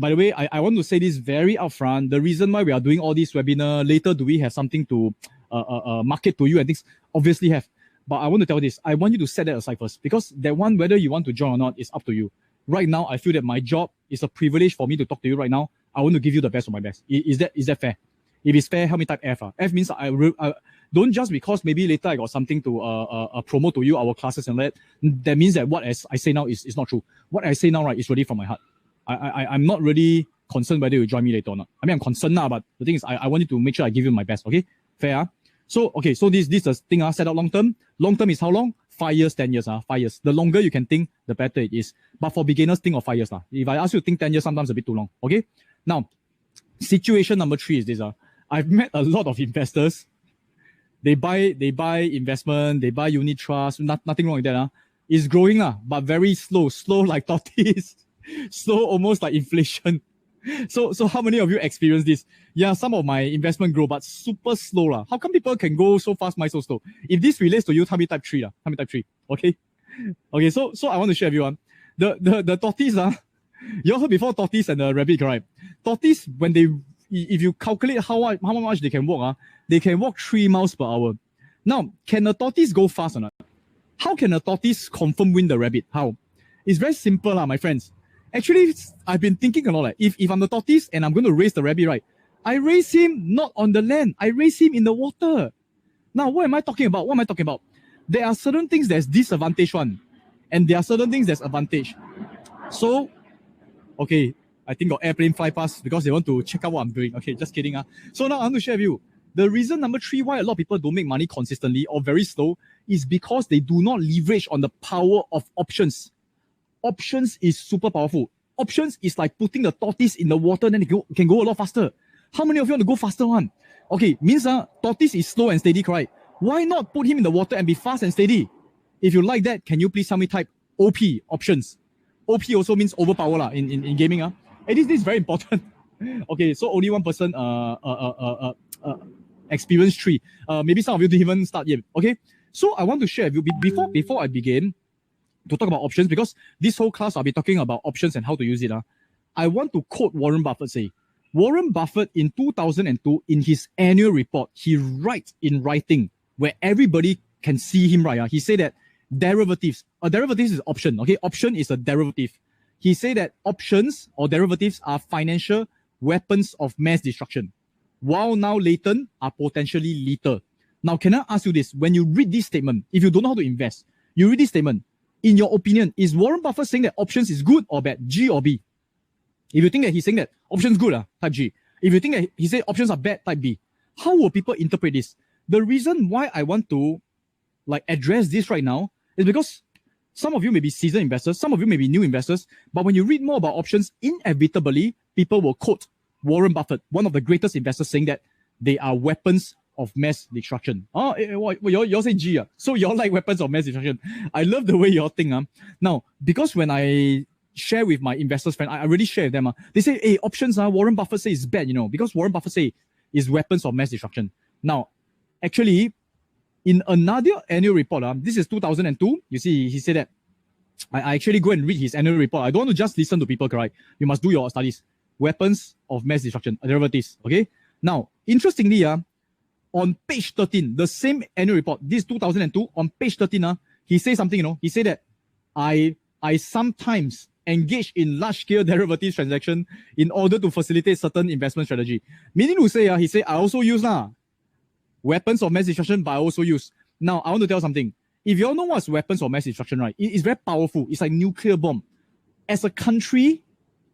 by the way, I want to say this very upfront. The reason why we are doing all these webinar later, do we have something to market to you and things? Obviously have. But I want to tell you this. I want you to set that aside first, because that one, whether you want to join or not, is up to you. Right now, I feel that my job is a privilege for me to talk to you right now. I want to give you the best of my best. Is that fair? If it's fair, help me type F. F means I don't just because maybe later I got something to promote to you, our classes and that. That means that what I say now is not true. What I say now, right, is really from my heart. I'm not really concerned whether you join me later or not. I mean, I'm concerned now, but the thing is, I want you to make sure I give you my best. Okay, fair. So this is the thing. Set out long term. Long term is how long? 5 years, 10 years. 5 years. The longer you can think, the better it is. But for beginners, think of 5 years. If I ask you to think 10 years, sometimes a bit too long. Okay. Now, situation number 3 is this. I've met a lot of investors. They buy investment, they buy unit trust. Nothing wrong with that. It's growing, but very slow like tortoise, slow almost like inflation. So how many of you experience this? Yeah, some of my investment grow, but super slow. How come people can go so fast, mine so slow? If this relates to you, tell me type 3. Tell me type 3. Okay. So I want to share everyone. The tortoise, you all heard before tortoise and the rabbit, right? Tortoise, if you calculate how much they can walk, they can walk 3 miles per hour. Now, can a tortoise go fast or not? How can a tortoise confirm win the rabbit? How? It's very simple, my friends. Actually, I've been thinking a lot. If I'm the tortoise and I'm going to race the rabbit, right? I race him not on the land. I race him in the water. Now, what am I talking about? There are certain things that's disadvantage one, and there are certain things that's advantage. So, okay, I think got airplane fly past because they want to check out what I'm doing. Okay, just kidding. So now I want to share with you. The reason number 3 why a lot of people don't make money consistently or very slow is because they do not leverage on the power of options. Options is super powerful. Options is like putting the tortoise in the water, then it can go a lot faster. How many of you want to go faster one? Okay, means tortoise is slow and steady, correct? Why not put him in the water and be fast and steady? If you like that, can you please tell me type OP, options? OP also means overpower in gaming. And this is very important. Okay, so only one person experience 3. Maybe some of you didn't even start yet. Okay, so I want to share with you before I begin to talk about options, because this whole class I'll be talking about options and how to use it. I want to quote Warren Buffett say. Warren Buffett in 2002, in his annual report, he writes in writing where everybody can see him write. He said that derivatives, a derivative is option. Okay, option is a derivative. He said that options or derivatives are financial weapons of mass destruction, while now latent are potentially lethal. Now, can I ask you this? When you read this statement, if you don't know how to invest, you read this statement, in your opinion, is Warren Buffett saying that options is good or bad? G or B? If you think that he's saying that options good, type G. If you think that he said options are bad, type B. How will people interpret this? The reason why I want to address this right now is because some of you may be seasoned investors, some of you may be new investors, but when you read more about options, inevitably, people will quote Warren Buffett, one of the greatest investors, saying that they are weapons of mass destruction. Y'all say G. So y'all like weapons of mass destruction. I love the way y'all think. Now, because when I share with my investors friend, I already share with them. They say, hey, options, Warren Buffett say is bad, because Warren Buffett say is weapons of mass destruction. Now, actually, in another annual report, this is 2002, you see, he said that, I actually go and read his annual report. I don't want to just listen to people, correct? You must do your studies. Weapons of mass destruction, derivatives, okay? Now, interestingly, on page 13, the same annual report, this 2002, on page 13, he says something, he said that I sometimes engage in large-scale derivatives transaction in order to facilitate certain investment strategy. Meaning to say, he said, I also use weapons of mass destruction, but I also use. Now, I want to tell something. If you all know what's weapons of mass destruction, right, it's very powerful. It's like nuclear bomb. As a country,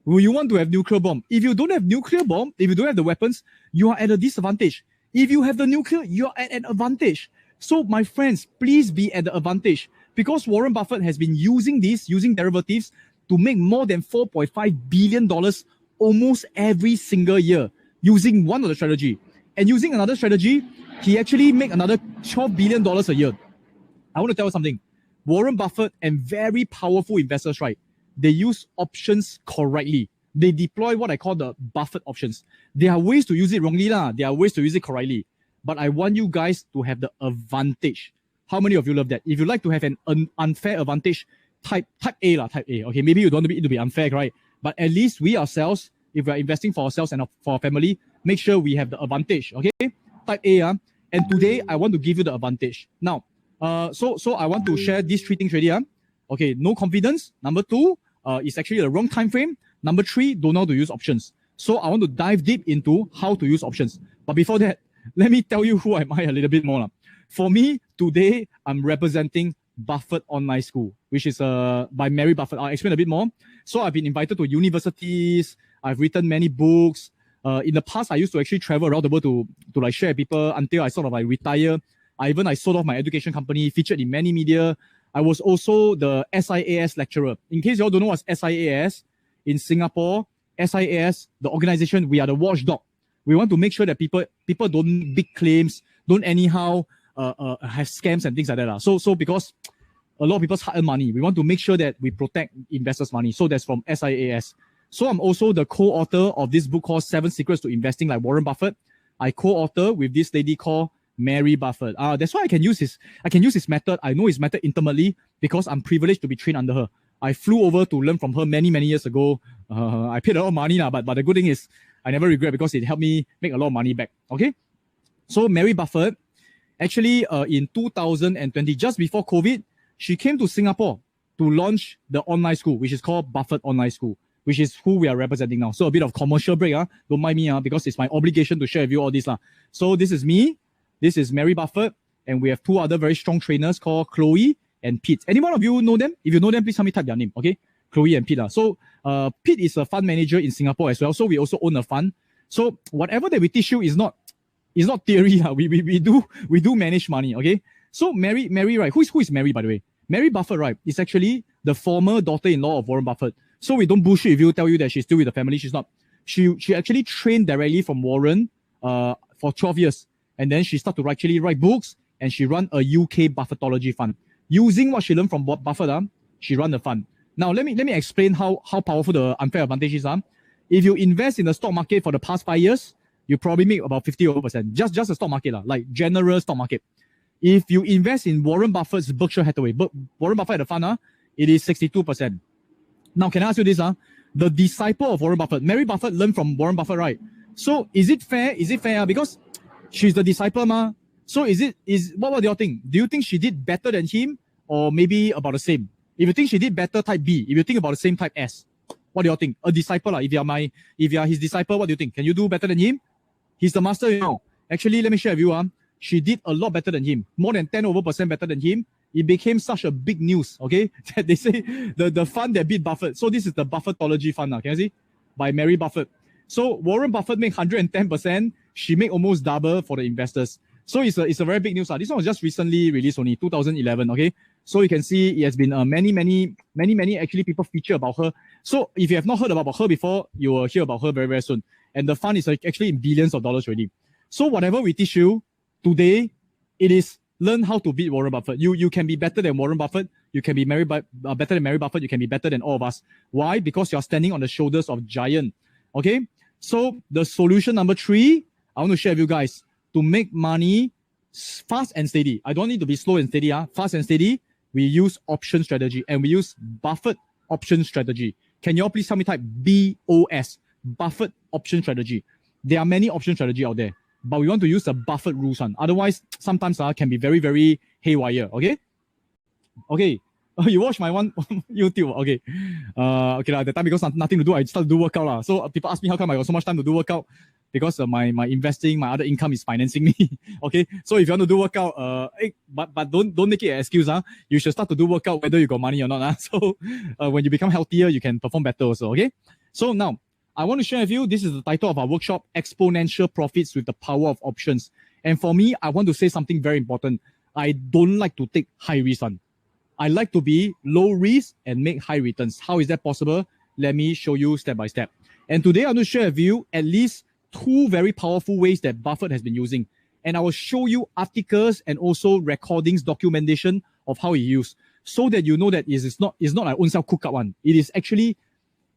will you want to have nuclear bomb? If you don't have nuclear bomb, if you don't have the weapons, you are at a disadvantage. If you have the nuclear, you're at an advantage. So, my friends, please be at the advantage. Because Warren Buffett has been using derivatives to make more than $4.5 billion almost every single year using one of the strategy. And using another strategy, he actually make another $12 billion a year. I want to tell you something. Warren Buffett and very powerful investors, right? They use options correctly. They deploy what I call the Buffett options. There are ways to use it wrongly, there are ways to use it correctly. But I want you guys to have the advantage. How many of you love that? If you like to have an unfair advantage, type A. Okay, maybe you don't want it to be unfair, right? But at least we ourselves, if we are investing for ourselves and for our family, make sure we have the advantage. Okay, type A. And today I want to give you the advantage. Now, so I want to share these three things already. Okay, no confidence. Number two, it's actually the wrong time frame. Number three, don't know how to use options. So I want to dive deep into how to use options. But before that, let me tell you who am I a little bit more. For me, today, I'm representing Buffett Online School, which is by Mary Buffett. I'll explain a bit more. So I've been invited to universities. I've written many books. In the past, I used to actually travel around the world to like share with people until I sort of like retire. I sold off my education company, featured in many media. I was also the SIAS lecturer. In case you all don't know what's SIAS, in Singapore, SIAS, the organization, we are the watchdog. We want to make sure that people don't big claims, don't anyhow have scams and things like that. So because a lot of people's hard-earned money, we want to make sure that we protect investors' money. So that's from SIAS. So I'm also the co-author of this book called 7 Secrets to Investing Like Warren Buffett. I co-author with this lady called Mary Buffett. That's why I can use his method. I know his method intimately because I'm privileged to be trained under her. I flew over to learn from her many years ago. I paid a lot of money now, but the good thing is I never regret because it helped me make a lot of money back. Okay, so Mary Buffett, actually in 2020, just before COVID, she came to Singapore to launch the online school, which is called Buffett Online School, which is who we are representing now. So a bit of commercial break, don't mind me, because it's my obligation to share with you all this. So this is me, this is Mary Buffett, and we have two other very strong trainers called Chloe and Pete. Any one of you know them? If you know them, please help me type their name, okay? Chloe and Pete. So Pete is a fund manager in Singapore as well. So we also own a fund. So whatever that we teach you is not theory. We do manage money, okay? So Mary, right? Who is Mary, by the way? Mary Buffett, right, is actually the former daughter-in-law of Warren Buffett. So we don't bullshit if you tell you that she's still with the family. She's not. She actually trained directly from Warren for 12 years. And then she started to actually write books, and she ran a UK Buffettology fund. Using what she learned from Buffett, she ran the fund. Now, let me explain how powerful the unfair advantage is. If you invest in the stock market for the past 5 years, you probably make about 50%. Just the stock market, like general stock market. If you invest in Warren Buffett's Berkshire Hathaway, Warren Buffett had a fund, it is 62%. Now, can I ask you this? The disciple of Warren Buffett, Mary Buffett learned from Warren Buffett, right? So is it fair? Is it fair? Because she's the disciple, So what do you think? Do you think she did better than him, or maybe about the same? If you think she did better, type B. If you think about the same, type S. What do you think? A disciple, if you are his disciple, what do you think? Can you do better than him? He's the master, Actually, let me share with you, she did a lot better than him. More than 10% better than him. It became such a big news, okay? That they say the fund that beat Buffett. So this is the Buffettology fund now. Can you see? By Mary Buffett. So Warren Buffett made 110%. She made almost double for the investors. So it's a very big news. This one was just recently released only, 2011, okay? So you can see it has been many actually people feature about her. So if you have not heard about her before, you will hear about her very, very soon. And the fund is actually in billions of dollars already. So whatever we teach you today, it is learn how to beat Warren Buffett. You can be better than Warren Buffett. You can be better than Mary Buffett. You can be better than all of us. Why? Because you're standing on the shoulders of giant. Okay? So the solution number 3, I want to share with you guys. To make money fast and steady. I don't need to be slow and steady. Fast and steady, we use option strategy, and we use Buffett option strategy. Can you all please tell me type BOS, Buffett option strategy? There are many option strategy out there, but we want to use the Buffett rules one. Otherwise, sometimes can be very, very haywire. Okay? Okay. You watch my one YouTube. Okay. Okay, at the time, because nothing to do, I started to do workout. So people ask me how come I got so much time to do workout. Because my investing, my other income is financing me. Okay, so if you want to do workout, but don't make it an excuse. You should start to do workout whether you got money or not. So when you become healthier, you can perform better also. Okay, so now I want to share with you. This is the title of our workshop: Exponential Profits with the Power of Options. And for me, I want to say something very important. I don't like to take high risk on. I like to be low risk and make high returns. How is that possible? Let me show you step by step. And today I want to share with you at least 2 very powerful ways that Buffett has been using. And I will show you articles and also recordings, documentation of how he used, so that you know that it's not like own self cook up one. It is actually,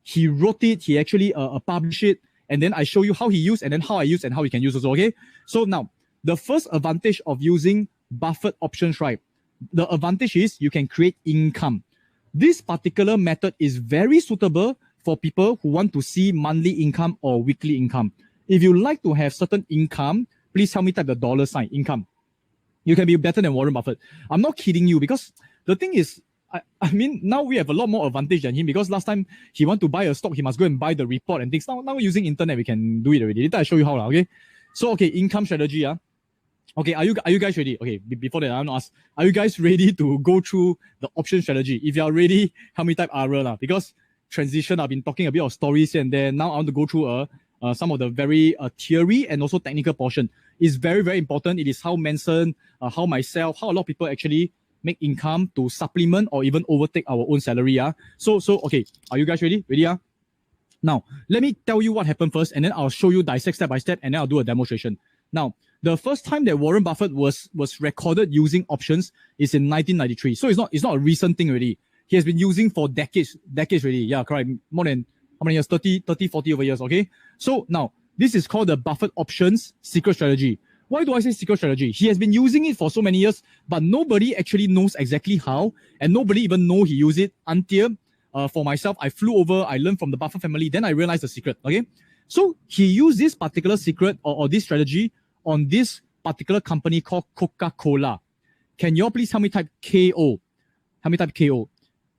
he wrote it, he actually published it, and then I show you how he used, and then how I use, and how we can use also, okay? So now, the first advantage of using Buffett options, right? The advantage is you can create income. This particular method is very suitable for people who want to see monthly income or weekly income. If you like to have certain income, please help me type the dollar sign, income. You can be better than Warren Buffett. I'm not kidding you, because the thing is, I mean, now we have a lot more advantage than him, because last time he want to buy a stock, he must go and buy the report and things. Now using internet, we can do it already. Later I show you how, okay? So, okay, income strategy. Okay, are you guys ready? Okay, before that, I want to ask, are you guys ready to go through the option strategy? If you are ready, help me type ARA, because transition, I've been talking a bit of stories and then now I want to go through some of the very theory and also technical portion. It's very, very important. It is how Manson, how myself, how a lot of people actually make income to supplement or even overtake our own salary. So okay, are you guys ready? Ready? Now, let me tell you what happened first, and then I'll show you dissect step by step, and then I'll do a demonstration. Now, the first time that Warren Buffett was recorded using options is in 1993. So it's not a recent thing already. He has been using for decades already. Yeah, correct. More than how many years? 30, 40 over years, okay? So now, this is called the Buffett Options Secret Strategy. Why do I say secret strategy? He has been using it for so many years, but nobody actually knows exactly how, and nobody even know he used it until, for myself, I flew over, I learned from the Buffett family, then I realized the secret, okay? So he used this particular secret or this strategy on this particular company called Coca-Cola. Can you all please help me type KO? Help me type KO.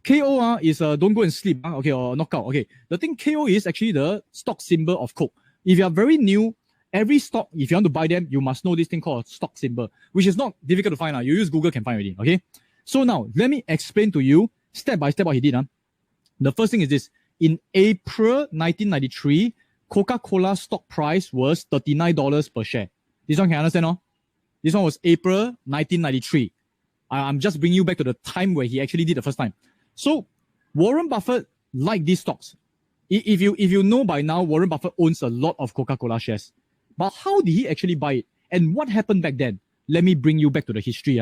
KO is don't go and sleep, okay, or knockout. Okay, the thing KO is actually the stock symbol of Coke. If you are very new, every stock, if you want to buy them, you must know this thing called stock symbol, which is not difficult to find. You use Google, can find already. Okay, so now let me explain to you step by step what he did. The first thing is this: in April 1993, Coca-Cola stock price was $39 per share. This one can understand, no? This one was April 1993. I'm just bringing you back to the time where he actually did the first time. So Warren Buffett liked these stocks. If you know by now, Warren Buffett owns a lot of Coca-Cola shares. But how did he actually buy it? And what happened back then? Let me bring you back to the history.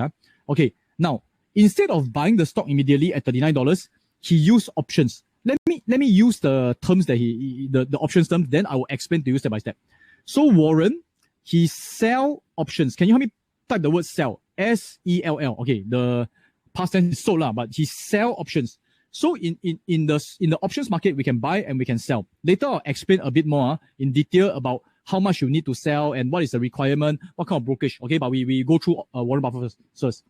Okay, now, instead of buying the stock immediately at $39, he used options. Let me use the terms that the options terms, then I will explain to you step by step. So Warren, he sell options. Can you help me type the word sell? S-E-L-L. Okay, the past tense is sold, but he sell options. So in the options market, we can buy and we can sell. Later, I'll explain a bit more in detail about how much you need to sell and what is the requirement, what kind of brokerage. Okay, but we go through Warren Buffett first.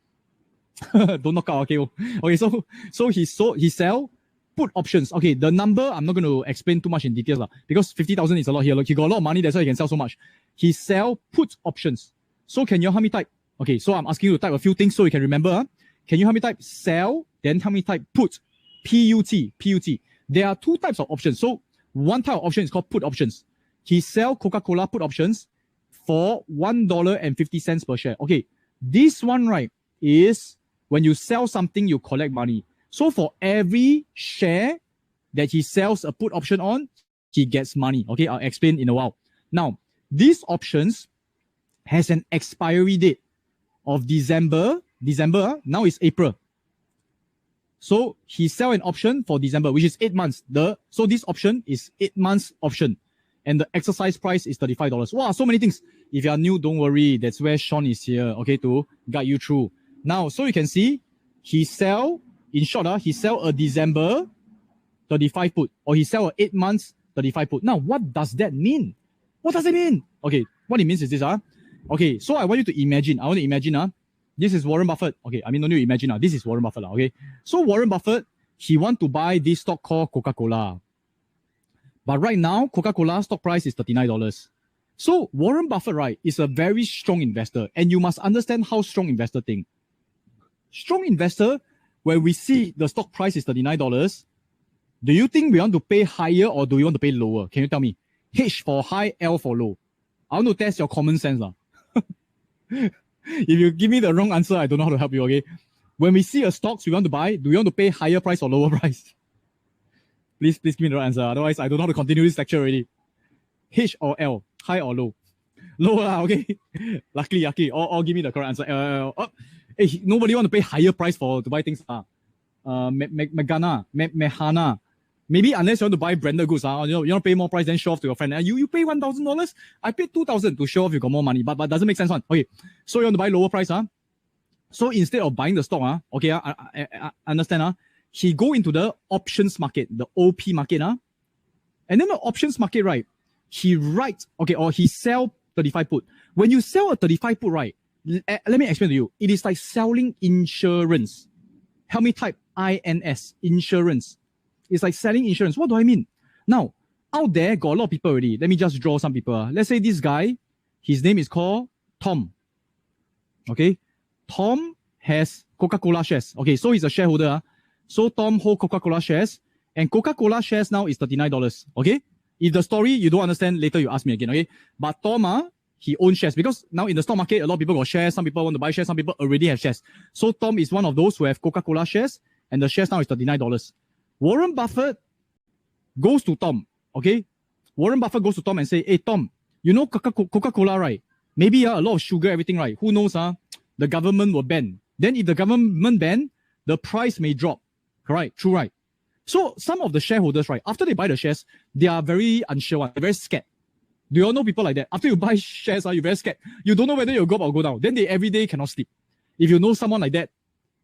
Don't knock out, okay? Okay, so he sell put options. Okay, the number, I'm not going to explain too much in details because 50,000 is a lot here. Look, he got a lot of money, that's why he can sell so much. He sell put options. So can you help me type? Okay, so I'm asking you to type a few things so you can remember. Can you help me type sell, then help me type put? P-U-T. There are two types of options. So one type of option is called put options. He sell Coca-Cola put options for $1.50 per share. Okay, this one, right, is when you sell something, you collect money. So for every share that he sells a put option on, he gets money. Okay, I'll explain in a while. Now, these options has an expiry date of December. Now it's April. So he sell an option for December, which is 8 months. So this option is 8 months option. And the exercise price is $35. Wow, so many things. If you are new, don't worry. That's where Sean is here, okay, to guide you through. Now, so you can see, he sell, in short, he sell a December 35 put, or he sell a 8 months 35 put. Now, what does that mean? What does it mean? Okay, what it means is this, Okay, so I want you to imagine, this is Warren Buffett. Okay, I mean, don't you imagine, this is Warren Buffett, okay? So Warren Buffett, he want to buy this stock called Coca-Cola. But right now, Coca-Cola stock price is $39. So Warren Buffett, right, is a very strong investor. And you must understand how strong investor think. Strong investor, when we see the stock price is $39, do you think we want to pay higher or do we want to pay lower? Can you tell me? H for high, L for low. I want to test your common sense. If you give me the wrong answer, I don't know how to help you, okay? When we see a stocks we want to buy, do we want to pay higher price or lower price? Please give me the right answer. Otherwise, I don't know how to continue this lecture already. H or L, high or low? Low, okay? Lucky. Or give me the correct answer. Hey, nobody want to pay higher price to buy things. Mehana. Maybe unless you want to buy branded goods, you want to pay more price than show off to your friend. You pay $1,000, I paid $2,000 to show off you got more money. But doesn't make sense. Okay, so you want to buy lower price. So instead of buying the stock, okay, I understand. He go into the options market, the OP market. And then the options market, right? He writes, okay, or he sell 35 put. When you sell a 35 put, right? Let me explain to you. It is like selling insurance. Help me type INS, insurance. It's like selling insurance. What do I mean? Now, out there, got a lot of people already. Let me just draw some people. Let's say this guy, his name is called Tom. Okay? Tom has Coca-Cola shares. Okay, so he's a shareholder. So Tom hold Coca-Cola shares. And Coca-Cola shares now is $39. Okay? If the story you don't understand, later you ask me again. Okay? But Tom, he owns shares. Because now in the stock market, a lot of people got shares. Some people want to buy shares. Some people already have shares. So Tom is one of those who have Coca-Cola shares. And the shares now is $39. Warren Buffett goes to Tom. Okay? Warren Buffett goes to Tom and say, hey, Tom, you know Coca-Cola, right? Maybe a lot of sugar, everything, right? Who knows, the government will ban. Then if the government ban, the price may drop. Correct? True, right? So some of the shareholders, right, after they buy the shares, they are very unsure. They're very scared. Do you all know people like that? After you buy shares, you're very scared. You don't know whether you'll go up or go down. Then they every day cannot sleep. If you know someone like that,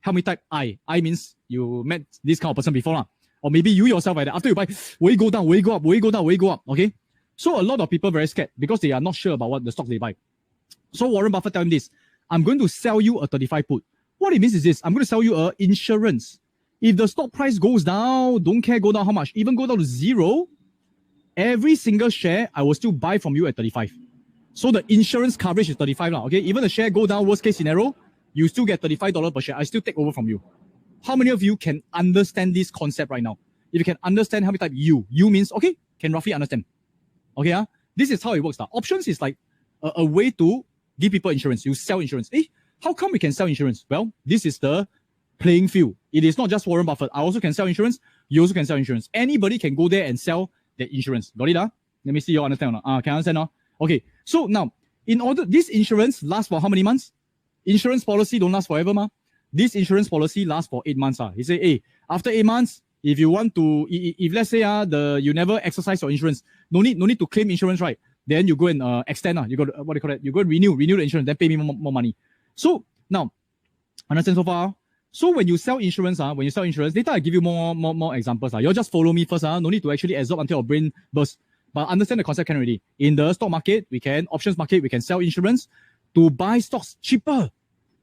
help me type I. I means you met this kind of person before. Or maybe you yourself like that. After you buy, will it go down? Will it go up? Will it go down? Will it go up? Okay? So a lot of people very scared because they are not sure about what the stocks they buy. So Warren Buffett tell him this, I'm going to sell you a 35 put. What it means is this, I'm going to sell you a insurance. If the stock price goes down, don't care go down how much, even go down to zero, every single share, I will still buy from you at 35. So the insurance coverage is 35. Okay? Even the share go down, worst case scenario, you still get $35 per share. I still take over from you. How many of you can understand this concept right now? If you can understand, how many type you? You means, okay, can roughly understand. Okay, this is how it works. Options is like a way to give people insurance. You sell insurance. How come we can sell insurance? Well, this is the playing field. It is not just Warren Buffett. I also can sell insurance. You also can sell insurance. Anybody can go there and sell the insurance. Got it? Let me see you understand. Can you understand? Okay, so now, in order, this insurance lasts for how many months? Insurance policy don't last forever, This insurance policy lasts for 8 months. He say, hey, after 8 months, if you want to, if let's say you never exercise your insurance, no need to claim insurance, right? Then you go and extend. You go, what do you call it? You go and renew the insurance, then pay me more money. So now, understand so far? So when you sell insurance, later I give you more examples. You just follow me first. No need to actually absorb until your brain bursts. But understand the concept can already. In the stock market, options market, we can sell insurance to buy stocks cheaper.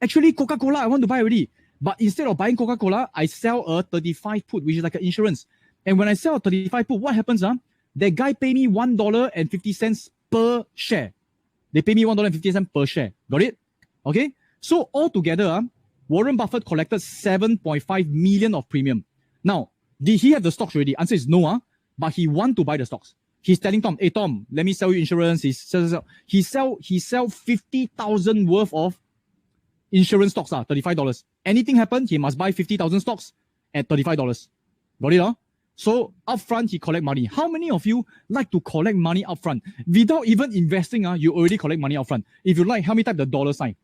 Actually, Coca-Cola, I want to buy already. But instead of buying Coca-Cola, I sell a 35 put, which is like an insurance. And when I sell a 35 put, what happens? That guy pay me $1.50 per share. They pay me $1.50 per share. Got it? Okay? So altogether, Warren Buffett collected 7.5 million of premium. Now, did he have the stocks already? Answer is no, but he want to buy the stocks. He's telling Tom, hey Tom, let me sell you insurance. He sell 50,000 worth of insurance stocks, $35. Anything happen, he must buy 50,000 stocks at $35. Got it? So upfront, he collect money. How many of you like to collect money upfront? Without even investing, you already collect money upfront. If you like, help me type the dollar sign.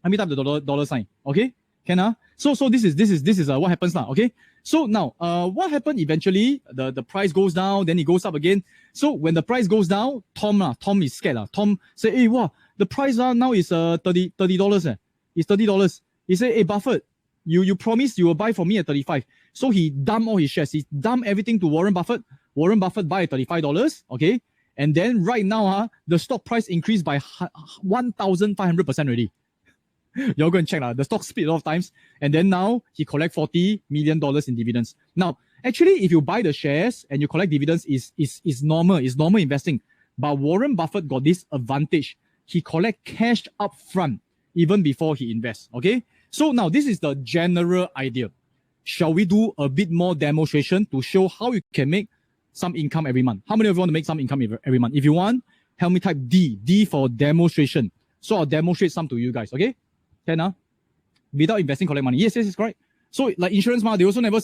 Help me type the dollar sign. Okay? Can So this is what happens now. Okay? So now, what happened eventually? The price goes down, then it goes up again. So when the price goes down, Tom is scared. Tom say, hey, wow, the price now is $30. It's $30. He say, hey, Buffett, you promised you will buy for me at 35. So he dumped all his shares. He dumped everything to Warren Buffett. Warren Buffett buy at $35. Okay. And then right now, the stock price increased by 1,500% already. You're going to check the stock split a lot of times. And then now he collect $40 million in dividends. Now, actually, if you buy the shares and you collect dividends, is normal. It's normal investing. But Warren Buffett got this advantage. He collect cash up front even before he invests. Okay. So now this is the general idea. Shall we do a bit more demonstration to show how you can make some income every month? How many of you want to make some income every month? If you want, help me type D. D for demonstration. So I'll demonstrate some to you guys. Okay. Can without investing, collect money. Yes, it's correct. So like insurance,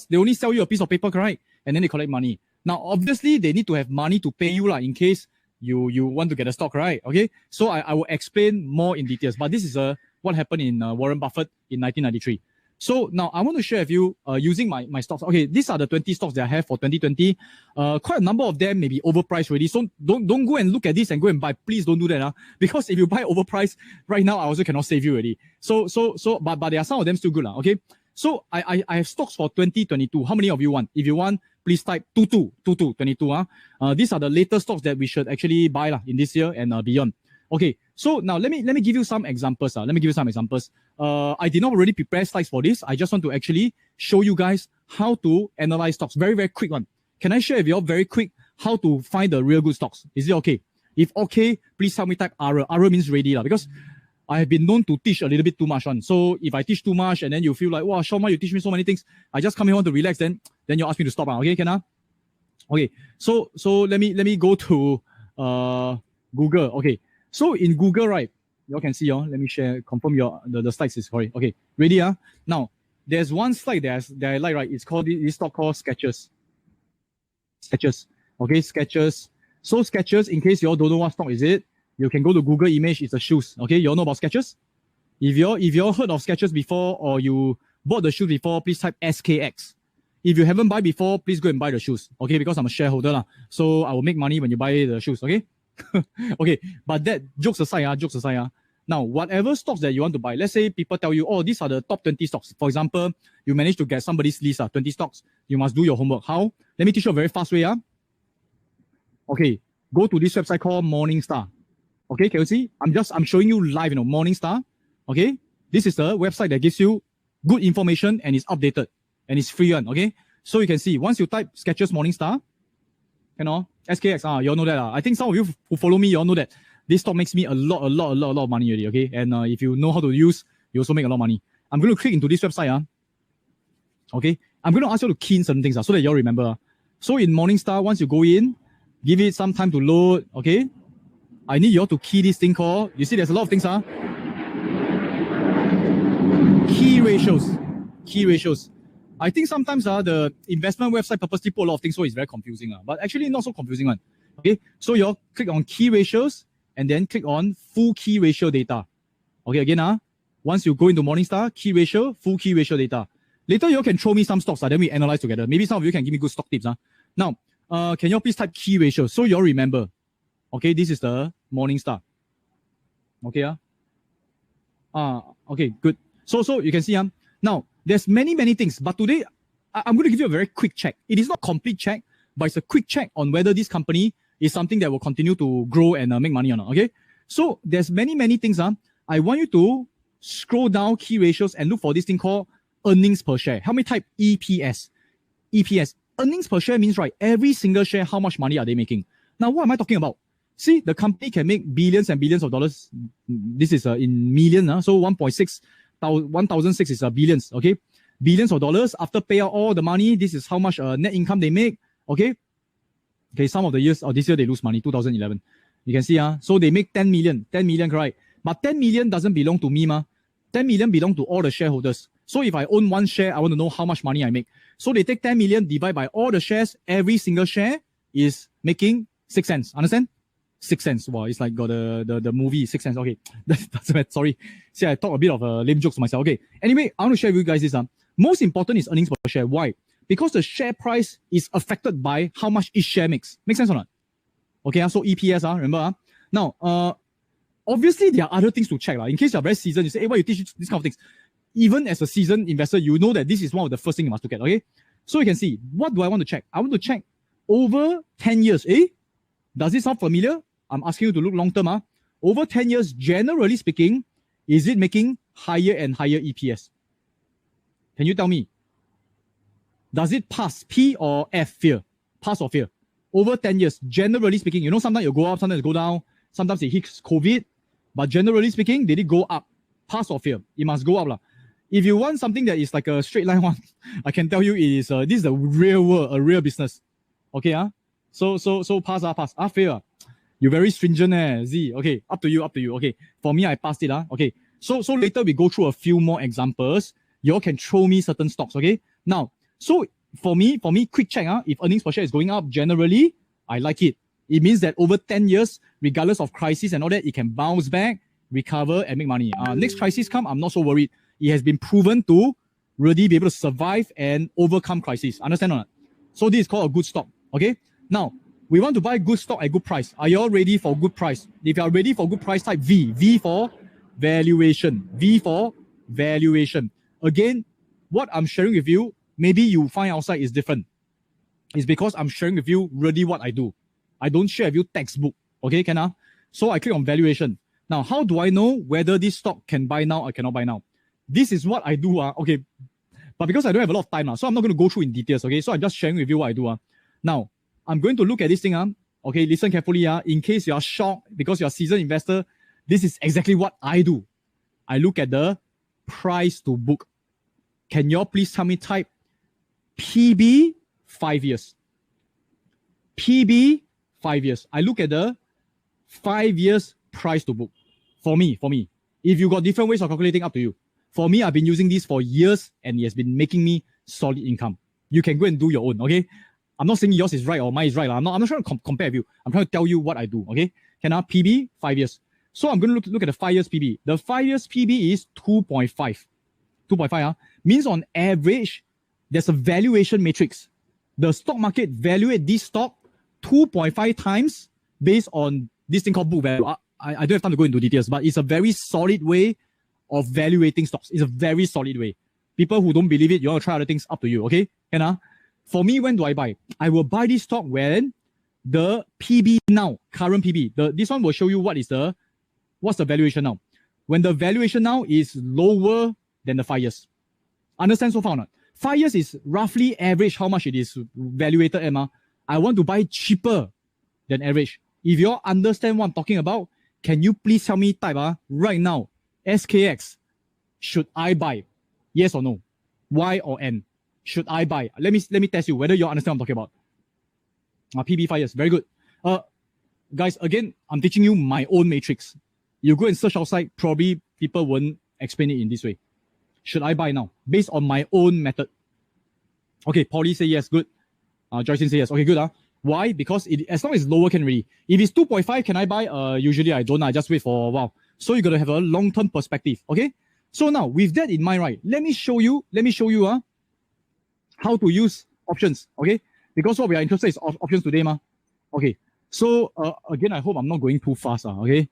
they only sell you a piece of paper, correct? And then they collect money. Now, obviously, they need to have money to pay you in case you want to get a stock, right? Okay. So I will explain more in details. But this is what happened in Warren Buffett in 1993. So now I want to share with you using my stocks. Okay, these are the 20 stocks that I have for 2020. Quite a number of them may be overpriced already. So don't go and look at this and go and buy. Please don't do that. Because if you buy overpriced right now, I also cannot save you already. But there are some of them still good. Okay. So I have stocks for 2022. How many of you want? If you want, please type 22. These are the latest stocks that we should actually buy in this year and beyond. Okay, so now let me give you some examples. I did not really prepare slides for this. I just want to actually show you guys how to analyze stocks. Very, very quick one. Can I share with you all very quick how to find the real good stocks? Is it okay? If okay, please help me type ARA. ARA means ready because I have been known to teach a little bit too much on. So if I teach too much and then you feel like, wow, Sean, why you teach me so many things? I just come here want to relax, then you ask me to stop. Okay, can I? Okay, so let me go to Google. Okay, so in Google, right, you can see, let me share, confirm the slides is correct. Okay, ready? Now, there's one slide that I like, right? It's called, this stock called Skechers. Okay, Skechers. So Skechers, in case you all don't know what stock is it, you can go to Google image, it's the shoes. Okay, you all know about Skechers? If you all heard of Skechers before or you bought the shoes before, please type SKX. If you haven't bought before, please go and buy the shoes. Okay, because I'm a shareholder. So I will make money when you buy the shoes. Okay? Okay, but that jokes aside. Now, whatever stocks that you want to buy, let's say people tell you, oh, these are the top 20 stocks. For example, you manage to get somebody's list, 20 stocks. You must do your homework. How? Let me teach you a very fast way. Okay, go to this website called Morningstar. Okay, can you see? I'm showing you live, Morningstar. Okay, this is the website that gives you good information and is updated and it's free one. Okay, so you can see once you type Skechers Morningstar, SKX. You all know that. I think some of you who follow me, you all know that this stock makes me a lot of money already. Okay, and if you know how to use, you also make a lot of money. I'm going to click into this website. Okay, I'm going to ask you to key in certain things so that you all remember. So in Morningstar, once you go in, give it some time to load. Okay. I need you all to key this thing called, you see there's a lot of things, key ratios. I think sometimes the investment website purposely put a lot of things, so it's very confusing. But actually not so confusing one. Okay, so you all click on key ratios and then click on full key ratio data. Okay, again, once you go into Morningstar, key ratio, full key ratio data. Later you all can throw me some stocks, then we analyze together. Maybe some of you can give me good stock tips. Now, can you all please type key ratio so you all remember? Okay, this is the Morningstar. Okay, okay, good. So you can see, now there's many things, but today I'm going to give you a very quick check. It is not complete check, but it's a quick check on whether this company is something that will continue to grow and make money or not. Okay, so there's many things. I want you to scroll down key ratios and look for this thing called earnings per share. Help me type EPS. Earnings per share means, right, every single share, how much money are they making? Now, what am I talking about? See, the company can make billions and billions of dollars. This is in million. So 1,006 is billions. Okay, billions of dollars after pay out all the money. This is how much net income they make. Okay, some of the years this year they lose money. 2011, you can see. So they make 10 million, correct? But 10 million doesn't belong to me, 10 million belong to all the shareholders. So if I own one share, I want to know how much money I make. So they take 10 million, divide by all the shares. Every single share is making 6 cents. Understand? 6 cents. Wow, it's like got the movie 6 cents. Okay, that's bad. Sorry. See, I talk a bit of lame jokes to myself. Okay. Anyway, I want to share with you guys this. Most important is earnings per share. Why? Because the share price is affected by how much each share makes. Make sense or not? Okay, so EPS. Remember. Now, obviously there are other things to check. In case you're very seasoned, you say, hey, why you teach this kind of things? Even as a seasoned investor, you know that this is one of the first things you must look at. Okay. So you can see, what do I want to check? I want to check over 10 years. Does this sound familiar? I'm asking you to look long term. Over 10 years, generally speaking, is it making higher and higher EPS? Can you tell me? Does it pass P or F, fear? Pass or fear? Over 10 years, generally speaking, sometimes you go up, sometimes you go down, sometimes it hits COVID, but generally speaking, did it go up? Pass or fear? It must go up. If you want something that is like a straight line one, I can tell you this is a real world, a real business. Okay, So pass. Fail. You're very stringent, Z. Okay, up to you. Okay, for me, I passed it. Okay, so later we go through a few more examples. You all can throw me certain stocks. Okay, now, so for me, quick check. If earnings per share is going up, generally, I like it. It means that over 10 years, regardless of crisis and all that, it can bounce back, recover, and make money. Next crisis come, I'm not so worried. It has been proven to really be able to survive and overcome crisis. Understand or not? So this is called a good stock. Okay, now, we want to buy good stock at good price. Are you all ready for good price? If you are ready for good price, type V. V for valuation. V for valuation. Again, what I'm sharing with you, maybe you find outside is different. It's because I'm sharing with you really what I do. I don't share with you textbook. Okay, can? So I click on valuation. Now, how do I know whether this stock can buy now or cannot buy now? This is what I do. Okay, but because I don't have a lot of time, so I'm not going to go through in details. Okay, so I'm just sharing with you what I do. Now, I'm going to look at this thing. Okay, listen carefully. In case you are shocked because you're a seasoned investor, this is exactly what I do. I look at the price to book. Can you all please tell me type PB 5 years? PB 5 years. I look at the 5 years price to book. For me. If you got different ways of calculating, up to you. For me, I've been using this for years and it has been making me solid income. You can go and do your own, okay? I'm not saying yours is right or mine is right. I'm not trying to compare with you. I'm trying to tell you what I do, okay? PB 5 years. So I'm going to look at the 5 years PB. The 5 years PB is 2.5. 2.5 means on average, there's a valuation matrix. The stock market valuate this stock 2.5 times based on this thing called book value. I don't have time to go into details, but it's a very solid way of valuating stocks. It's a very solid way. People who don't believe it, you want to try other things, up to you, okay? For me, when do I buy? I will buy this stock when the PB now, current PB, this one will show you what's the valuation now. When the valuation now is lower than the 5 years. Understand so far or not? 5 years is roughly average how much it is valuated at. I want to buy cheaper than average. If you all understand what I'm talking about, can you please tell me type right now, SKX, should I buy? Yes or no? Y or N? Should I buy? Let me test you whether you understand what I'm talking about. PB 5 years, very good. Guys, again, I'm teaching you my own matrix. You go and search outside, probably people won't explain it in this way. Should I buy now? Based on my own method. Okay, Polly say yes, good. Joyce say yes. Okay, good. Why? Because as long as it's lower can really. If it's 2.5, can I buy? Usually I don't. I just wait for a while. So you got to have a long-term perspective. Okay. So now with that in mind, right? Let me show you. How to use options. Okay. Because what we are interested is options today, Okay. So again, I hope I'm not going too fast. Okay.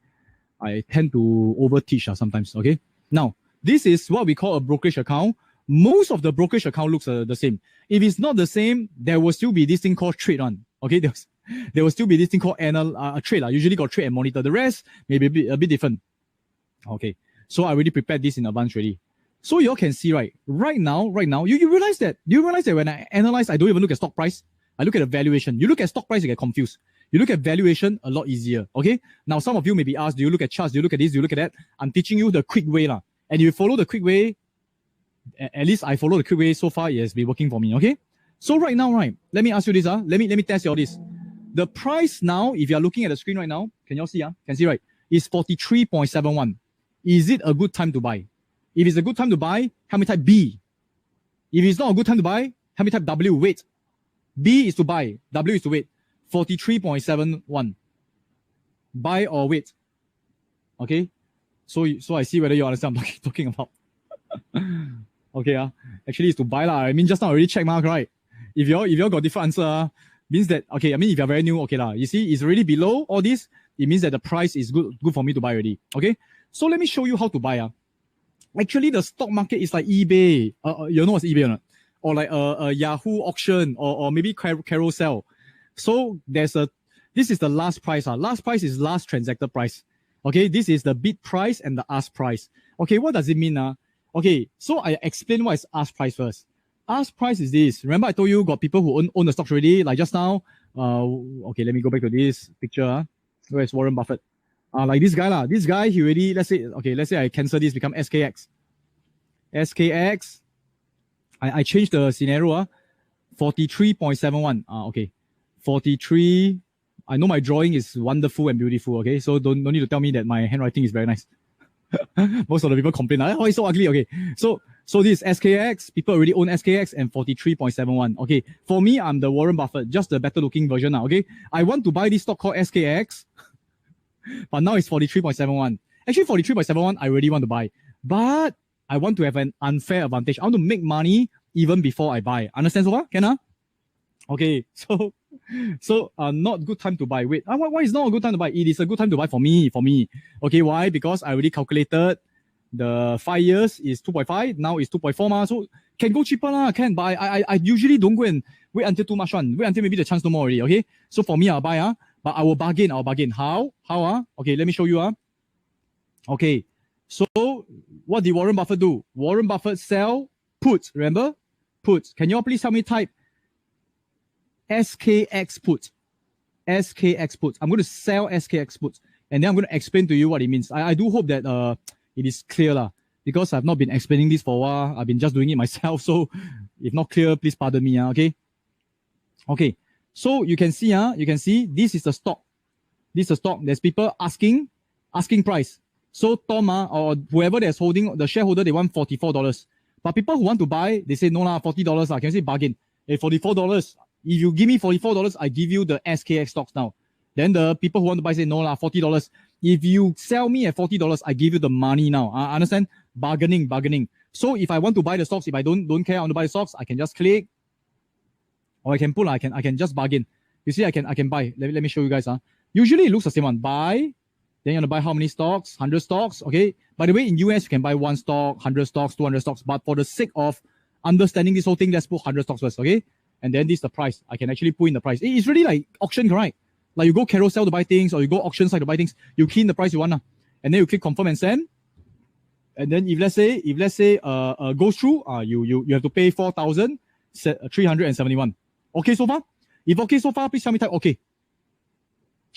I tend to overteach sometimes. Okay. Now this is what we call a brokerage account. Most of the brokerage account looks the same. If it's not the same, there will still be this thing called trade on. Okay, there will still be this thing called trade. Usually got trade and monitor. The rest may be a bit different. Okay, so I already prepared this in advance already. So you all can see right now, you realize that. Do you realize that when I analyze, I don't even look at stock price. I look at the valuation. You look at stock price, you get confused. You look at valuation, a lot easier. Okay, now some of you may be asked, do you look at charts? Do you look at this? Do you look at that? I'm teaching you the quick way And if you follow the quick way, at least I follow the quick way so far, it has been working for me. Okay, so right now, let me ask you this. Let me test you all this. The price now, if you are looking at the screen right now, can you all see? Can see right? Is 43.71. Is it a good time to buy? If it's a good time to buy, help me type B. If it's not a good time to buy, help me type W. Wait. B is to buy. W is to wait. 43.71. Buy or wait? Okay. So I see whether you understand what I'm talking about. Okay, actually it's to buy I mean, just now I already checked, right? If you all got different answer, means that, okay, I mean, if you're very new, okay you see, it's already below all this. It means that the price is good for me to buy already. Okay, so let me show you how to buy. Actually, the stock market is like eBay. You know what's eBay or not? Or like a Yahoo auction or maybe Carousel. So this is the last price. Last price is last transacted price. Okay, this is the bid price and the ask price. Okay, what does it mean? Okay, so I explain what is ask price first. Ask price is this. Remember I told you got people who own the stocks already, like just now. Okay, let me go back to this picture. Where's Warren Buffett? Like this guy This guy, he already, let's say I cancel this, become SKX. SKX. I changed the scenario. 43.71. Okay. 43. I know my drawing is wonderful and beautiful. Okay, so don't need to tell me that my handwriting is very nice. Most of the people complain, oh, it's so ugly. Okay, so this is SKX. People already own SKX and 43.71. Okay, for me, I'm the Warren Buffett, just the better looking version now. Okay, I want to buy this stock called SKX, but now it's 43.71. Actually, 43.71, I really want to buy, but I want to have an unfair advantage. I want to make money even before I buy. Understand so far? Can? Okay, so not good time to buy. Wait, why is not a good time to buy? It is a good time to buy for me. Okay, why? Because I already calculated The 5 years is 2.5. Now it's 2.4 ma. So can go cheaper lah, can. But I usually don't go and wait until too much one. Wait until maybe the chance no more already. Okay. So for me, I'll buy but I will bargain. How? Okay, let me show you Okay. So what did Warren Buffett do? Warren Buffett sell puts. Remember? Puts. Can you all please help me type SKX puts? SKX puts. I'm going to sell SKX puts. And then I'm going to explain to you what it means. I do hope that it is clear lah, because I've not been explaining this for a while. I've been just doing it myself. So if not clear, please pardon me. Okay. Okay. So you can see, this is the stock. This is the stock. There's people asking price. So Tom or whoever that's holding, the shareholder, they want $44. But people who want to buy, they say, no lah, $40. Can you say bargain? Hey, $44. If you give me $44, I give you the SKX stocks now. Then the people who want to buy say, no lah, $40. If you sell me at $40, I give you the money now. Understand? Bargaining. So if I want to buy the stocks, if I don't care, I want to buy the stocks, I can just click. Or I can pull, I can just bargain. You see, I can buy. Let me show you guys. Usually it looks the same one. Buy. Then you want to buy how many stocks? 100 stocks. Okay. By the way, in US, you can buy 1 stock, 100 stocks, 200 stocks. But for the sake of understanding this whole thing, let's put 100 stocks first. Okay. And then this is the price. I can actually put in the price. It's really like auction, right? Like you go carousel to buy things, or you go auction site to buy things. You key in the price you want, and then you click confirm and send. And then if let's say goes through, you have to pay 4,371. Okay so far? If okay so far, please tell me type okay.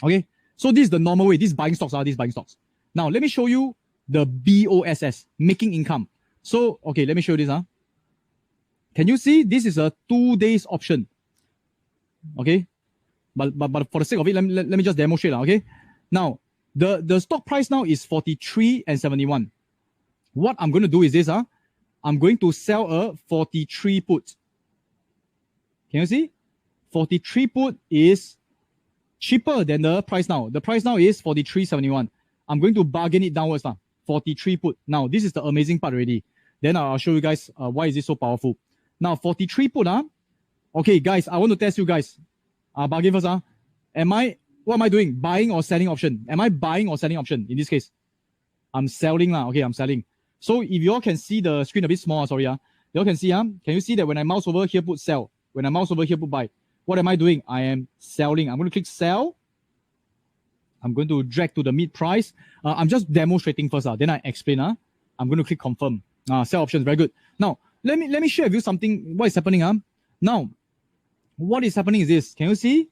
Okay. So this is the normal way. These buying stocks are these buying stocks. Now let me show you the BOSS, making income. So okay, let me show you this. Can you see this is a 2 days option? Okay. But for the sake of it, let me just demonstrate. Okay. Now the stock price now is 43.71. What I'm going to do is this. I'm going to sell a 43 put. Can you see? 43 put is cheaper than the price now. The price now is 43.71. I'm going to bargain it downwards now. 43 put. Now this is the amazing part already. Then I'll show you guys why is this so powerful. Now 43 put. Okay, guys, I want to test you guys. Bargain first. What am I doing? Buying or selling option? Am I buying or selling option in this case? I'm selling lah. Okay, I'm selling. So if you all can see the screen a bit small, sorry. You all can see. Can you see that when I mouse over here, put sell? When I mouse over here, put buy. What am I doing? I am selling. I'm going to click sell. I'm going to drag to the mid price. I'm just demonstrating first. Then I explain. I'm going to click confirm. Sell options, very good. Now, let me share with you something. What is happening? Now, what is happening is this. Can you see?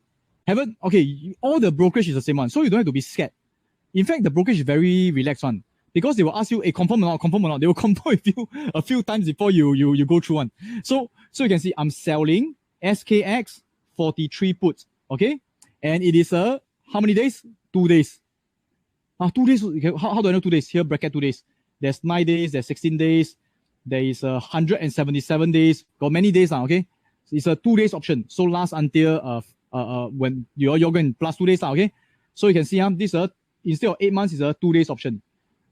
Okay, all the brokerage is the same one. So you don't have to be scared. In fact, the brokerage is very relaxed one. Because they will ask you, confirm or not. They will confirm with you a few times before you go through one. So you can see I'm selling SKX 43 puts. Okay? And it is how many days? 2 days. 2 days. How do I know 2 days? Here, bracket 2 days. There's 9 days, there's 16 days, there is 177 days. Got many days now, okay? It's a 2 days option. So last until when you're going plus 2 days now, okay? So you can see this instead of 8 months is a 2 days option.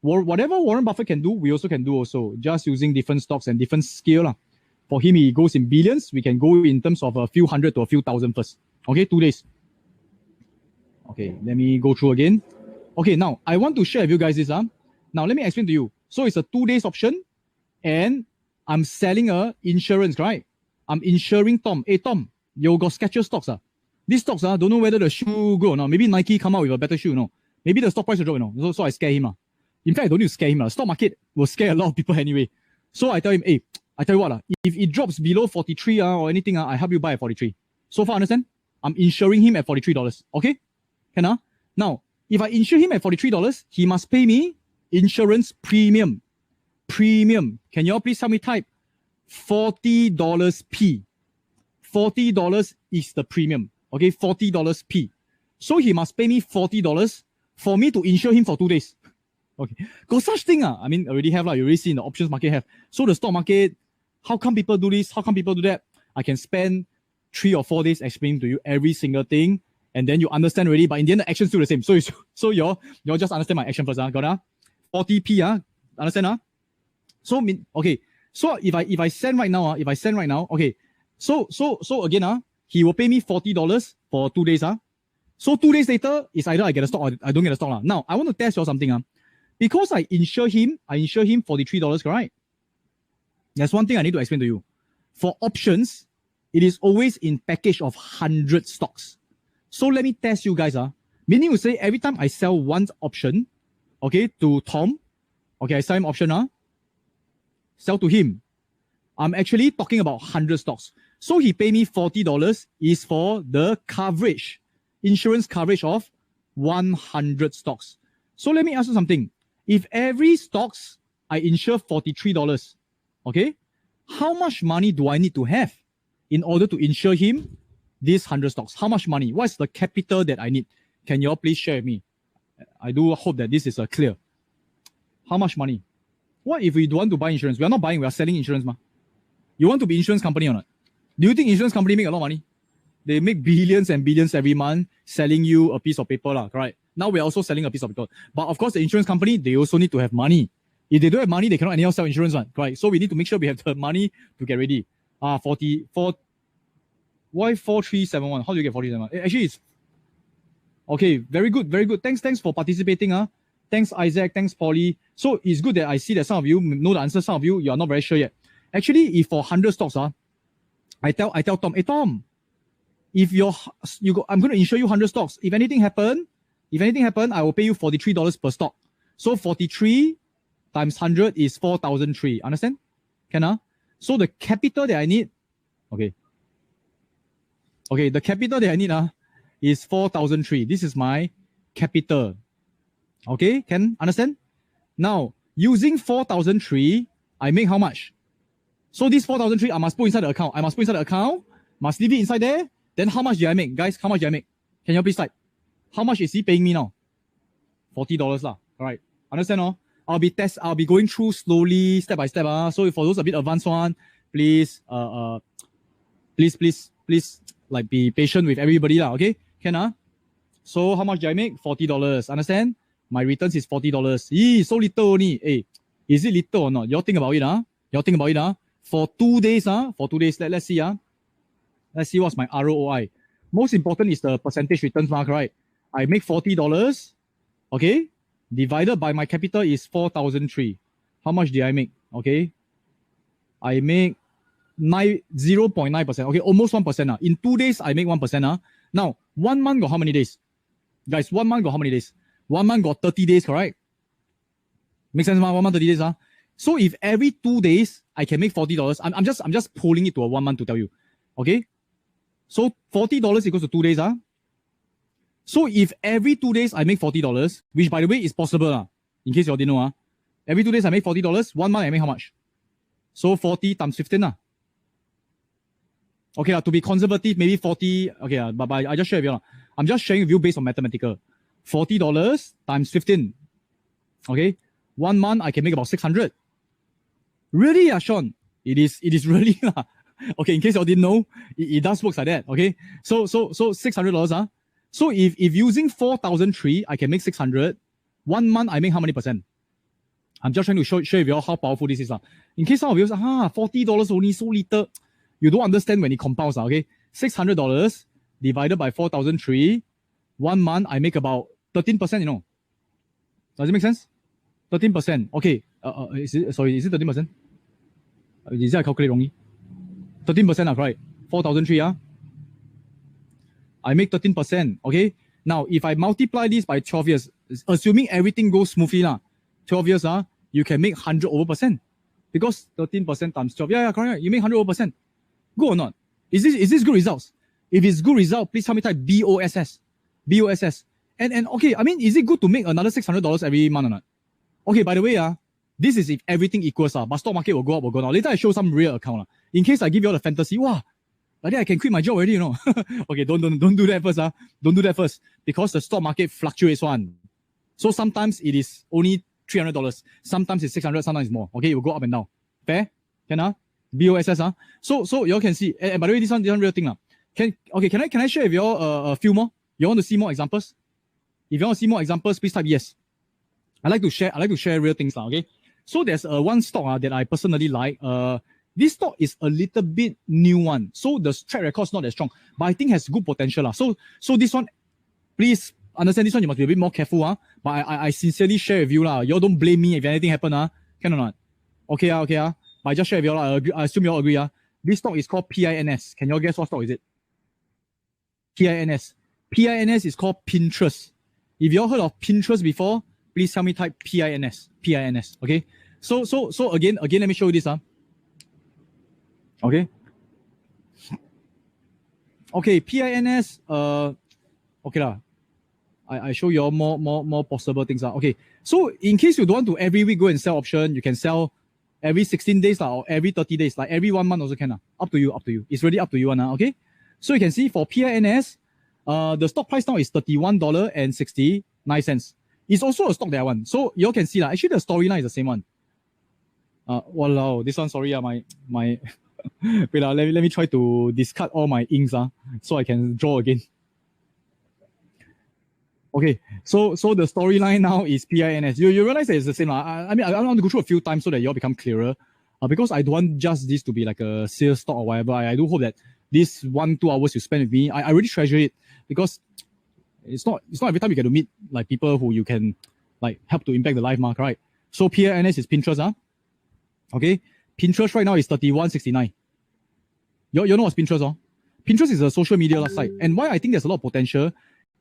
Whatever Warren Buffett can do, we also can do also, just using different stocks and different scale. For him, he goes in billions. We can go in terms of a few hundred to a few thousand first. Okay, 2 days. Okay, let me go through again. Okay, now I want to share with you guys this. Now let me explain to you. So it's a 2 days option, and I'm selling a insurance, right? I'm insuring Tom. Hey Tom, you got Skechers stocks. These stocks don't know whether the shoe good or not. Maybe Nike come out with a better shoe, Maybe the stock price will drop, So I scare him. In fact, I don't need to scare him. Stock market will scare a lot of people anyway. So I tell him, hey, I tell you what, if it drops below 43 or anything, I help you buy at 43. So far, understand? I'm insuring him at $43. Okay? Can Now, if I insure him at $43, he must pay me insurance premium. Premium. Can you all please help me type $40 P? $40 is the premium. Okay, $40 P. So he must pay me $40 for me to insure him for 2 days. Okay, got such thing. I mean, already have you already see in the options market have. So the stock market, how come people do this? How come people do that? I can spend 3 or 4 days explaining to you every single thing, and then you understand already. But in the end, the action's still the same. So you just understand my action first. Got 40p. Understand? So okay. So if I send right now, okay. So again, he will pay me $40 for 2 days. So 2 days later, it's either I get a stock or I don't get a stock. Now I want to test you something. Because I insure him $43, correct? There's one thing I need to explain to you. For options, it is always in package of 100 stocks. So let me test you guys. Meaning to say every time I sell one option, okay, to Tom, okay, I sell him option, sell to him. I'm actually talking about 100 stocks. So he pay me $40 is for the coverage, insurance coverage of 100 stocks. So let me ask you something. If every stocks I insure $43, okay, how much money do I need to have in order to insure him these 100 stocks? How much money? What's the capital that I need? Can you all please share with me? I do hope that this is clear. How much money? What if we don't want to buy insurance? We are not buying, we are selling insurance. You want to be insurance company or not? Do you think insurance company make a lot of money? They make billions and billions every month selling you a piece of paper, right? Now we're also selling a piece of paper. But of course, the insurance company, they also need to have money. If they don't have money, they cannot anyhow sell insurance, right? So we need to make sure we have the money to get ready. 44. Why 4371? How do you get 4371? Actually, it's okay. Very good, very good. Thanks for participating. Thanks, Isaac. Thanks, Polly. So it's good that I see that some of you know the answer. Some of you are not very sure yet. Actually, if for 100 stocks, I tell Tom, hey Tom, if I'm going to insure you 100 stocks. If anything happen, I will pay you $43 per stock. So 43 times 100 is 4,003. Understand? Can? So the capital that I need, okay, the capital that I need is 4,003. This is my capital. Okay, can understand? Now, using 4,003, I make how much? So this 4,003, I must put inside the account. Must leave it inside there. Then how much did I make? Guys, how much did I make? Can you please type? How much is he paying me now? $40 lah. All right. Understand? I'll be going through slowly, step by step. So for those a bit advanced one, please, please, like be patient with everybody lah. Okay? Can? So how much did I make? $40. Understand? My returns is $40. Eee, so little only. Hey, is it little or not? Y'all think about it. For 2 days, let's see. Let's see what's my ROI. Most important is the percentage returns mark, right? I make $40, okay? Divided by my capital is 4,003. How much did I make? Okay. I make 0.9%. Okay, almost 1%. In 2 days, I make 1%. Now, 1 month got how many days? Guys, 1 month got how many days? 1 month got 30 days, correct? Make sense, 1 month, 30 days. So if every 2 days I can make $40, I'm just pulling it to a 1 month to tell you. Okay? So $40 equals to 2 days. So if every 2 days I make $40, which by the way is possible, in case you didn't know, every 2 days I make $40, 1 month I make how much? So 40 times 15. Okay, to be conservative, maybe 40. Okay, but I just share with you. I'm just sharing with you based on mathematical. $40 times 15. Okay, 1 month I can make about 600. Really, Sean? It is really. Okay, in case you didn't know, it does work like that. Okay, so $600. So if using 4,003, I can make 600. 1 month I make how many percent? I'm just trying to share with you how powerful this is. In case some of you say, $40 only, so little. You don't understand when it compounds. Okay, $600 divided by 4,003. 1 month I make about 13%. You know, does it make sense? 13%. Okay. Is it 13%? Is it I calculate wrongly? 13%, right? 4,003. I make 13%. Okay. Now, if I multiply this by 12 years, assuming everything goes smoothly, 12 years, you can make 100%. Because 13% times 12. Yeah, correct. You make 100%. Good or not? Is this good results? If it's good result, please help me type BOSS. BOSS. And okay, I mean, is it good to make another $600 every month or not? Okay, by the way, this is if everything equals, but stock market will go up or go down. Later I show some real account. In case I give you all the fantasy, wow, like that I can quit my job already, you know. Okay, don't do that first. Don't do that first. Because the stock market fluctuates one. So sometimes it is only $300. Sometimes it's 600, sometimes it's more. Okay, it will go up and down. Fair? Can BOSS. So you all can see. And by the way, this one real thing. Can I share with you all a few more? You want to see more examples? If you want to see more examples, please type yes. I like to share real things. Okay. So there's one stock that I personally like. This stock is a little bit new one. So the track record is not as strong, but I think has good potential. So this one, please understand this one, you must be a bit more careful, but I sincerely share with you, y'all don't blame me if anything happen, can or not? Okay, but I just share with you, I assume you all agree, This stock is called PINS. Can you all guess what stock is it? PINS. PINS is called Pinterest. If you all heard of Pinterest before, please help me type PINS. PINS. Okay. So again, let me show you this. Okay. Okay, PINS. Okay lah. I show you all more possible things. Okay. So in case you don't want to every week go and sell option, you can sell every 16 days or every 30 days, like every 1 month also can. Up to you. It's really up to you. Okay. So you can see for PINS, the stock price now is $31.69. It's also a stock that I want. So you all can see actually the storyline is the same one. Walao, this one, sorry, my wait, let me try to discard all my inks so I can draw again. Okay, so the storyline now is PINS. You realize that it's the same. I mean, I want to go through a few times so that you all become clearer. Because I don't want just this to be like a sales stock or whatever. I do hope that this 1-2 hours you spend with me, I really treasure it, because it's not every time you get to meet like people who you can like help to impact the life, right? So PINS is Pinterest, Okay, Pinterest right now is $31.69. You know what's Pinterest, Pinterest is a social media site, and why I think there's a lot of potential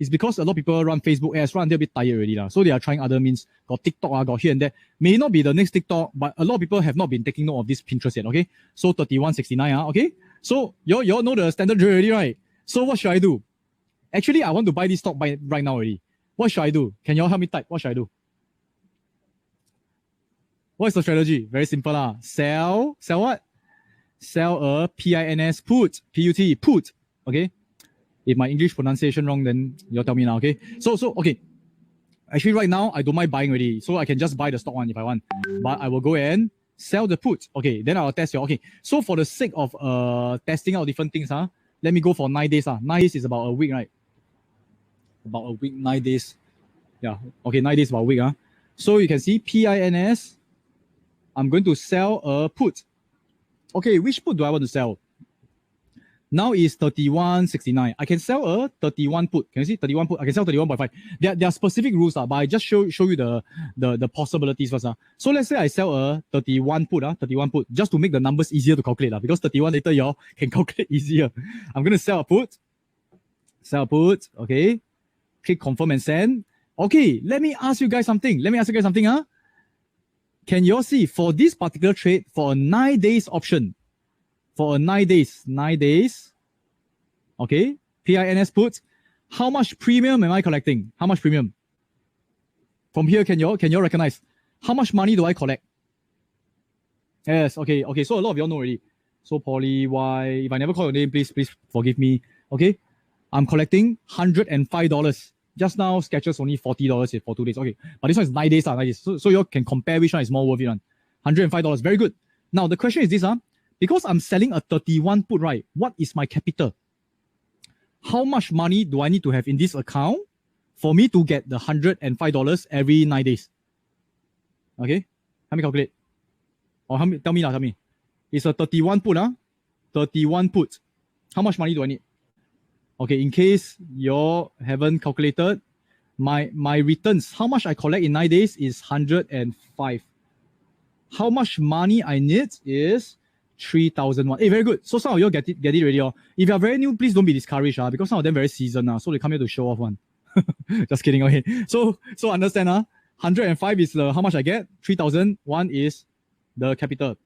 is because a lot of people run Facebook ads, run until a bit tired already, so they are trying other means. Got TikTok, got here and there. May not be the next TikTok, but a lot of people have not been taking note of this Pinterest yet. Okay, so $31.69. Okay, so you all know the standard drill already, right? So what should I do? Actually, I want to buy this stock right now already. What should I do? Can you all help me type? What should I do? What is the strategy? Very simple. Sell what? Sell a PINS put. PUT, put. Okay. If my English pronunciation wrong, then you'll tell me now. Okay. So okay. Actually, right now I don't mind buying already, so I can just buy the stock one if I want. But I will go and sell the put. Okay. Then I'll test you. Okay. So for the sake of testing out different things, let me go for 9 days. 9 days is about a week, right? About a week, 9 days. Yeah. Okay. 9 days about a week. So you can see PINS. I'm going to sell a put. Okay, which put do I want to sell? Now is $31.69. I can sell a 31 put. Can you see 31 put? I can sell 31.5. There are specific rules, but I just show you the possibilities first. So let's say I sell a 31 put, 31 put, just to make the numbers easier to calculate, because 31 later y'all can calculate easier. I'm gonna sell a put. Okay. Click confirm and send. Okay, let me ask you guys something. Can you all see for this particular trade, for a 9 days option, for a 9 days, okay, PINS put, how much premium am I collecting? How much premium? From here, can you all recognize? How much money do I collect? Yes, okay, so a lot of y'all know already. So Polly Y, if I never call your name, please forgive me. Okay, I'm collecting $105. Just now, Skechers only $40 for 2 days. Okay, but this one is 9 days. 9 days. So you can compare which one is more worth it. $105. Very good. Now, the question is this. Because I'm selling a 31 put, right? What is my capital? How much money do I need to have in this account for me to get the $105 every 9 days? Okay, help me calculate. Or tell me. It's a 31 put, 31 put. How much money do I need? Okay, in case you haven't calculated, my returns, how much I collect in 9 days is 105. How much money I need is 3,001. Hey, very good. So some of you get it already. If you are very new, please don't be discouraged, because some of them very seasoned, so they come here to show off one. Just kidding. Okay. So understand, 105 is how much I get. 3,001 is the capital.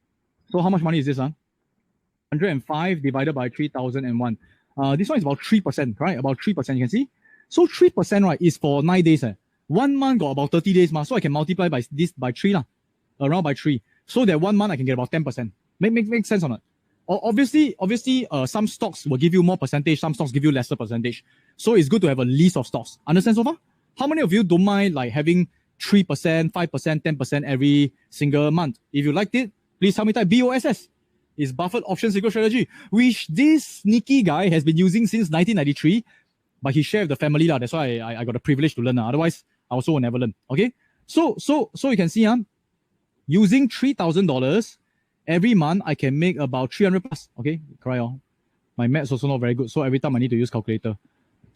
So how much money is this? 105 divided by 3,001. This one is about 3%, right? About 3%, you can see. So 3%, right, is for 9 days. 1 month got about 30 days, so I can multiply by 3, around by 3. So that 1 month I can get about 10%. Make sense or not? Obviously, some stocks will give you more percentage, some stocks give you lesser percentage. So it's good to have a list of stocks. Understand so far? How many of you don't mind like having 3%, 5%, 10% every single month? If you liked it, please help me type BOSS. Is Buffett Option Secret Strategy, which this sneaky guy has been using since 1993, but he shared with the family. That's why I got the privilege to learn. Otherwise, I also will never learn. Okay? So you can see, using $3,000 every month, I can make about 300 plus. Okay? Cry. My math's also not very good, so every time I need to use calculator.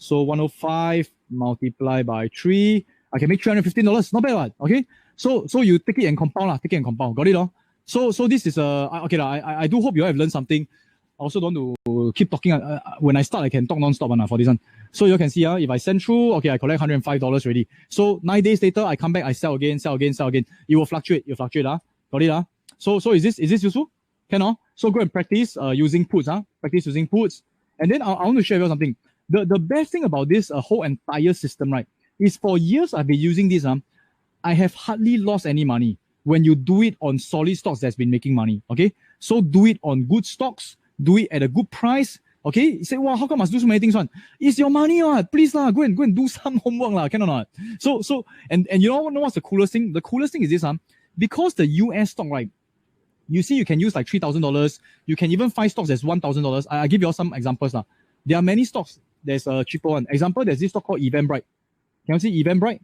So 105 multiplied by 3. I can make $315. Not bad, right? Okay. So you take it and compound lah. Take it and compound. Got it, no? So this is okay lah. I do hope you all have learned something. I also don't want to keep talking. When I start, I can talk non-stop for this one. So you can see, if I send through, okay, I collect $105 already. So 9 days later, I come back, I sell again, sell again, sell again. It will fluctuate. Got it, So is this useful? Can So go and practice using puts, Practice using puts. And then I want to share with you something. The best thing about this whole entire system, right, is for years I've been using this. I have hardly lost any money when you do it on solid stocks that's been making money. Okay, so do it on good stocks. Do it at a good price. Okay, you say, wow, how come I must do so many things? It's your money, please lah. Go and do some homework lah. Can or not? So and you know what's the coolest thing? The coolest thing is this, because the US stock, right? You see, you can use like $3,000. You can even find stocks that's $1,000. I give you all some examples lah. There are many stocks. There's a cheaper one. Example, there's this stock called Eventbrite. Can you see Eventbrite?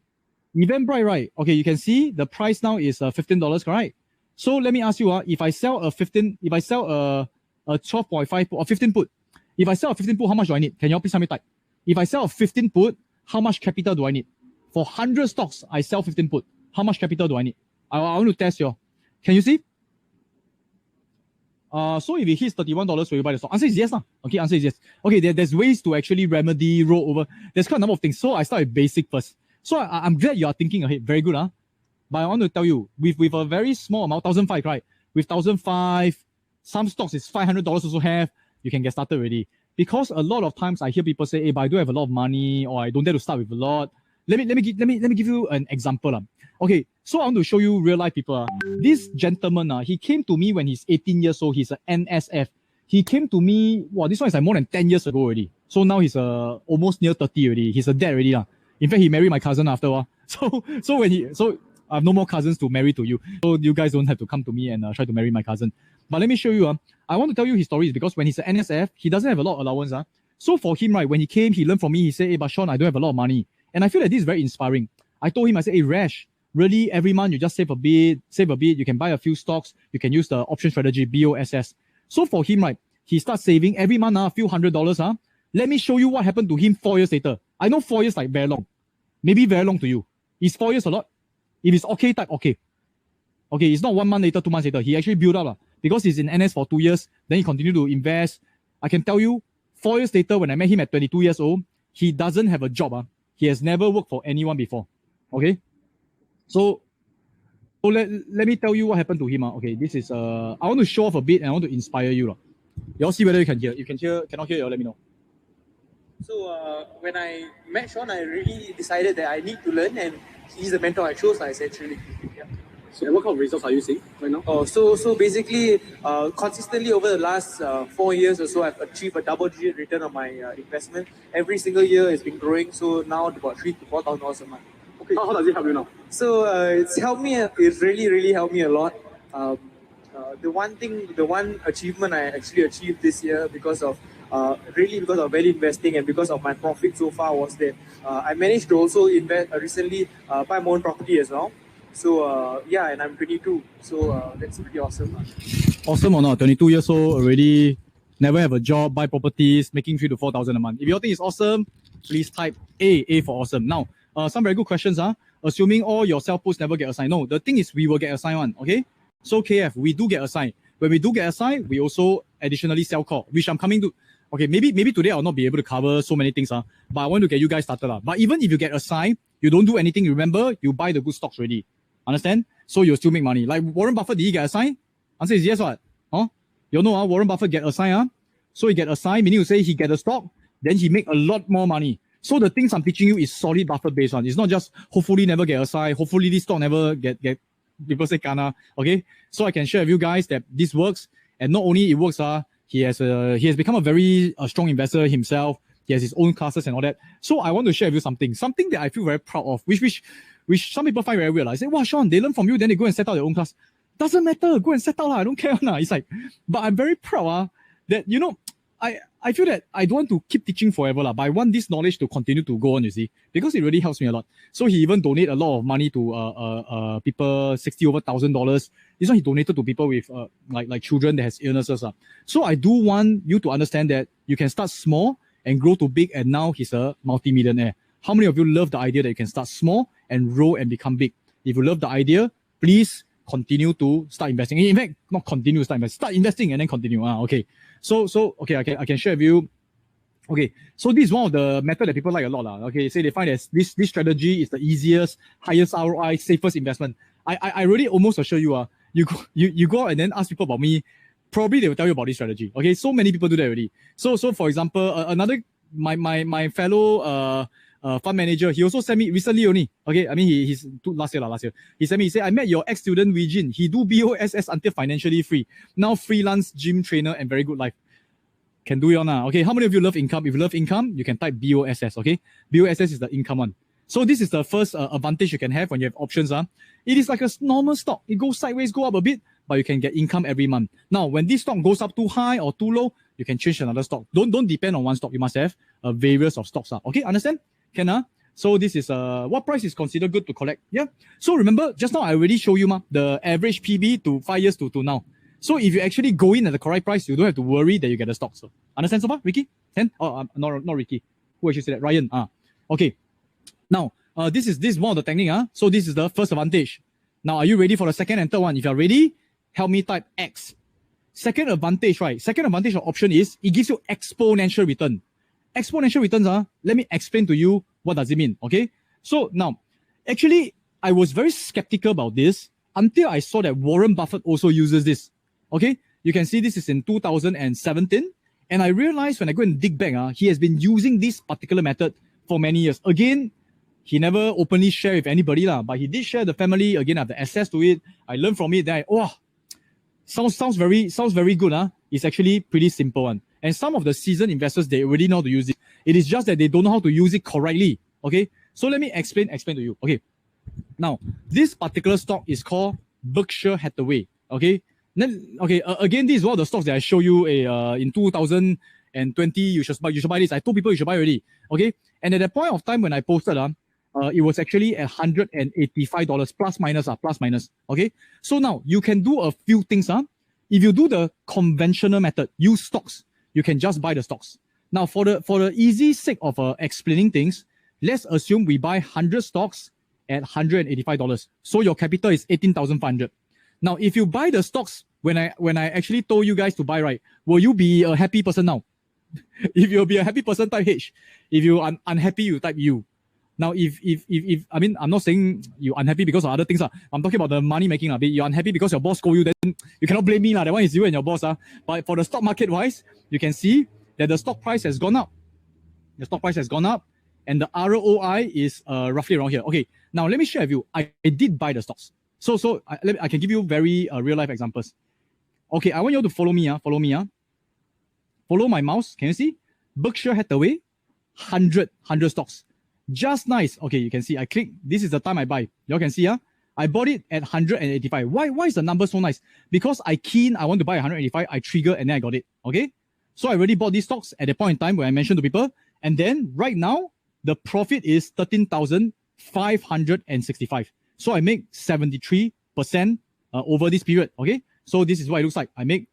Eventbrite, right? Okay, you can see the price now is $15, correct? So let me ask you, if I sell a 12.5 put or 15 put, if I sell a 15 put, how much do I need? Can you all please tell me type? If I sell a 15 put, how much capital do I need? For 100 stocks, I sell 15 put. How much capital do I need? I want to test you. Can you see? So if it hits $31, will you buy the stock? Answer is yes. Okay, answer is yes. Okay, there's ways to actually remedy, roll over. There's quite a number of things. So I start with basic first. So I'm glad you are thinking ahead. Very good, But I want to tell you, with a very small amount, 1,005, right? With 1,005, some stocks is $500 also have, you can get started already. Because a lot of times I hear people say, hey, but I don't have a lot of money, or I don't dare to start with a lot. Let me give you an example. Okay, so I want to show you real life people. This gentleman, he came to me when he's 18 years old. He's an NSF. He came to me, this one is like more than 10 years ago already. So now he's almost near 30 already. He's a dad already. In fact, he married my cousin after a while. So I have no more cousins to marry to you. So you guys don't have to come to me and try to marry my cousin. But let me show you. I want to tell you his story because when he's an NSF, he doesn't have a lot of allowance. So for him, right, when he came, he learned from me. He said, hey, but Sean, I don't have a lot of money. And I feel that this is very inspiring. I told him, I said, hey, Rash, really, every month you just save a bit. You can buy a few stocks. You can use the option strategy, BOSS. So for him, right, he starts saving every month a few $100s. Let me show you what happened to him 4 years later. I know 4 years like very long. Maybe very long to you. Is 4 years a lot? If it's okay, type okay. Okay, it's not 1 month later, 2 months later. He actually built up. Because he's in NS for 2 years, then he continued to invest. I can tell you, 4 years later, when I met him at 22 years old, he doesn't have a job. He has never worked for anyone before. Okay? So let me tell you what happened to him. Okay, this is, I want to show off a bit and I want to inspire you. You all see whether you can hear. You can hear, cannot hear, you all let me know. So when I met Sean, I really decided that I need to learn, and he's the mentor I chose, essentially. Yeah. So what kind of results are you seeing right now? So basically, consistently over the last 4 years or so, I've achieved a double-digit return on my investment. Every single year it's been growing, so now about $3,000 to $4,000 a month. Okay. How does it help you now? So it's helped me. It's really helped me a lot. The one achievement I actually achieved this year because of value investing and because of my profit so far was that I managed to also invest recently buy my own property as well. So and I'm 22, so that's pretty awesome. Awesome or not? 22 years old already, never have a job, buy properties, making $3,000 to $4,000 a month. If you think it's awesome, please type A for awesome. Now, some very good questions. Assuming all your sell puts never get assigned. No, the thing is we will get assigned one. Okay, so KF, we do get assigned. When we do get assigned, we also additionally sell call, which I'm coming to. Okay, maybe today I'll not be able to cover so many things, but I want to get you guys started. But even if you get assigned, you don't do anything, remember, you buy the good stocks already. Understand? So you'll still make money. Like Warren Buffett, did he get assigned? Answer is yes, what? You know, Warren Buffett get assigned, So he get assigned, meaning to say he get a stock, then he make a lot more money. So the things I'm teaching you is solid Buffett based on. It's not just hopefully never get assigned, hopefully this stock never get people say kana. Okay? So I can share with you guys that this works, and not only it works, he has become a very strong investor himself. He has his own classes and all that. So I want to share with you something that I feel very proud of, which some people find very weird. I say, wow, Sean, they learn from you, then they go and set out their own class. Doesn't matter, go and set out. I don't care. It's like, but I'm very proud that, you know, I feel that I don't want to keep teaching forever, but I want this knowledge to continue to go on, you see, because it really helps me a lot. So he even donate a lot of money to people, $60,000. This one he donated to people with like children that has illnesses. So I do want you to understand that you can start small and grow to big, and now he's a multimillionaire. How many of you love the idea that you can start small and grow and become big? If you love the idea, please continue to start investing. In fact, not continue to start investing, start investing and then continue. Okay. So okay, I can share with you. Okay, so this is one of the method that people like a lot. Okay, say they find that this strategy is the easiest, highest ROI, safest investment. I really almost assure you, you go out and then ask people about me, probably they will tell you about this strategy. Okay, so many people do that already. So for example, another my fellow fund manager, he also sent me recently only. Okay, I mean he's last year. He sent me, he said, I met your ex-student Regine. He do BOSS until financially free. Now freelance gym trainer and very good life. Can do it on. Okay, how many of you love income? If you love income, you can type BOSS. Okay, BOSS is the income one. So this is the first advantage you can have when you have options. It is like a normal stock. It goes sideways, go up a bit, but you can get income every month. Now, when this stock goes up too high or too low, you can change another stock. Don't depend on one stock. You must have various of stocks. Okay, understand? Can So this is what price is considered good to collect? Yeah. So remember, just now I already showed you the average PB to 5 years to now. So if you actually go in at the correct price, you don't have to worry that you get the stock. So understand so far, Ricky? Not Ricky. Who actually said that? Ryan. Okay. Now, this is one of the technique. So this is the first advantage. Now, are you ready for the second and third one? If you're ready, help me type X. Second advantage, right? Second advantage of option is it gives you exponential return. Exponential returns, let me explain to you what does it mean, okay? So now, actually, I was very skeptical about this until I saw that Warren Buffett also uses this, okay? You can see this is in 2017, and I realized when I go and dig back, he has been using this particular method for many years. Again, he never openly shared with anybody, but he did share the family. Again, I have the access to it. I learned from it. Then sounds very good. It's actually pretty simple one. And some of the seasoned investors, they already know how to use it. It is just that they don't know how to use it correctly. Okay. So let me explain to you. Okay. Now, this particular stock is called Berkshire Hathaway. Okay. Then again, this is one of the stocks that I show you in 2020. You should buy this. I told people you should buy already. Okay. And at the point of time when I posted, it was actually at $185 plus minus. Okay. So now you can do a few things. If you do the conventional method, use stocks, you can just buy the stocks. Now, for the easy sake of explaining things, let's assume we buy 100 stocks at $185. So your capital is 18,500. Now, if you buy the stocks when I actually told you guys to buy, right, will you be a happy person now? If you'll be a happy person, type H. If you are unhappy, you type U. Now, if I mean, I'm not saying you're unhappy because of other things. I'm talking about the money making. You're unhappy because your boss scold you, then you cannot blame me. That one is you and your boss. But for the stock market wise, you can see that the stock price has gone up. The stock price has gone up, and the ROI is roughly around here. Okay, now let me share with you. I did buy the stocks. So I can give you very real life examples. Okay, I want you to follow me. Follow me. Follow my mouse. Can you see? Berkshire Hathaway, 100 stocks. Just nice. Okay, you can see I click. This is the time I buy. You can see, I bought it at 185. Why is the number so nice? Because I want to buy 185. I trigger and then I got it. Okay, so I already bought these stocks at the point in time where I mentioned to people, and then right now the profit is 13,565. So I make 73% over this period. Okay, so this is what it looks like. I make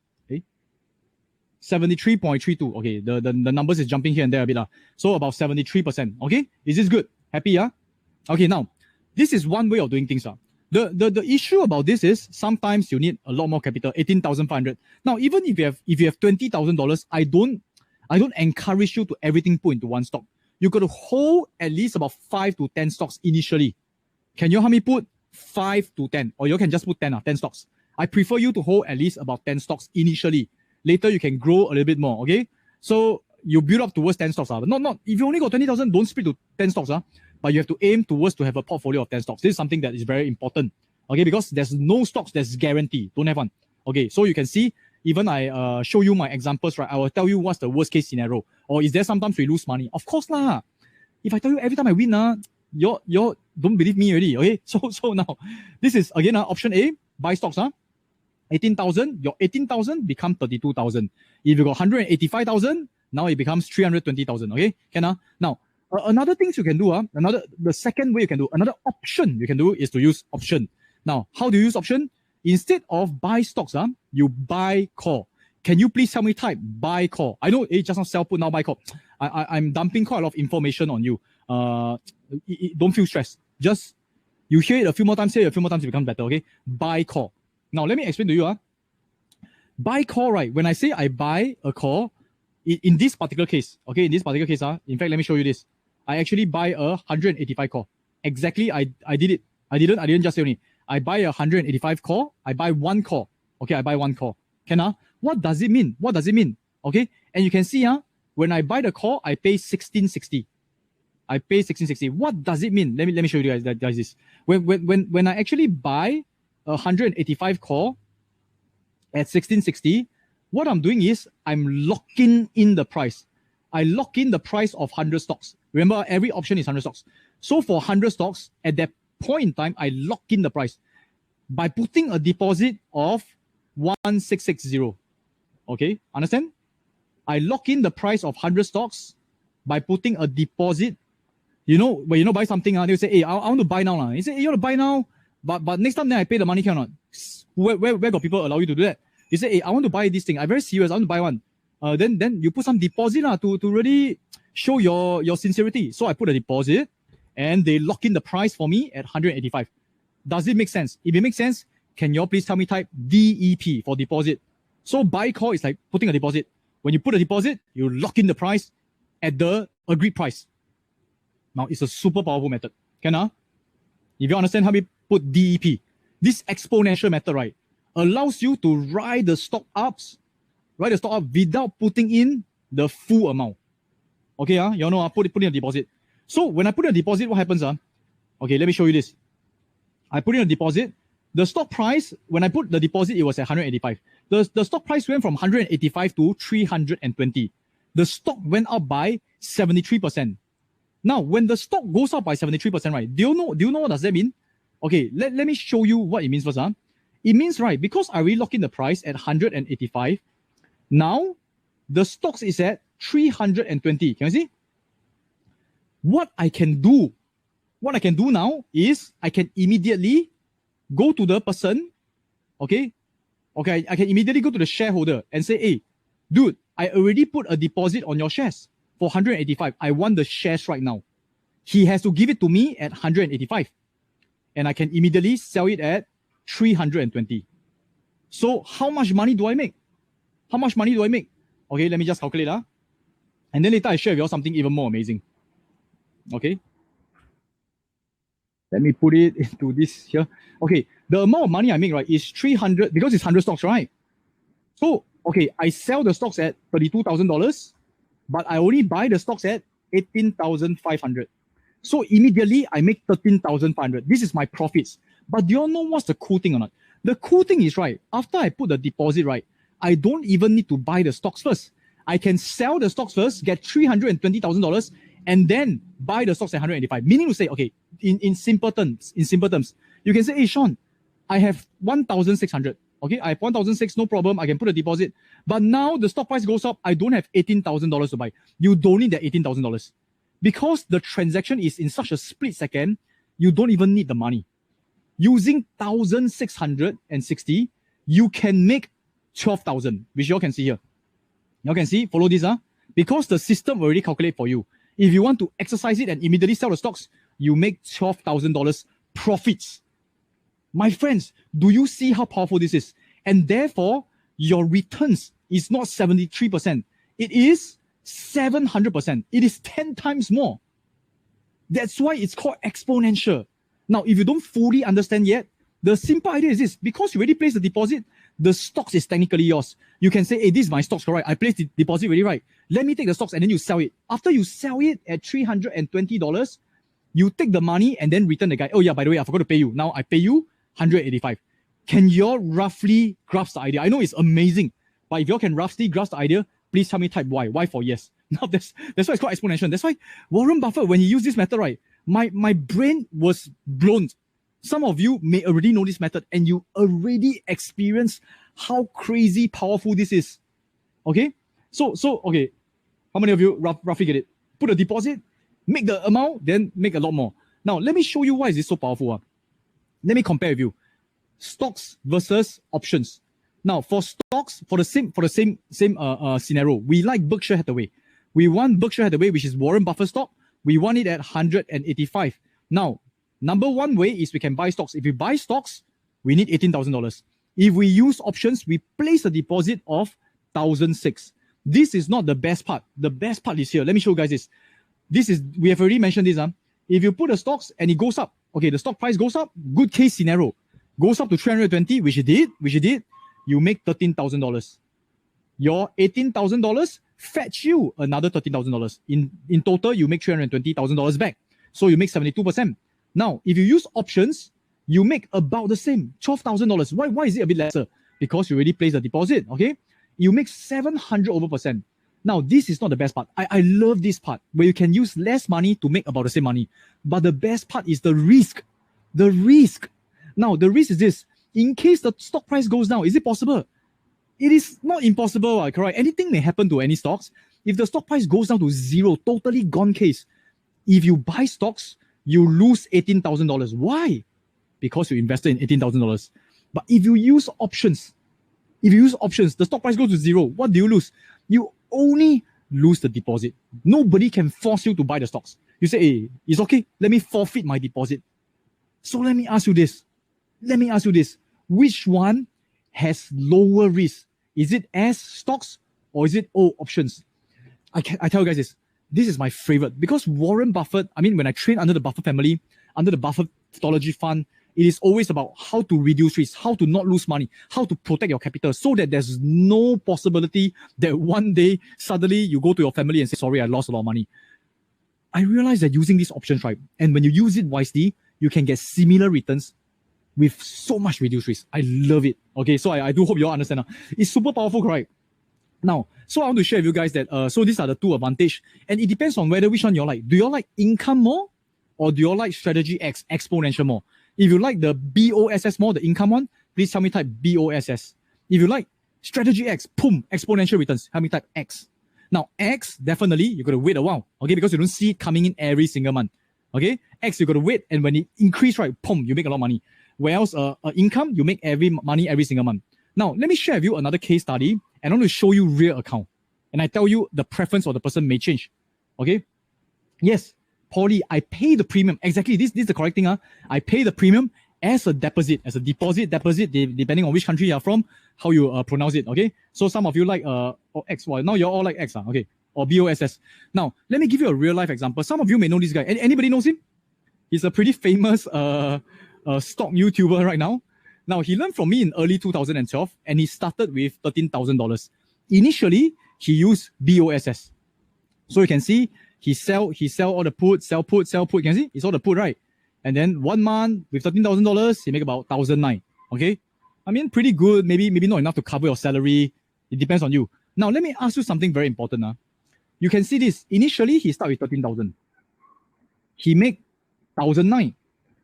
73.32. Okay, the numbers is jumping here and there a bit. So about 73%. Okay, is this good? Happy? Okay, now this is one way of doing things. The issue about this is sometimes you need a lot more capital, 18,500. Now, even if you have $20,000, I don't encourage you to everything put into one stock. You got to hold at least about 5 to 10 stocks initially. Can you help me put 5 to 10? Or you can just put 10 stocks. I prefer you to hold at least about 10 stocks initially. Later, you can grow a little bit more, okay? So you build up towards 10 stocks. But not if you only got 20,000, don't split to 10 stocks. But you have to aim towards to have a portfolio of 10 stocks. This is something that is very important, okay? Because there's no stocks that's guaranteed. Don't have one. Okay, so you can see, even I show you my examples, right? I will tell you what's the worst case scenario. Or is there sometimes we lose money? Of course lah. If I tell you every time I win, you don't believe me already, okay? So now, this is, again, option A, buy stocks, 18,000, your 18,000 become 32,000. If you got 185,000, now it becomes 320,000. Okay, can now another things you can do, the second way you can do, another option you can do is to use option. Now, how do you use option? Instead of buy stocks, you buy call. Can you please help me type buy call? I know just now sell put, now buy call. I'm dumping quite a lot of information on you. Don't feel stressed. Just you hear it a few more times, it becomes better, okay? Buy call. Now, let me explain to you. Buy call, right? When I say I buy a call, in this particular case, okay, in fact, let me show you this. I actually buy a 185 call. Exactly, I did it. I didn't just say only. I buy a 185 call. I buy one call. Okay, I buy one call. What does it mean? Okay, and you can see, when I buy the call, I pay 1660. What does it mean? Let me show you guys this. When I actually buy a 185 call at 1660, what I'm doing is I'm locking in the price. I lock in the price of 100 stocks. Remember, every option is 100 stocks. So for 100 stocks, at that point in time, I lock in the price by putting a deposit of 1660. Okay, understand? I lock in the price of 100 stocks by putting a deposit. When buy something, they'll say, hey, I want to buy now. You say, hey, you want to buy now? But next time then I pay the money, cannot. Where got people allow you to do that? You say, hey, I want to buy this thing. I'm very serious. I want to buy one. Then you put some deposit to really show your sincerity. So I put a deposit and they lock in the price for me at 185. Does it make sense? If it makes sense, can you all please tell me type DEP for deposit? So buy call is like putting a deposit. When you put a deposit, you lock in the price at the agreed price. Now, it's a super powerful method. If you understand how we put DEP, this exponential method, right, allows you to ride the stock up without putting in the full amount. Okay, you know, put in a deposit. So when I put in a deposit, what happens? Okay, let me show you this. I put in a deposit. The stock price, when I put the deposit, it was at 185. The stock price went from 185 to 320. The stock went up by 73%. Now, when the stock goes up by 73%, right, do you know what does that mean? Okay, let me show you what it means first. It means, right, because I really lock in the price at 185, now the stocks is at 320. Can you see? What I can do now is I can immediately go to the person, okay, I can immediately go to the shareholder and say, hey, dude, I already put a deposit on your shares for 185. I want the shares right now. He has to give it to me at 185. And I can immediately sell it at 320. So how much money do I make? Okay, let me just calculate. And then later I share with you something even more amazing. Okay. Let me put it into this here. Okay, the amount of money I make, right, is 300, because it's 100 stocks, right? So, okay, I sell the stocks at $32,000, but I only buy the stocks at 18,500. So immediately I make 13,500. This is my profits. But do you all know what's the cool thing or not? The cool thing is, right, after I put the deposit, right, I don't even need to buy the stocks first. I can sell the stocks first, get $320,000, and then buy the stocks at 185. Meaning to say, okay, in simple terms, you can say, hey, Sean, I have 1,600. Okay, I have 1,600, no problem. I can put a deposit. But now the stock price goes up. I don't have $18,000 to buy. You don't need that $18,000. Because the transaction is in such a split second, you don't even need the money. Using 1,660, you can make 12,000, which you all can see here. You all can see, follow this, because the system already calculate for you. If you want to exercise it and immediately sell the stocks, you make $12,000 profits. My friends, do you see how powerful this is? And therefore, your returns is not 73%. It is 700%. It is 10 times more. That's why it's called exponential. Now, if you don't fully understand yet, the simple idea is this. Because you already placed the deposit, the stocks is technically yours. You can say, hey, this is my stocks, correct? I placed the deposit already, right? Let me take the stocks and then you sell it. After you sell it at $320, you take the money and then return the guy. Oh yeah, by the way, I forgot to pay you. Now I pay you 185. Can you all roughly grasp the idea? I know it's amazing, but if you all can roughly grasp the idea, please tell me type Y. Y for yes. Now that's why it's called exponential. That's why Warren Buffett, when he used this method, right, my brain was blown. Some of you may already know this method and you already experience how crazy powerful this is. Okay? So okay. How many of you roughly get it? Put a deposit, make the amount, then make a lot more. Now, let me show you why is this so powerful. Let me compare with you. Stocks versus options. Now, for stocks, for the same scenario, we like Berkshire Hathaway. We want Berkshire Hathaway, which is Warren Buffett stock. We want it at 185. Now, number one way is we can buy stocks. If we buy stocks, we need $18,000. If we use options, we place a deposit of 1,006. This is not the best part. The best part is here. Let me show you guys this. We have already mentioned this. If you put the stocks and it goes up, okay, the stock price goes up, good case scenario, goes up to 320, which it did, you make $13,000. Your $18,000 fetch you another $13,000. In total, you make $320,000 back. So you make 72%. Now, if you use options, you make about the same, $12,000. Why is it a bit lesser? Because you already placed a deposit, okay? You make 700%. Now, this is not the best part. I love this part where you can use less money to make about the same money. But the best part is the risk. The risk. Now, the risk is this. In case the stock price goes down, is it possible? It is not impossible, correct? Anything may happen to any stocks. If the stock price goes down to zero, totally gone case. If you buy stocks, you lose $18,000. Why? Because you invested in $18,000. But if you use options, the stock price goes to zero, what do you lose? You only lose the deposit. Nobody can force you to buy the stocks. You say, hey, it's okay, let me forfeit my deposit. So let me ask you this. Which one has lower risk? Is it S stocks or is it O options? I tell you guys this is my favorite because Warren Buffett, when I train under the Buffett family, under the Buffettology fund, it is always about how to reduce risk, how to not lose money, how to protect your capital so that there's no possibility that one day suddenly you go to your family and say, sorry, I lost a lot of money. I realize that using these options, right, and when you use it wisely, you can get similar returns with so much reduced risk. I love it. Okay, so I do hope you all understand. It's super powerful, right? Now, so I want to share with you guys that, so these are the two advantages. And it depends on which one you all like. Do you all like income more or do you all like strategy X, exponential more? If you like the BOSS more, the income one, please help me type BOSS. If you like strategy X, boom, exponential returns, help me type X. Now, X, definitely, you got to wait a while, okay, because you don't see it coming in every single month, okay? X, you got to wait, and when it increase, right, boom, you make a lot of money. Whereas income, you make money every single month. Now, let me share with you another case study, and I want to show you real account. And I tell you, the preference of the person may change, okay? Yes, Paulie, I pay the premium. Exactly, this is the correct thing. I pay the premium as a deposit, depending on which country you're from, how you pronounce it, okay? So some of you like X, well, now you're all like X, okay? Or BOSS. Now, let me give you a real life example. Some of you may know this guy. Anybody knows him? He's a pretty famous stock YouTuber right now. Now, he learned from me in early 2012, and he started with $13,000. Initially, he used BOSS. So you can see, he sell all the put, sell put. You can see, it's all the put, right? And then 1 month with $13,000, he make about $1,900. Okay, pretty good. Maybe not enough to cover your salary. It depends on you. Now let me ask you something very important. You can see this. Initially, he start with 13,000. He make $1,900.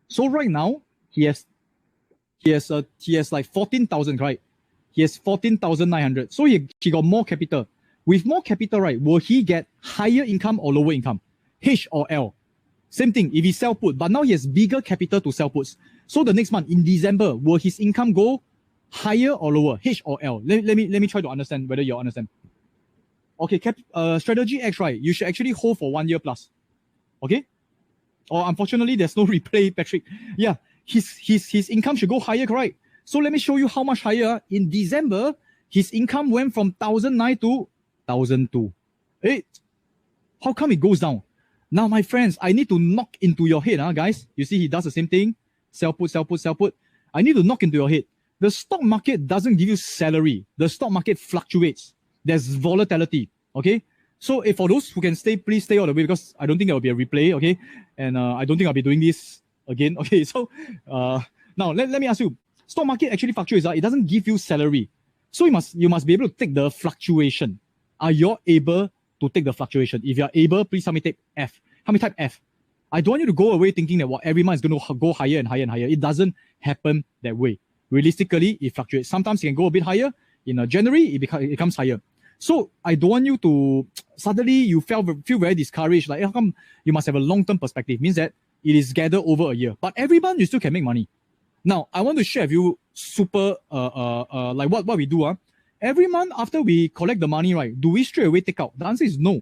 So right now he has like 14,000, right? He has 14,900. So he got more capital. With more capital, right, will he get higher income or lower income? H or L? Same thing, if he sell put, but now he has bigger capital to sell puts. So the next month, in December, will his income go higher or lower? H or L? Let me try to understand whether you understand. Okay, strategy X, right, you should actually hold for 1 year plus. Okay? Or unfortunately, there's no replay, Patrick. Yeah, his income should go higher, correct? So let me show you how much higher. In December, his income went from 1,009 to 1,002. Hey, how come it goes down? Now, my friends, I need to knock into your head, guys. You see, he does the same thing. Sell put, sell put, sell put. I need to knock into your head. The stock market doesn't give you salary. The stock market fluctuates. There's volatility, okay? So for those who can stay, please stay all the way because I don't think there will be a replay, okay? And I don't think I'll be doing this again, okay? So now, let me ask you. Stock market actually fluctuates. It doesn't give you salary. So you must be able to take the fluctuation. Are you able to take the fluctuation? If you are able, please help me type F. Help me type F. I don't want you to go away thinking that every month is going to go higher and higher and higher. It doesn't happen that way. Realistically, it fluctuates. Sometimes it can go a bit higher. In January, it becomes higher. So I don't want you to suddenly you feel very discouraged. Like, how come you must have a long-term perspective? Means that it is gathered over a year. But every month you still can make money. Now, I want to share with you super like what we do. Every month after we collect the money, right, do we straight away take out? The answer is no.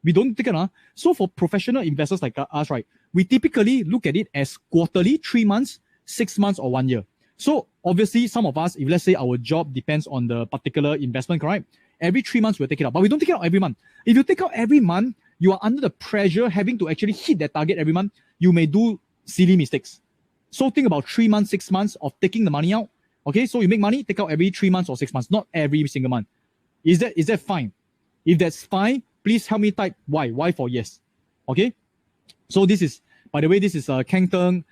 We don't take it. So for professional investors like us, right, we typically look at it as quarterly, 3 months, 6 months, or 1 year. So obviously, some of us, if let's say our job depends on the particular investment, correct? Every 3 months we'll take it out, but we don't take it out every month. If you take out every month, you are under the pressure having to actually hit that target every month. You may do silly mistakes. So think about 3 months, 6 months of taking the money out. Okay, so you make money, take out every 3 months or 6 months, not every single month. Is that fine? If that's fine, please help me type Y. Y for yes. Okay. So this is, by the way, this is Kang Teng.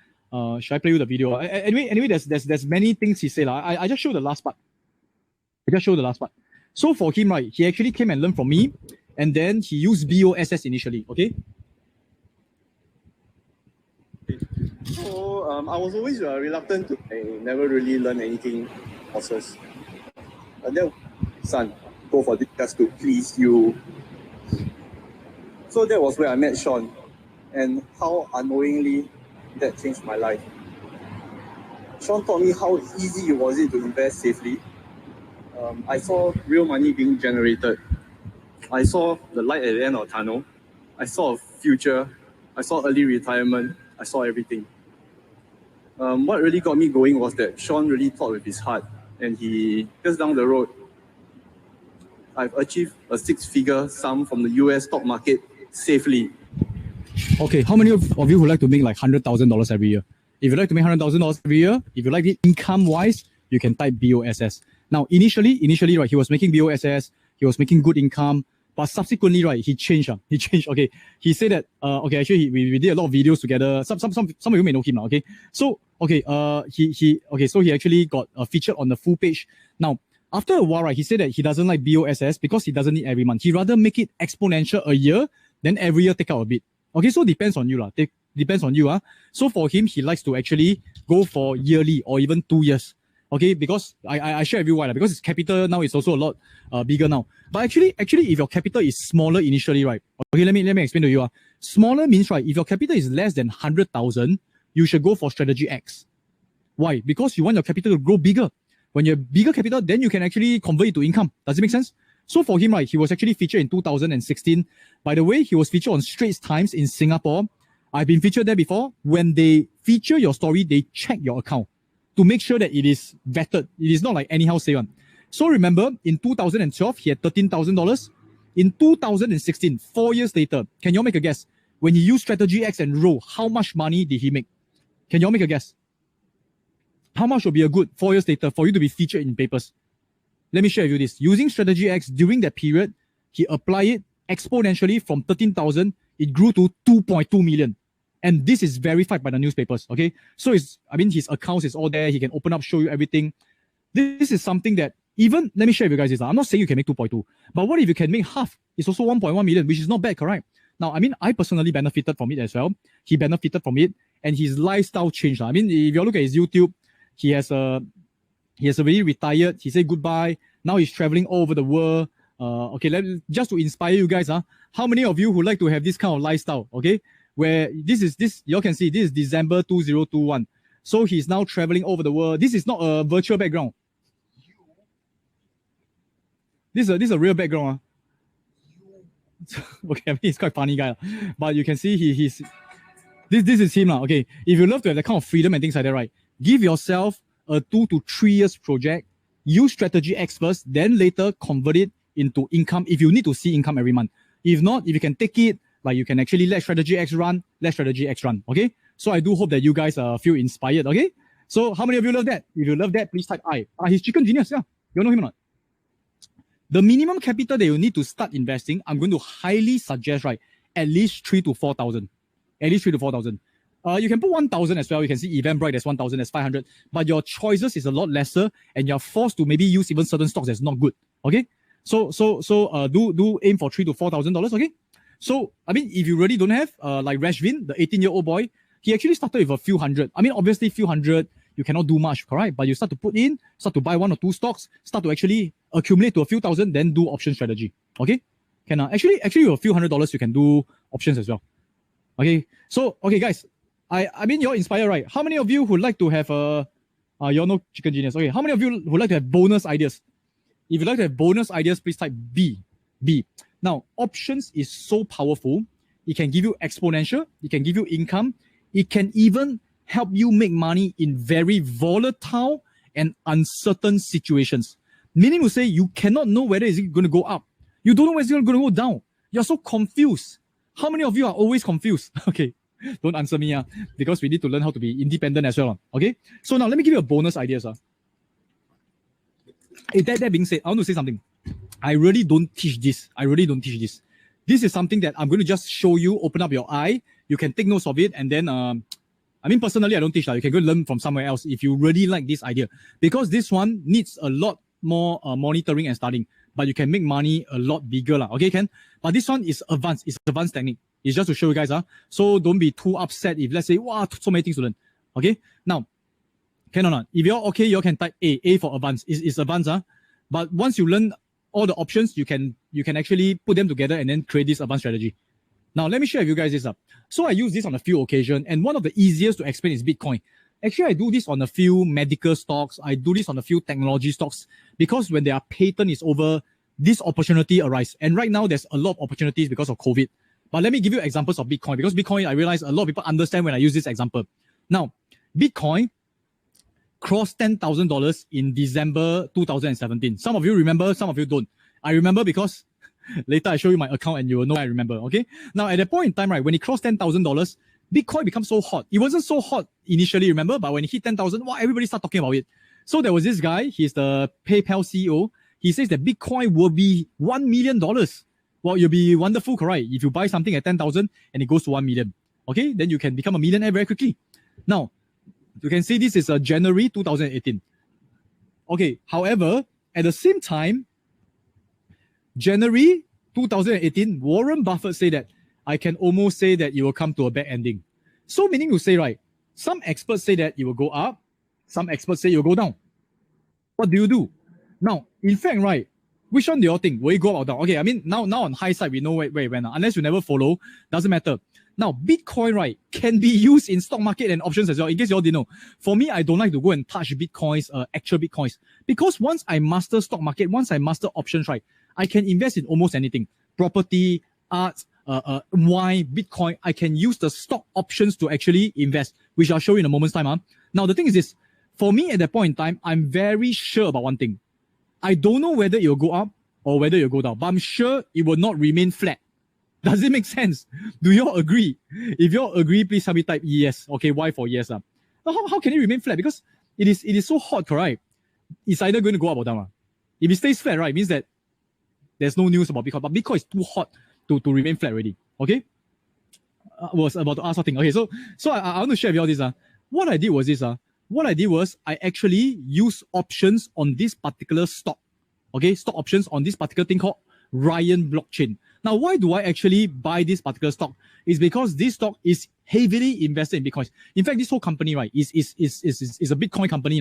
Should I play you the video? Anyway, there's many things he said. I just show the last part. So for him, right, he actually came and learned from me, and then he used BOSS initially. Okay. So I was always reluctant to never really learn anything horses. And then, son, go for this just to please you. So that was where I met Sean, and how unknowingly that changed my life. Sean taught me how easy it was to invest safely. I saw real money being generated. I saw the light at the end of the tunnel. I saw a future. I saw early retirement. I saw everything. What really got me going was that Sean really thought with his heart, and he just down the road, I've achieved a 6-figure sum from the US stock market safely. Okay, how many of you would like to make like $100,000 every year? If you like to make $100,000 every year, if you like it income-wise, you can type BOSS. Now, initially, right, he was making BOSS, he was making good income, but subsequently, right, he changed. Okay, he said that. Okay, actually, we did a lot of videos together. Some of you may know him now. Okay, so so he actually got featured on the full page. Now, after a while, right, he said that he doesn't like BOSS because he doesn't need every month. He rather make it exponential a year, then every year take out a bit. Okay, so depends on you, lah. Depends on you, So for him, he likes to actually go for yearly or even 2 years. Okay, because I share with you why, because his capital now is also a lot bigger now. But actually, if your capital is smaller initially, right? Okay, let me explain to you. Smaller means, right, if your capital is less than 100,000, you should go for strategy X. Why? Because you want your capital to grow bigger. When you have bigger capital, then you can actually convert it to income. Does it make sense? So for him, right, he was actually featured in 2016. By the way, he was featured on Straits Times in Singapore. I've been featured there before. When they feature your story, they check your account to make sure that it is vetted. It is not like anyhow say one. So remember, in 2012, he had $13,000. In 2016, 4 years later, can you all make a guess? When he used Strategy X and Row, how much money did he make? Can you all make a guess? How much would be a good 4 years later for you to be featured in papers? Let me share with you this. Using Strategy X during that period, he applied it exponentially from 13,000. It grew to 2.2 million. And this is verified by the newspapers, okay? So his accounts is all there. He can open up, show you everything. This is something that even, let me share with you guys this. I'm not saying you can make 2.2, but what if you can make half? It's also 1.1 million, which is not bad, correct? Now, I personally benefited from it as well. He benefited from it, and his lifestyle changed. If you look at his YouTube, he has already retired. He said goodbye. Now he's traveling all over the world. Okay, just to inspire you guys, how many of you would like to have this kind of lifestyle? Okay, where you all can see this is December 2021. So he's now traveling over the world. This is not a virtual background. This is a real background. Okay, he's quite funny guy, but you can see this is him. Okay, if you love to have that kind of freedom and things like that, right? Give yourself a 2 to 3 years project. Use Strategy X first, then later convert it into income if you need to see income every month. If not, if you can take it, like you can actually let Strategy X run, okay? So I do hope that you guys feel inspired, okay? So how many of you love that? If you love that, please type I. He's Chicken Genius, yeah. You know him or not? The minimum capital that you need to start investing, I'm going to highly suggest, right, at least 3 to 4,000. At least 3 to 4,000. You can put 1,000 as well. You can see Eventbrite, there's 1,000, there's 500. But your choices is a lot lesser, and you're forced to maybe use even certain stocks that's not good, okay? So do aim for $3,000 to $4,000, okay? So, if you really don't have, like Rashvin, the 18-year-old boy, he actually started with a few hundred. Obviously, few hundred, you cannot do much, correct? But you start to put in, start to buy 1 or 2 stocks, start to actually accumulate to a few thousand, then do option strategy, okay? Can actually with a few $100s, you can do options as well, okay? So, okay, guys, you're inspired, right? How many of you would like to have you're no Chicken Genius, okay? How many of you would like to have bonus ideas? If you'd like to have bonus ideas, please type B. Now, options is so powerful. It can give you exponential. It can give you income. It can even help you make money in very volatile and uncertain situations. Meaning to say, you cannot know whether it's going to go up. You don't know whether it's going to go down. You're so confused. How many of you are always confused? Okay, don't answer me, because we need to learn how to be independent as well. Okay, so now let me give you a bonus idea, sir. That being said, I want to say something. I really don't teach this. This is something that I'm going to just show you, open up your eye. You can take notes of it, and then, personally, I don't teach that. You can go learn from somewhere else if you really like this idea. Because this one needs a lot more monitoring and studying, but you can make money a lot bigger. Okay, Ken? But this one is advanced. It's advanced technique. It's just to show you guys. So don't be too upset if, let's say, wow, so many things to learn. Okay? Now, can or not? If you're okay, you can type A for advanced. It's advanced. But once you learn all the options, you can actually put them together and then create this advanced strategy. Now, let me share with you guys this. So I use this on a few occasions, and one of the easiest to explain is Bitcoin. Actually, I do this on a few medical stocks. I do this on a few technology stocks because when their patent is over, this opportunity arises. And right now, there's a lot of opportunities because of COVID. But let me give you examples of Bitcoin, because Bitcoin, I realize a lot of people understand when I use this example. Now, Bitcoin crossed $10,000 in December 2017. Some of you remember, some of you don't. I remember because later I show you my account and you will know I remember, okay? Now, at that point in time, right, when it crossed $10,000, Bitcoin becomes so hot. It wasn't so hot initially, remember? But when it hit 10,000, wow, everybody started talking about it. So there was this guy, he's the PayPal CEO. He says that Bitcoin will be $1 million. Well, you'll be wonderful, correct? If you buy something at 10,000 and it goes to 1 million, okay? Then you can become a millionaire very quickly. Now, you can see this is January 2018. Okay, however, at the same time, January 2018, Warren Buffett said that I can almost say that it will come to a bad ending. So meaning to say, right, some experts say that it will go up, some experts say it will go down. What do you do? Now, in fact, right, which one do you all think? Will it go up or down? Okay, now on hindsight, we know where it went. Unless you never follow, doesn't matter. Now, Bitcoin, right, can be used in stock market and options as well. In case you all didn't know. For me, I don't like to go and touch Bitcoins, actual Bitcoins. Because once I master stock market, once I master options, right, I can invest in almost anything. Property, art, wine, Bitcoin. I can use the stock options to actually invest, which I'll show you in a moment's time. Now, the thing is this. For me, at that point in time, I'm very sure about one thing. I don't know whether it will go up or whether it will go down, but I'm sure it will not remain flat. Does it make sense? Do you all agree? If you all agree, please help me type yes. Okay, Y for yes. Now, how can it remain flat? Because it is so hot, correct? It's either going to go up or down. If it stays flat, right, it means that there's no news about Bitcoin. But Bitcoin is too hot to remain flat already. Okay? I was about to ask something. Okay, so I want to share with you all this. What I did was this. What I did was I actually used options on this particular stock. Okay, stock options on this particular thing called Ryan Blockchain. Now, why do I actually buy this particular stock? It's because this stock is heavily invested in Bitcoins. In fact, this whole company, right, is a Bitcoin company.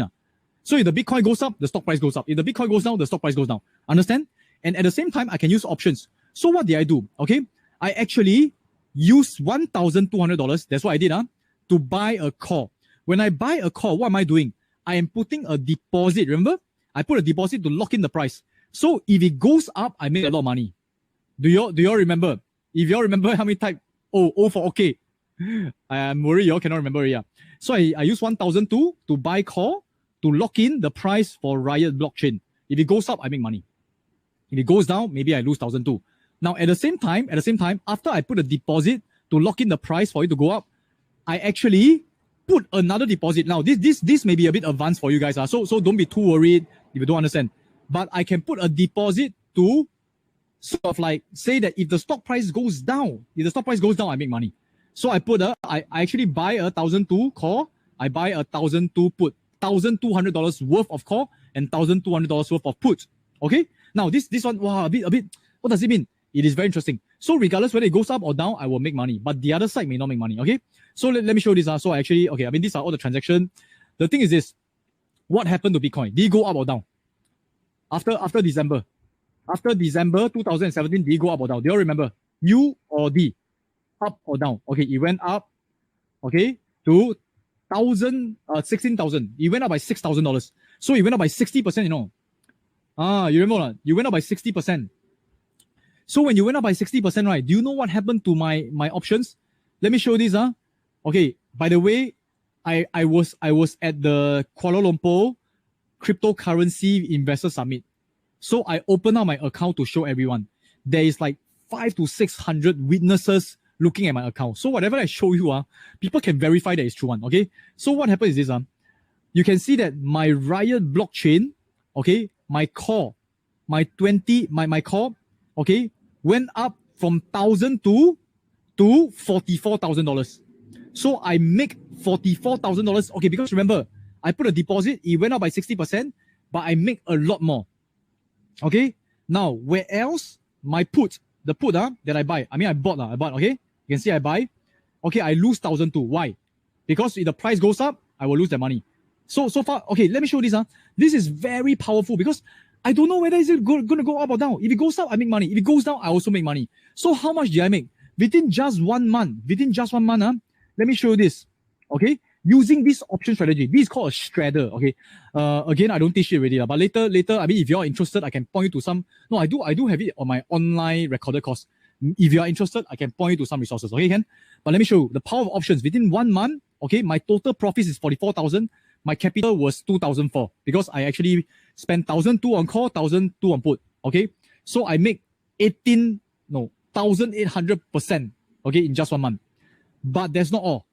So if the Bitcoin goes up, the stock price goes up. If the Bitcoin goes down, the stock price goes down. Understand? And at the same time, I can use options. So what did I do? Okay, I actually used $1,200. That's what I did, to buy a call. When I buy a call, what am I doing? I am putting a deposit. Remember? I put a deposit to lock in the price. So if it goes up, I make a lot of money. Do you all remember? If you all remember, how many type? O for okay. I'm worried you all cannot remember. Yeah. So I use 1,002 to buy call to lock in the price for Riot blockchain. If it goes up, I make money. If it goes down, maybe I lose 1,002. Now at the same time, after I put a deposit to lock in the price for it to go up, I actually put another deposit. Now this may be a bit advanced for you guys. So don't be too worried if you don't understand. But I can put a deposit to sort of like say that if the stock price goes down, I make money. So I actually buy 1,002 call, I buy 1,002 put, $1,200 worth of call and $1,200 worth of put. Okay? Now this one, wow, a bit, what does it mean? It is very interesting. So regardless whether it goes up or down, I will make money. But the other side may not make money. Okay? So let me show this. So I actually, okay, these are all the transactions. The thing is this, what happened to Bitcoin? Did it go up or down? After December. After December 2017, did it go up or down? Do you all remember? U or D? Up or down? Okay, it went up, okay, to 16,000. It went up by $6,000. So it went up by 60%, you know. You remember? You went up by 60%. So when you went up by 60%, right, do you know what happened to my options? Let me show this. Okay, by the way, I was at the Kuala Lumpur Cryptocurrency Investor Summit. So I opened up my account to show everyone. There is like 500 to 600 witnesses looking at my account. So whatever I show you, people can verify that it's true one. Okay. So what happens is this, you can see that my Riot blockchain, okay, my core, my core, okay, went up from $1,000 to $44,000. So I make $44,000. Okay, because remember, I put a deposit, it went up by 60%, but I make a lot more. Okay. Now, where else? My put, the put that I buy. I mean, I bought, okay? You can see I buy. Okay, I lose 1,002. Why? Because if the price goes up, I will lose the money. So far, okay, let me show this. This is very powerful because I don't know whether it's going to go up or down. If it goes up, I make money. If it goes down, I also make money. So how much did I make? Within just 1 month, let me show you this. Okay, using this option strategy. This is called a straddle. Okay, again, I don't teach it already, but later, I mean, if you're interested, I can point you to some. No, I do have it on my online recorded course. If you are interested, I can point you to some resources. Okay, Ken? But let me show you the power of options. Within 1 month, okay, my total profits is 44,000. My capital was 2,004 because I actually spent 1,002 on call, 1,002 on put. Okay, so I make 1,800%. Okay, in just 1 month. But that's not all.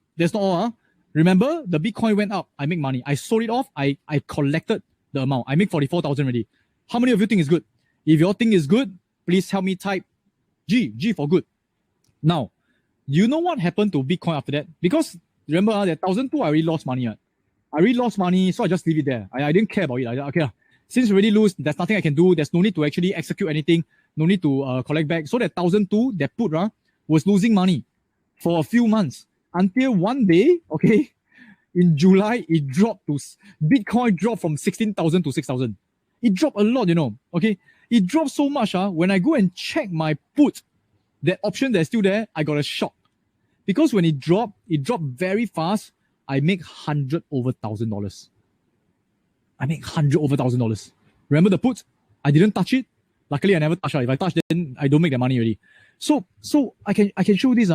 Remember, the Bitcoin went up. I make money. I sold it off. I collected the amount. I make 44,000 already. How many of you think is good? If your thing is good, please help me type G for good. Now, you know what happened to Bitcoin after that? Because remember that 1,002, I already lost money. I already lost money, so I just leave it there. I didn't care about it. Okay, since we already lose, there's nothing I can do. There's no need to actually execute anything. No need to collect back. So that 1,002, that put was losing money for a few months. Until one day, okay, in July, Bitcoin dropped from 16,000 to 6,000. It dropped a lot, okay? It dropped so much, when I go and check my put, that option that's still there, I got a shock. Because when it dropped very fast, I make $100 over $1,000. I make $100 over $1,000. Remember the put? I didn't touch it. Luckily, I never touched it. If I touch, then I don't make the money already. So I can show you this,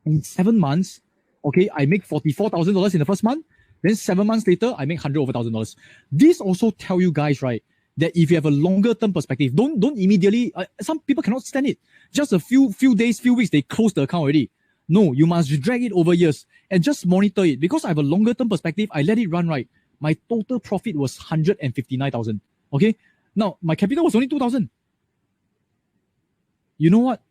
in 7 months, okay, I make $44,000 in the first month. Then 7 months later, I make $100 over $1,000. This also tell you guys, right, that if you have a longer term perspective, don't immediately. Some people cannot stand it. Just a few days, few weeks, they close the account already. No, you must drag it over years and just monitor it. Because I have a longer term perspective, I let it run right. My total profit was 159,000. Okay, now my capital was only 2,000. You know what?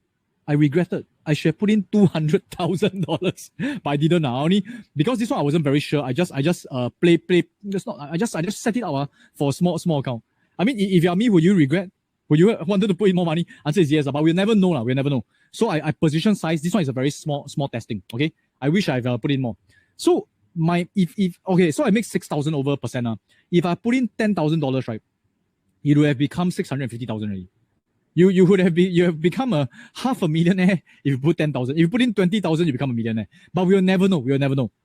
I regretted. I should have put in $200,000, but I didn't. Only because this one I wasn't very sure. I just play. That's not. I just set it up for a small account. I mean, if you are me, would you regret? Would you wanted to put in more money? Answer is yes, but we'll never know. We'll never know. So I position size. This one is a very small testing. Okay, I wish I've put in more. So okay, so I make 6,000 over percent. If I put in $10,000, right, it would have become 650,000 already. You have become a half a millionaire if you put 10,000. If you put in 20,000, you become a millionaire. But we'll never know.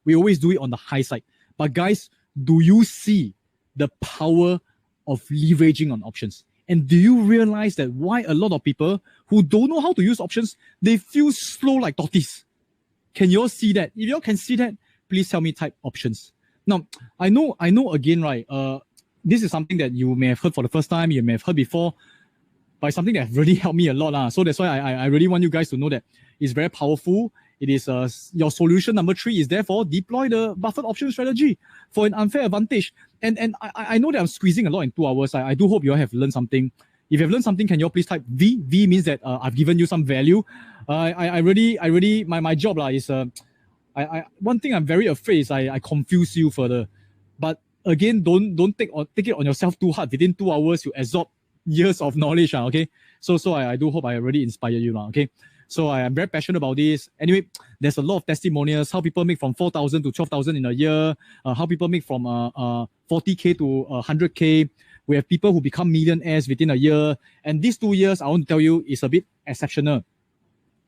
We always do it on the high side. But guys, do you see the power of leveraging on options? And do you realize that why a lot of people who don't know how to use options, they feel slow like tortoise? Can you all see that? If you all can see that, please help me type options. Now, I know again, right? This is something that you may have heard for the first time. You may have heard before. But it's something that really helped me a lot. So that's why I really want you guys to know that it's very powerful. It is your solution number 3 is therefore deploy the Buffett option strategy for an unfair advantage. And I know that I'm squeezing a lot in 2 hours. I do hope you all have learned something. If you have learned something, can you all please type V? V means that I've given you some value. I really my job is one thing I'm very afraid is I confuse you further. But again, don't take it on yourself too hard. Within 2 hours, you absorb years of knowledge, okay? So I do hope I already inspired you, okay? So I am very passionate about this. Anyway, there's a lot of testimonials, how people make from 4,000 to 12,000 in a year, how people make from 40K to 100K. We have people who become millionaires within a year. And these 2 years, I want to tell you, is a bit exceptional.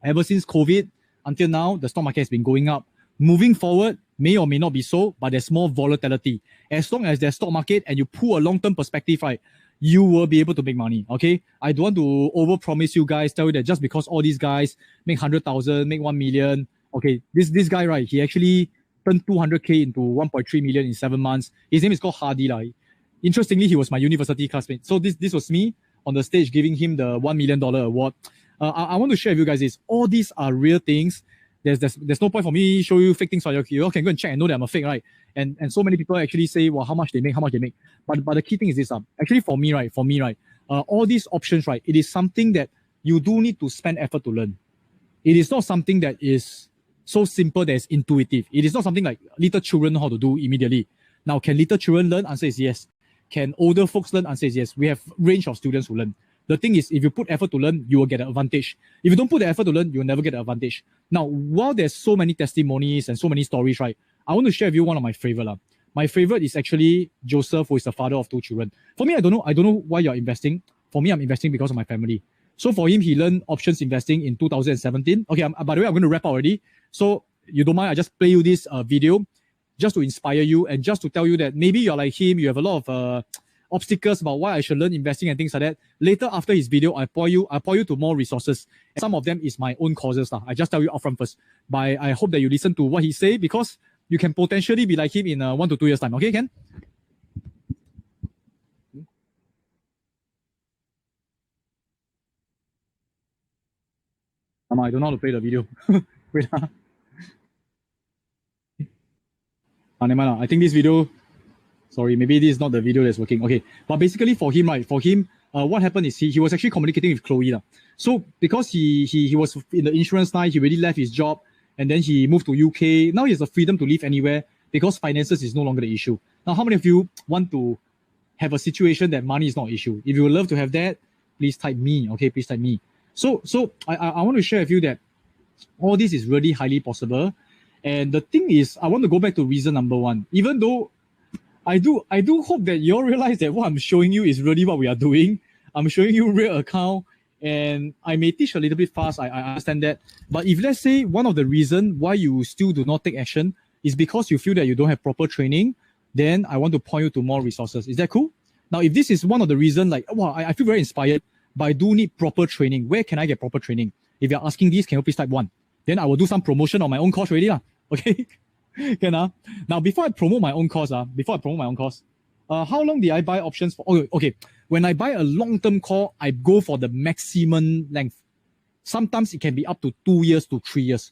Ever since COVID, until now, the stock market has been going up. Moving forward, may or may not be so, but there's more volatility. As long as there's stock market and you pull a long-term perspective, right, you will be able to make money. Okay, I don't want to overpromise you guys, tell you that just because all these guys make 100,000, make 1 million. Okay, this guy, right, he actually turned 200K into 1.3 million in 7 months. His name is called Hardy. Interestingly, he was my university classmate. So this was me on the stage giving him the $1 million award. I want to share with you guys is all these are real things. There's no point for me show you fake things. You all can go and check and know that I'm a fake, right? And so many people actually say, well, how much they make. But the key thing is this. Actually, for me, right, all these options, right, it is something that you do need to spend effort to learn. It is not something that is so simple that it's intuitive. It is not something like little children know how to do immediately. Now, can little children learn? Answer is yes. Can older folks learn? Answer is yes. We have range of students who learn. The thing is, if you put effort to learn, you will get an advantage. If you don't put the effort to learn, you'll never get an advantage. Now, while there's so many testimonies and so many stories, right, I want to share with you one of my favorite. My favorite is actually Joseph, who is the father of 2 children. For me, I don't know why you're investing. For me, I'm investing because of my family. So for him, he learned options investing in 2017. Okay, by the way, I'm going to wrap up already. So you don't mind, I just play you this video just to inspire you and just to tell you that maybe you're like him, you have a lot of obstacles about why I should learn investing and things like that. Later, after his video, I point you to more resources. Some of them is my own courses. I just tell you upfront first. But I hope that you listen to what he say because you can potentially be like him in 1 to 2 years' time. Okay, Ken? I don't know how to play the video. Wait. Never mind. I think this video, sorry, maybe this is not the video that's working. Okay, but basically for him, right, what happened is he was actually communicating with Chloe. So because he was in the insurance line, he already left his job and then he moved to UK. Now he has the freedom to live anywhere because finances is no longer the issue. Now, how many of you want to have a situation that money is not an issue? If you would love to have that, please type me. Okay, please type me. So I want to share with you that all this is really highly possible. And the thing is, I want to go back to reason number 1. Even though I do hope that you all realize that what I'm showing you is really what we are doing. I'm showing you real account, and I may teach a little bit fast. I understand that. But if let's say one of the reasons why you still do not take action is because you feel that you don't have proper training, then I want to point you to more resources. Is that cool? Now, if this is one of the reasons, like, wow, I feel very inspired, but I do need proper training. Where can I get proper training? If you're asking this, can you please type 1? Then I will do some promotion on my own course already. Okay? Can Now, before I promote my own course, how long did I buy options for? Okay. When I buy a long-term call, I go for the maximum length. Sometimes it can be up to 2 years to 3 years.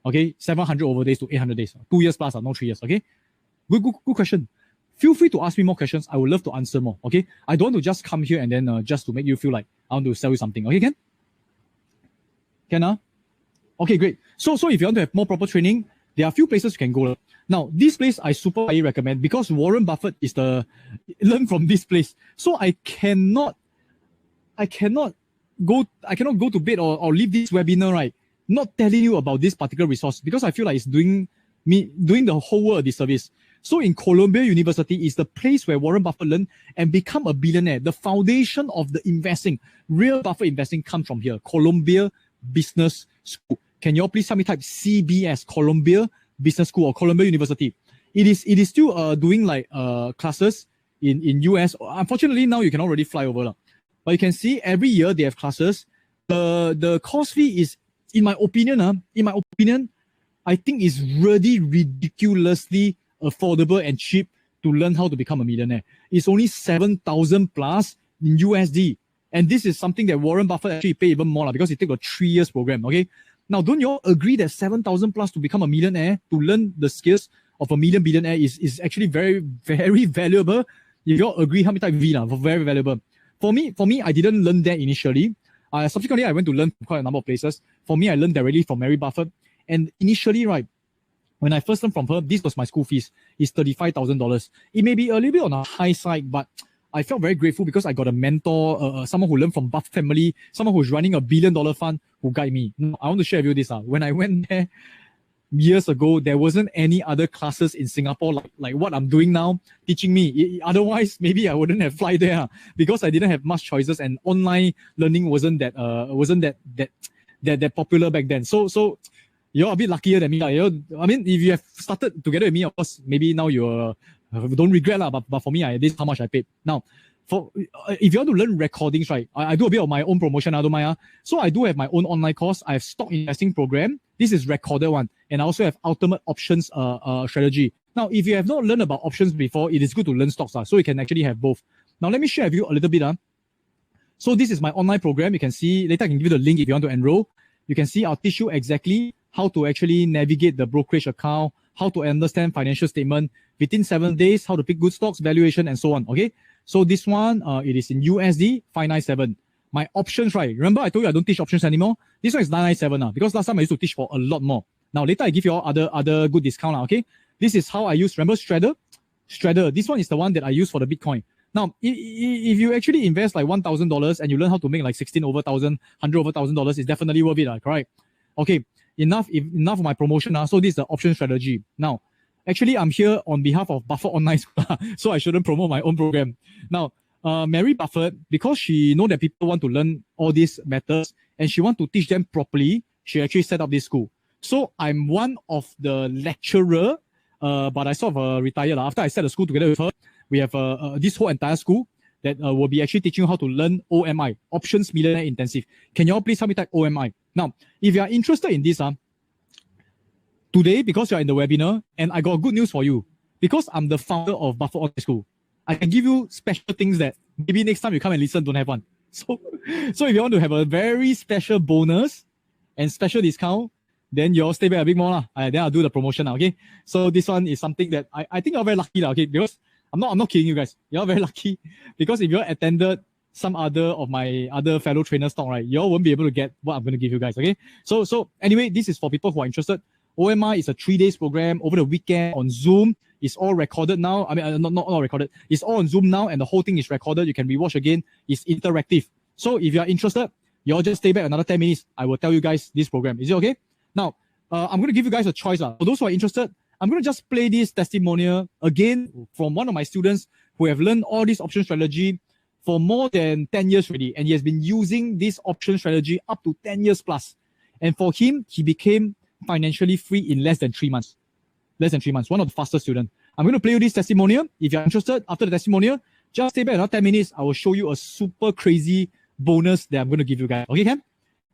Okay? 700 over days to 800 days. 2 years plus, not 3 years. Okay? Good question. Feel free to ask me more questions. I would love to answer more. Okay? I don't want to just come here and then just to make you feel like I want to sell you something. Okay, Ken? Ken? Okay, great. So if you want to have more proper training, there are a few places you can go. Now, this place I super highly recommend because Warren Buffett is learn from this place. So I cannot go to bed or leave this webinar, right, not telling you about this particular resource because I feel like it's doing the whole world a disservice. So in Columbia University is the place where Warren Buffett learned and become a billionaire. The foundation of the investing, real Buffett investing comes from here, Columbia Business School. Can you all please help me type CBS, Columbia Business School or Columbia University? It is still doing like classes in US. Unfortunately, now you can already fly over. But you can see every year they have classes. The course fee is, in my opinion, I think is really ridiculously affordable and cheap to learn how to become a millionaire. It's only 7,000 plus in USD. And this is something that Warren Buffett actually pay even more because he take a 3 years program. Okay. Now, don't you all agree that 7,000 plus to become a millionaire, to learn the skills of a billionaire is actually very, very valuable? If you all agree, how many type V for very valuable? For me, I didn't learn that initially. Subsequently, I went to learn from quite a number of places. For me, I learned directly from Mary Buffett. And initially, right, when I first learned from her, this was my school fees. It's $35,000. It may be a little bit on the high side, but I felt very grateful because I got a mentor, someone who learned from Buff family, someone who's running a $1 billion fund who guide me. Now, I want to share with you this. When I went there years ago, there wasn't any other classes in Singapore like what I'm doing now, teaching me. Otherwise, maybe I wouldn't have fly there because I didn't have much choices and online learning wasn't that popular back then. So you're a bit luckier than me. I mean, if you have started together with me, of course, maybe now you're don't regret, but for me, this is how much I paid. Now, if you want to learn recordings, right? I do a bit of my own promotion, I don't mind. So I do have my own online course. I have stock investing program. This is recorded one. And I also have ultimate options strategy. Now, if you have not learned about options before, it is good to learn stocks. So you can actually have both. Now, let me share with you a little bit. So this is my online program. You can see, later I can give you the link if you want to enroll. You can see I'll teach you exactly how to actually navigate the brokerage account, how to understand financial statement within 7 days, how to pick good stocks, valuation, and so on. Okay. So this one, it is in USD 597. My options, right? Remember I told you I don't teach options anymore. This one is 997 because last time I used to teach for a lot more. Now later I give you all other good discount. Okay. This is how I use. Remember Straddle? Straddle. This one is the one that I use for the Bitcoin. Now, if you actually invest like $1,000 and you learn how to make like 16 over 1,000, 100 over $1,000, it's definitely worth it, correct? Okay, enough of my promotion. So this is the option strategy. Now, actually, I'm here on behalf of Buffett Online, so I shouldn't promote my own program. Now, Mary Buffett, because she know that people want to learn all these methods and she want to teach them properly, she actually set up this school. So I'm one of the lecturer, but I sort of retired. After I set the school together with her, we have this whole entire school that will be actually teaching you how to learn OMI, Options Millionaire Intensive. Can you all please help me type OMI? Now, if you are interested in this, today, because you are in the webinar, and I got good news for you, because I'm the founder of Buffett Online School, I can give you special things that maybe next time you come and listen, don't have one. So if you want to have a very special bonus and special discount, then you all stay back a bit more. Then I'll do the promotion. Okay. So this one is something that I think you're very lucky. Okay, because I'm not kidding you guys. You're very lucky because if you attended some other of my other fellow trainers talk, right, you all won't be able to get what I'm going to give you guys. Okay. So anyway, this is for people who are interested. OMI is a 3 days program over the weekend on Zoom. It's all recorded now. I mean, not recorded. It's all on Zoom now, and the whole thing is recorded. You can rewatch again. It's interactive. So if you are interested, you all just stay back another 10 minutes. I will tell you guys this program. Is it okay? Now, I'm going to give you guys a choice. For those who are interested, I'm going to just play this testimonial again from one of my students who have learned all this option strategy for more than 10 years already. And he has been using this option strategy up to 10 years plus. And for him, he became financially free in less than 3 months. Less than 3 months. One of the fastest students. I'm going to play you this testimonial. If you're interested, after the testimonial, just stay back another 10 minutes. I will show you a super crazy bonus that I'm going to give you guys. Okay, Cam?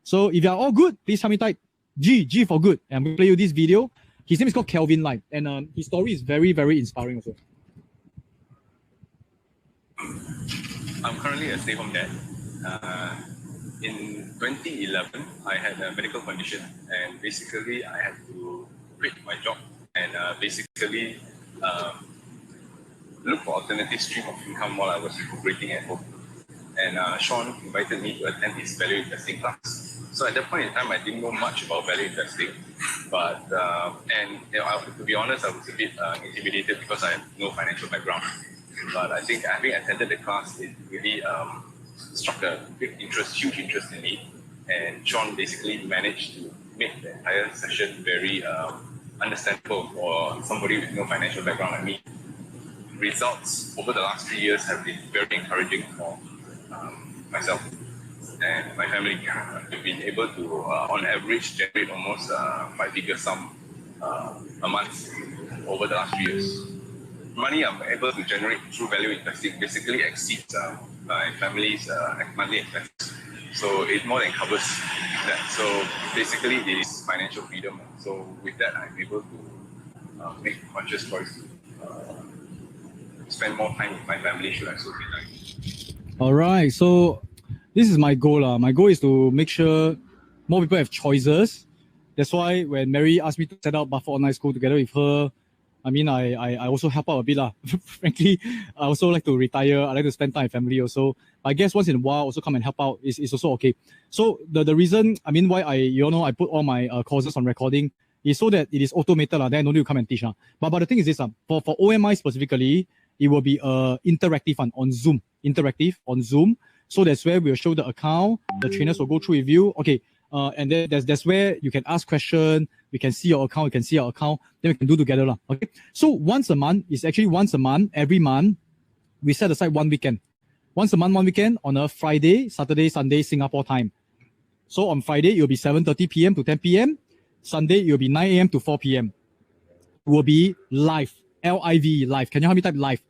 So if you're all good, please help me type G for good. And I'm going to play you this video. His name is called Kelvin Lai, and his story is very, very inspiring also. I'm currently a stay-home dad. In 2011, I had a medical condition, and basically I had to quit my job and basically look for alternative stream of income while I was recuperating at home. And Sean invited me to attend his value investing class. So at that point in time, I didn't know much about value investing, but and you know, to be honest, I was a bit intimidated because I have no financial background. But I think having attended the class, it really struck a big interest, huge interest in me. And Sean basically managed to make the entire session very understandable for somebody with no financial background like me. Results over the last 3 years have been very encouraging for myself and my family. We've been able to, on average, generate almost 5-figure sum a month over the last 3 years. Money I'm able to generate through value investing basically exceeds my family's monthly expenses. So it more than covers that. So basically, it is financial freedom. So with that, I'm able to make a conscious choice to spend more time with my family should I so be like. All right. So this is my goal. My goal is to make sure more people have choices. That's why when Mary asked me to set up Buffett Online School together with her, I mean, I also help out a bit. Frankly, I also like to retire. I like to spend time with family also. But I guess once in a while, also come and help out is also okay. So the reason, I mean, why I put all my courses on recording is so that it is automated. Then I don't need to come and teach. But the thing is this, for OMI specifically, it will be interactive on Zoom. Interactive on Zoom. So that's where we'll show the account. The trainers will go through with you. Okay. And then that's where you can ask questions. We can see your account. You can see our account. Then we can do together. Okay. So once a month, it's actually once a month. Every month, we set aside one weekend. Once a month, one weekend on a Friday, Saturday, Sunday, Singapore time. So on Friday, it will be 7:30 p.m. to 10 p.m. Sunday, it will be 9 a.m. to 4 p.m. It will be live. Live. Can you help me type live?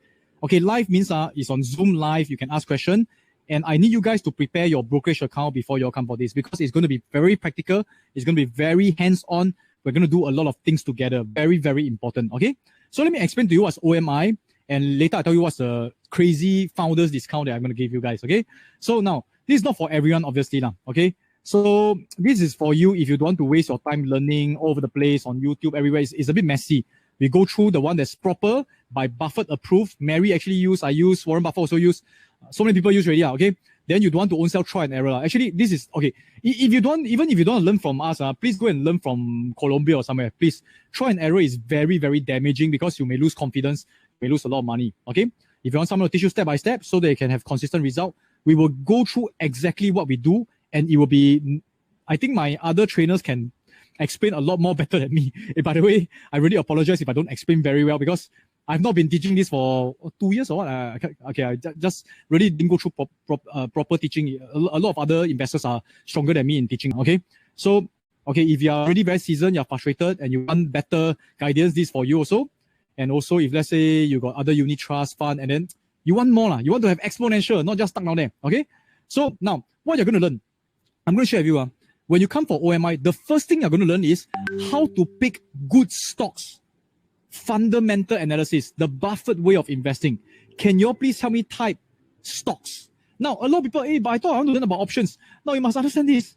Okay, live means it's on Zoom live. You can ask question. And I need you guys to prepare your brokerage account before you come for this because it's going to be very practical. It's going to be very hands-on. We're going to do a lot of things together. Very, very important. Okay. So let me explain to you what's OMI. And later I'll tell you what's the crazy founders discount that I'm going to give you guys. Okay. So now, this is not for everyone, obviously. Okay. So this is for you if you don't want to waste your time learning all over the place on YouTube, everywhere. It's a bit messy. We go through the one that's proper, by Buffett approved. Mary actually used, I use, Warren Buffett also used. So many people use already, okay? Then you don't want to own self try and error. Actually, this is, okay, if you don't, even if you don't learn from us, please go and learn from Colombia or somewhere. Please, try and error is very, very damaging because you may lose confidence, you may lose a lot of money, okay? If you want someone to teach you step by step so that you can have consistent result, we will go through exactly what we do and it will be, I think my other trainers can explain a lot more better than me. By the way, I really apologize if I don't explain very well because I've not been teaching this for 2 years or what. I just really didn't go through proper teaching. A lot of other investors are stronger than me in teaching, okay? So, okay, if you are already very seasoned, you're frustrated, and you want better guidance, this is for you also. And also, if let's say you got other unit trust fund, and then you want more, you want to have exponential, not just stuck down there, okay? So now, what you're going to learn, I'm going to share with you. When you come for OMI, the first thing you're going to learn is how to pick good stocks. Fundamental analysis, the Buffett way of investing. Can you all please help me type stocks? Now, a lot of people, hey, but I thought I want to learn about options. Now, you must understand this.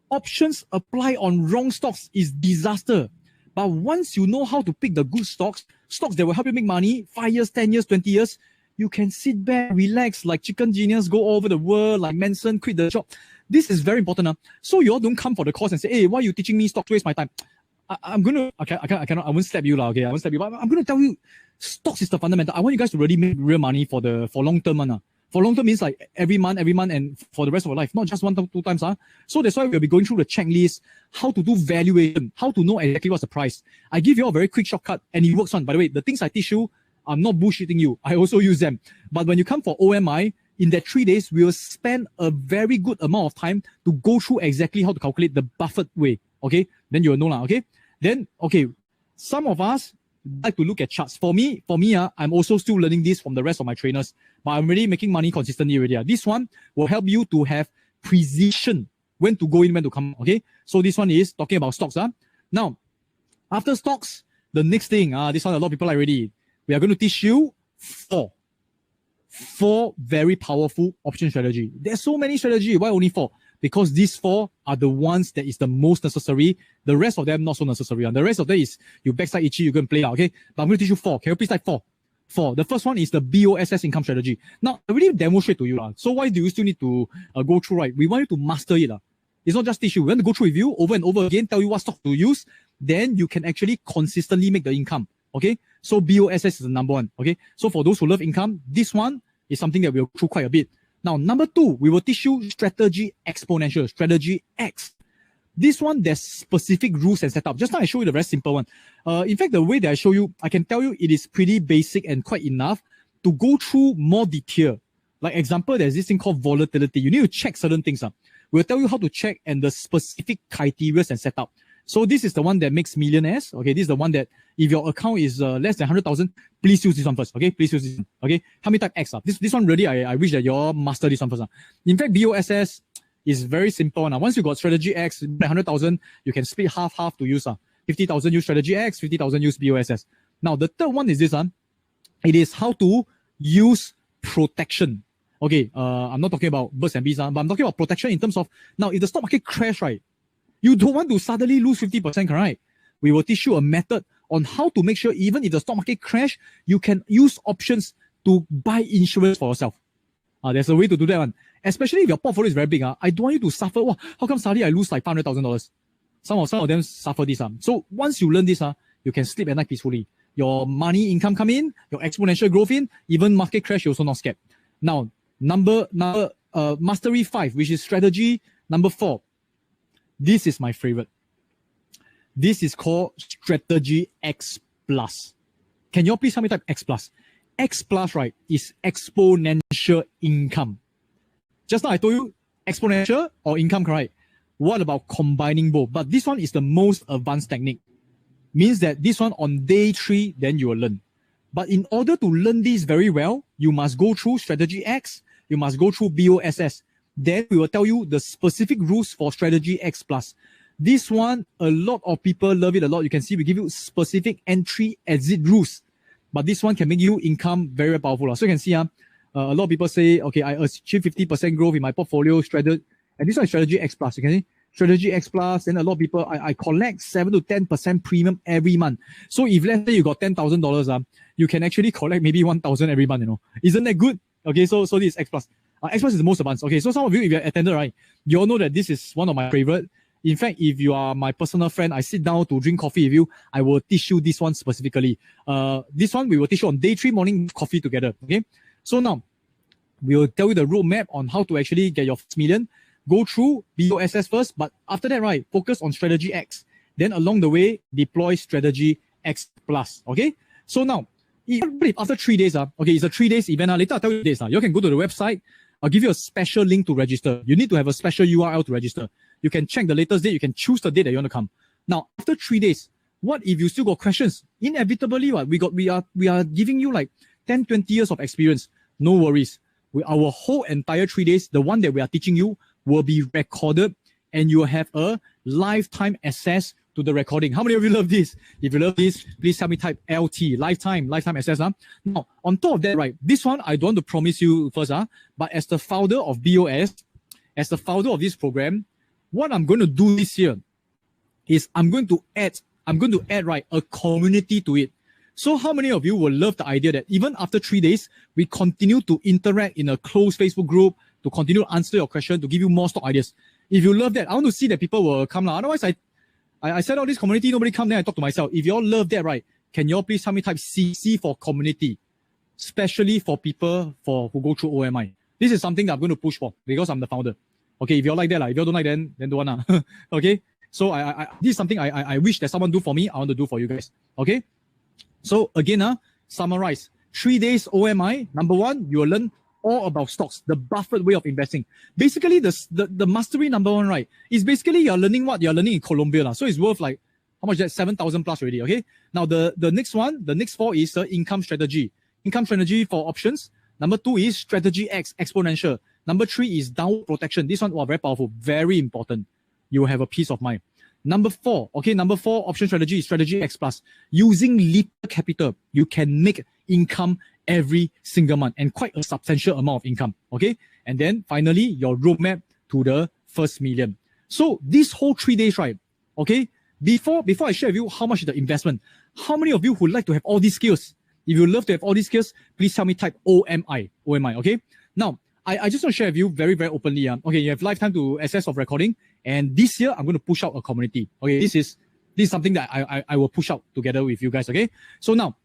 Options apply on wrong stocks is disaster. But once you know how to pick the good stocks, stocks that will help you make money, 5 years, 10 years, 20 years, you can sit back, relax, like chicken genius, go all over the world, like Manson, quit the job. This is very important. So you all don't come for the course and say, hey, why are you teaching me stocks? Waste my time. I won't slap you, okay? I won't slap you, but I'm going to tell you, stocks is the fundamental. I want you guys to really make real money for long term. For long term means like every month, and for the rest of your life, not just 1 to 2 times. So that's why we'll be going through the checklist, how to do valuation, how to know exactly what's the price. I give you all a very quick shortcut, and it works on. By the way, the things I teach you, I'm not bullshitting you. I also use them. But when you come for OMI, in that 3 days, we will spend a very good amount of time to go through exactly how to calculate the Buffett way. Okay? Then you will know, okay? Then, okay, some of us like to look at charts. For me, I'm also still learning this from the rest of my trainers, but I'm really making money consistently already. This one will help you to have precision when to go in, when to come, okay? So this one is talking about stocks. Now, after stocks, the next thing, this one a lot of people are already, we are going to teach you four very powerful option strategy. There's so many strategy. Why only 4? Because these 4 are the ones that is the most necessary. The rest of them not so necessary. And the rest of them is you backside itchy, you go and play out, okay? But I'm going to teach you 4. Can you please type 4? 4. The first one is the BOSS income strategy. Now, I really demonstrate to you. So why do you still need to go through, right? We want you to master it. It's not just teach you. We want to go through with you over and over again, tell you what stock to use. Then you can actually consistently make the income, okay? So BOSS is the number 1, okay? So for those who love income, this one is something that we'll go through quite a bit. Now, number 2, we will teach you strategy exponential, strategy X. This one, there's specific rules and setup. Just now I show you the very simple one. In fact, the way that I show you, I can tell you it is pretty basic and quite enough to go through more detail. Like example, there's this thing called volatility. You need to check certain things. We'll tell you how to check and the specific criteria and setup. So this is the one that makes millionaires. Okay, this is the one that if your account is less than 100,000, please use this one first. Okay, please use this one. Okay, help me type X. This one really, I wish that you all master this one first. In fact, BOSS is very simple. Once you got strategy X, 100,000, you can split half to use. 50,000 use strategy X, 50,000 use BOSS. Now the third one is this one. It is how to use protection. Okay, I'm not talking about birds and bees, but I'm talking about protection in terms of now if the stock market crash, right? You don't want to suddenly lose 50%, correct? We will teach you a method on how to make sure even if the stock market crash, you can use options to buy insurance for yourself. There's a way to do that one. Especially if your portfolio is very big. I don't want you to suffer. Wow, how come suddenly I lose like $500,000? Some of them suffer this. So once you learn this, you can sleep at night peacefully. Your money income come in, your exponential growth in, even market crash, you're also not scared. Now, mastery 5, which is strategy number 4. This is my favorite. This is called strategy X plus. Can you all please help me type X plus? X plus, right, is exponential income. Just now I told you exponential or income, correct? What about combining both? But this one is the most advanced technique. Means that this one on day 3, then you will learn. But in order to learn this very well, you must go through Strategy X, you must go through BOSS. Then we will tell you the specific rules for Strategy X Plus. This one, a lot of people love it a lot. You can see we give you specific entry exit rules. But this one can make you income very powerful. So you can see a lot of people say, okay, I achieve 50% growth in my portfolio, and this one is Strategy X Plus. You can see Strategy X Plus, then a lot of people, I collect 7 to 10% premium every month. So if let's say you got $10,000, you can actually collect maybe 1,000 every month, Isn't that good? Okay, so this is X Plus. X Plus is the most advanced. Okay, so some of you, if you're attended, right, you all know that this is one of my favorite. In fact, if you are my personal friend, I sit down to drink coffee with you, I will teach you this one specifically. This one, we will teach you on day 3 morning coffee together, okay? So now, we will tell you the roadmap on how to actually get your first million. Go through BOSS first, but after that, right, focus on Strategy X. Then along the way, deploy Strategy X Plus, okay? So now, if after 3 days, okay, it's a 3 days event, later I'll tell you this, you can go to the website, I'll give you a special link to register. You need to have a special URL to register. You can check the latest date. You can choose the date that you want to come. Now, after 3 days, what if you still got questions? Inevitably, we are giving you like 10, 20 years of experience. No worries. Our whole entire 3 days, the one that we are teaching you will be recorded, and you will have a lifetime access to the recording. How many of you love this? If you love this, please help me type LT, lifetime access. Now, on top of that, right, this one, I don't want to promise you first, but as the founder of BOS, as the founder of this program, what I'm going to do this year is I'm going to add, right, a community to it. So how many of you will love the idea that even after 3 days, we continue to interact in a closed Facebook group, to continue to answer your question, to give you more stock ideas? If you love that, I want to see that people will come. Otherwise, I set out this community, nobody come, then I talk to myself. If you all love that, right, can you all please help me type CC for community, especially for people who go through OMI. This is something that I'm going to push for because I'm the founder. Okay, if you all like that, if you all don't like then don't want. Okay, so this is something I wish that someone do for me, I want to do for you guys. Okay, so again, summarize. 3 days OMI. Number 1, you will learn all about stocks, the Buffett way of investing. Basically, the mastery number 1, right, is basically you're learning what you're learning in Colombia. So it's worth like, how much is that? 7,000 plus already, okay? Now, the next one, the next 4 is income strategy. Income strategy for options. Number 2 is Strategy X, exponential. Number 3 is downward protection. This one, very powerful, very important. You will have a peace of mind. Number 4, okay, number 4 option strategy is Strategy X Plus. Using little capital, you can make income every single month, and quite a substantial amount of income, okay? And then finally, your roadmap to the first million. So this whole 3 days, right, okay, before I share with you how much is the investment, how many of you would like to have all these skills? If you love to have all these skills, please tell me type OMI, okay? Now, I just want to share with you very, very openly. Okay, you have lifetime to access of recording, and this year I'm going to push out a community. Okay, this is something that I will push out together with you guys. Okay, so now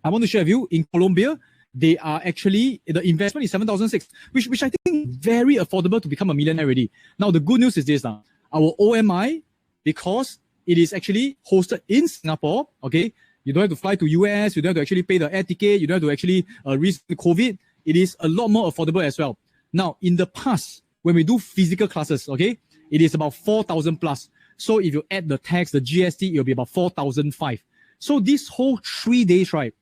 I want to share with you in Colombia, they are actually, the investment is 7,006, which I think is very affordable to become a millionaire already. Now the good news is this our OMI, because it is actually hosted in Singapore. Okay, you don't have to fly to US, you don't have to actually pay the air ticket, you don't have to actually risk COVID. It is a lot more affordable as well. Now, in the past, when we do physical classes, okay, it is about 4,000 plus. So if you add the tax, the GST, it'll be about 4,005. So this whole 3 days, right,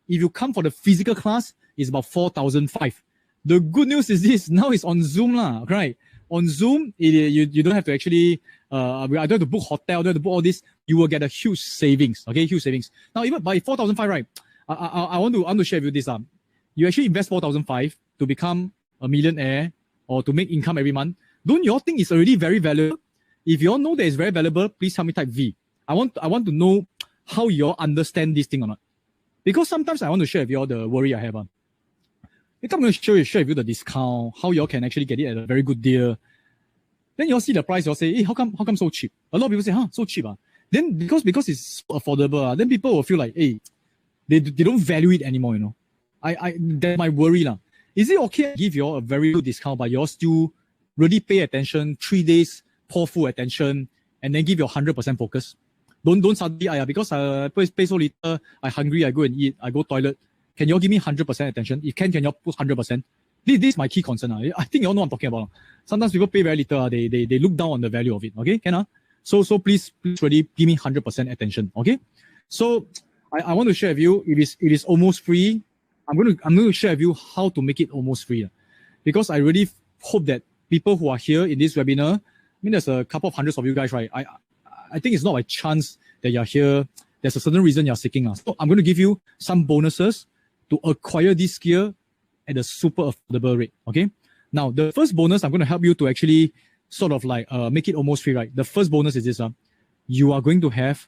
if you come for the physical class, it's about 4,005. The good news is this, now it's on Zoom, right? On Zoom, you don't have to actually, I don't have to book hotel, I don't have to book all this. You will get a huge savings, okay, huge savings. Now, even by 4,005, right, I want to share with you this. You actually invest 4,005 to become a millionaire or to make income every month. Don't you all think it's already very valuable? If you all know that it's very valuable, please help me type V. I want to know how you all understand this thing or not. Because sometimes I want to share with you all the worry I have. Later I'm going to share with you the discount, how you all can actually get it at a very good deal. Then you all see the price, you all say, hey, how come so cheap? A lot of people say, so cheap. Then because it's so affordable, then people will feel like, hey, they don't value it anymore, that's my worry. Is it okay to give you all a very good discount, but you all still really pay attention, 3 days, pour full attention, and then give your 100% focus? Don't suddenly, because I pay so little, I hungry, I go and eat, I go toilet. Can you all give me 100% attention? If can you all put 100%? This is my key concern. I think you all know what I'm talking about. Sometimes people pay very little, they look down on the value of it. Okay, can So please really give me 100% attention. Okay, so I want to share with you. It is almost free. I'm going to share with you how to make it almost free, because I really hope that people who are here in this webinar, I mean, there's a couple of hundreds of you guys, right? I think it's not by chance that you're here. There's a certain reason you're seeking. So I'm going to give you some bonuses to acquire this skill at a super affordable rate. Okay. Now, the first bonus, I'm going to help you to actually sort of like make it almost free, right? The first bonus is this. You are going to have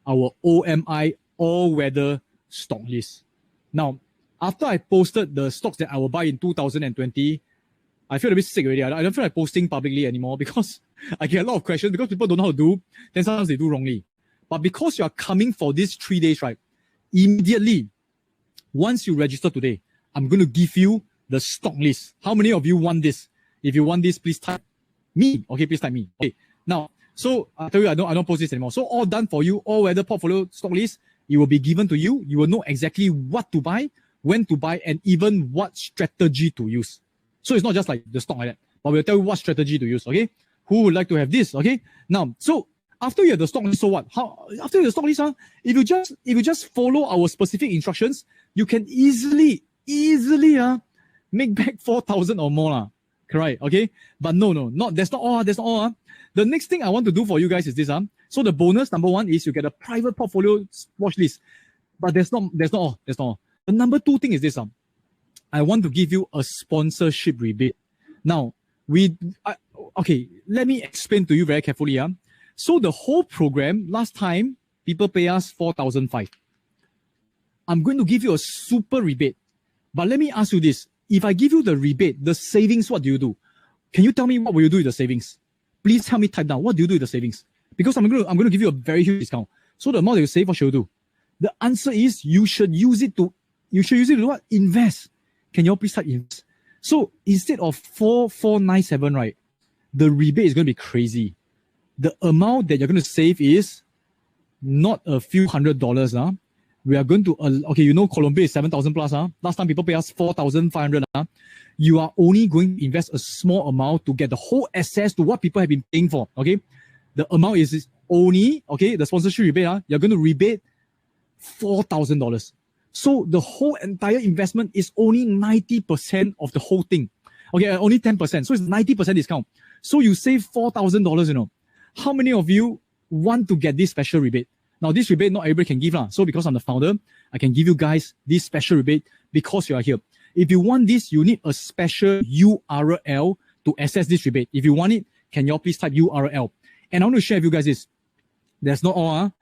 our OMI all-weather stock list. Now, after I posted the stocks that I will buy in 2020, I feel a bit sick already. I don't feel like posting publicly anymore because I get a lot of questions because people don't know how to do, then sometimes they do wrongly. But because you are coming for these 3 days, right, immediately, once you register today, I'm going to give you the stock list. How many of you want this? If you want this, please type me. Okay, please type me. Okay. Now, so I tell you, I don't post this anymore. So all done for you, all weather portfolio stock list, it will be given to you. You will know exactly what to buy, when to buy, and even what strategy to use. So it's not just like the stock like that, but we'll tell you what strategy to use. Okay. Who would like to have this? Okay. Now, so after you have the stock list, so what? After you have the stock list, if you just follow our specific instructions, you can easily make back 4,000 or more. Correct. Okay. But no, that's not all. That's not all. The next thing I want to do for you guys is this. So the bonus number 1 is you get a private portfolio watch list. But that's not all. That's not all. The number 2 thing is this. I want to give you a sponsorship rebate. Now, okay, let me explain to you very carefully. So the whole program, last time, people pay us 4,500. I'm going to give you a super rebate. But let me ask you this. If I give you the rebate, the savings, what do you do? Can you tell me what will you do with the savings? Please help me type down. What do you do with the savings? Because I'm going to give you a very huge discount. So the amount that you save, what should you do? The answer is you should use it to what? Invest. Can you all please type invest? So instead of 4,497, right, the rebate is going to be crazy. The amount that you're going to save is not a few $100s. We are going to, okay, you know, Colombia is 7,000 plus. Last time people pay us 4,500. You are only going to invest a small amount to get the whole access to what people have been paying for. Okay. The amount is only, okay, the sponsorship rebate, you're going to rebate $4,000. So the whole entire investment is only 90% of the whole thing. Okay, only 10%. So it's 90% discount. So you save $4,000, you know. How many of you want to get this special rebate? Now, this rebate, not everybody can give. So because I'm the founder, I can give you guys this special rebate because you are here. If you want this, you need a special URL to access this rebate. If you want it, can you all please type URL? And I want to share with you guys this. That's not all.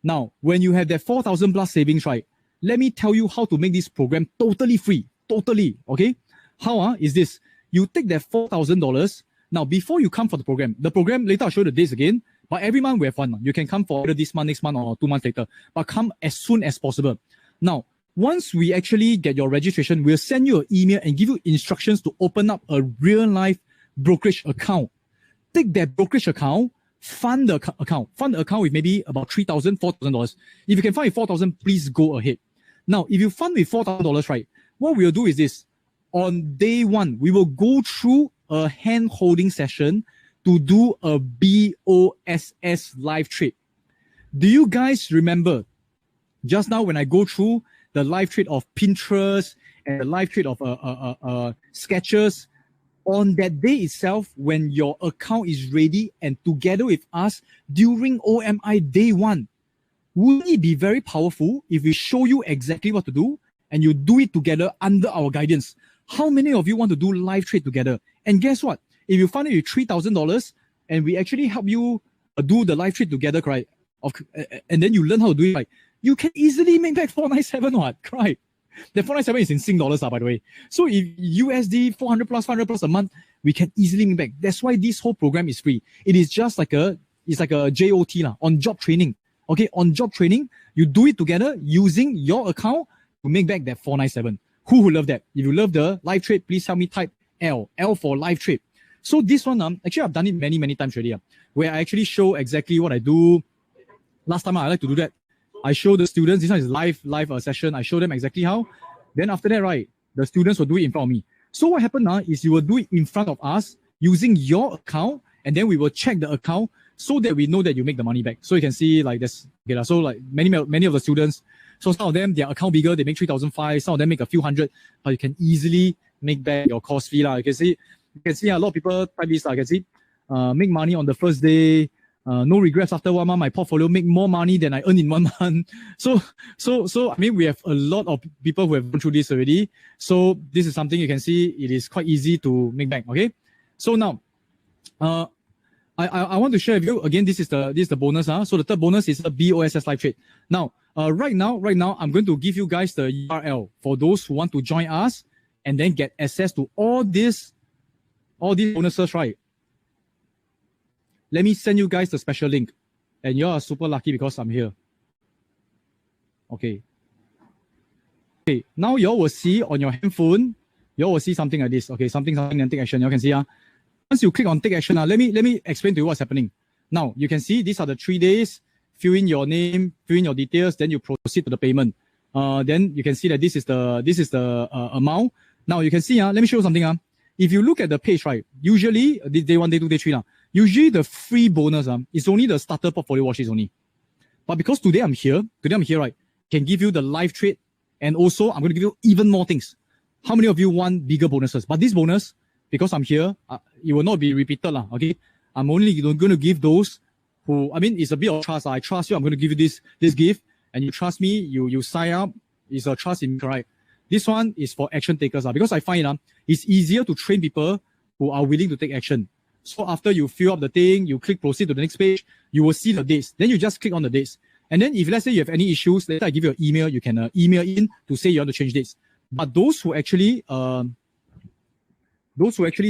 Now, when you have that 4,000 plus savings, right, let me tell you how to make this program totally free. Totally. Okay? How is this? You take that $4,000. Now, before you come for the program, later I'll show you the dates again. But every month we have one. You can come for either this month, next month, or 2 months later. But come as soon as possible. Now, once we actually get your registration, we'll send you an email and give you instructions to open up a real-life brokerage account. Take that brokerage account, fund the account. Fund the account with maybe about $3,000, $4,000. If you can fund with $4,000, please go ahead. Now, if you fund with $4,000, right, what we'll do is this. On day 1, we will go through a hand-holding session to do a BOSS live trade. Do you guys remember just now when I go through the live trade of Pinterest and the live trade of Skechers? On that day itself, when your account is ready and together with us during OMI day 1, would it be very powerful if we show you exactly what to do and you do it together under our guidance? How many of you want to do live trade together? And guess what? If you fund it with $3,000 and we actually help you do the live trade together, right? And then you learn how to do it, right? You can easily make back 497, what? Right? The 497 is in Sing dollars, by the way. So if USD 400 plus, 500 plus a month, we can easily make back. That's why this whole program is free. It is just like a JOT, on-job training. Okay, on-job training, you do it together using your account to make back that 497. Who would love that? If you love the live trade, please help me type L for live trade. So this one, actually I've done it many, many times already, where I actually show exactly what I do. Last time I like to do that. I show the students, this one is live session. I show them exactly how. Then after that, right, the students will do it in front of me. So what happened now is you will do it in front of us using your account, and then we will check the account so that we know that you make the money back. So you can see like this. Okay, so like many of the students So some of them, their account bigger, they make 3,500. Some of them make a few hundred, but you can easily make back your course fee lah. You can see a lot of people type this. I can see, make money on the first day. No regrets after 1 month. My portfolio make more money than I earn in 1 month. So I mean, we have a lot of people who have gone through this already. So this is something you can see. It is quite easy to make back. Okay. So now, I want to share with you again. This is the bonus. So the third bonus is a BOSS live trade. Now, right now, I'm going to give you guys the URL for those who want to join us and then get access to all these bonuses, right? Let me send you guys the special link. And you are super lucky because I'm here. Okay. Okay, now you all will see on your handphone, you all will see something like this. Okay, something, and take action. You all can see. Once you click on take action, let me explain to you what's happening. Now, you can see these are the 3 days. Fill in your name, fill in your details, then you proceed to the payment. Then you can see that this is the amount. Now you can see, let me show you something. If you look at the page, right, usually day 1, day 2, day 3, usually the free bonus is only the starter portfolio watches only. But because today I'm here, right, can give you the live trade, and also I'm going to give you even more things. How many of you want bigger bonuses? But this bonus, because I'm here, it will not be repeated, okay? I'm only going to give those who, I mean, it's a bit of trust. I trust you. I'm going to give you this gift, and you trust me. You sign up. It's a trust in me, right? This one is for action takers, because I find it's easier to train people who are willing to take action. So after you fill up the thing, you click proceed to the next page, you will see the dates. Then you just click on the dates. And then if let's say you have any issues, later I give you an email, you can email in to say you want to change dates. But those who actually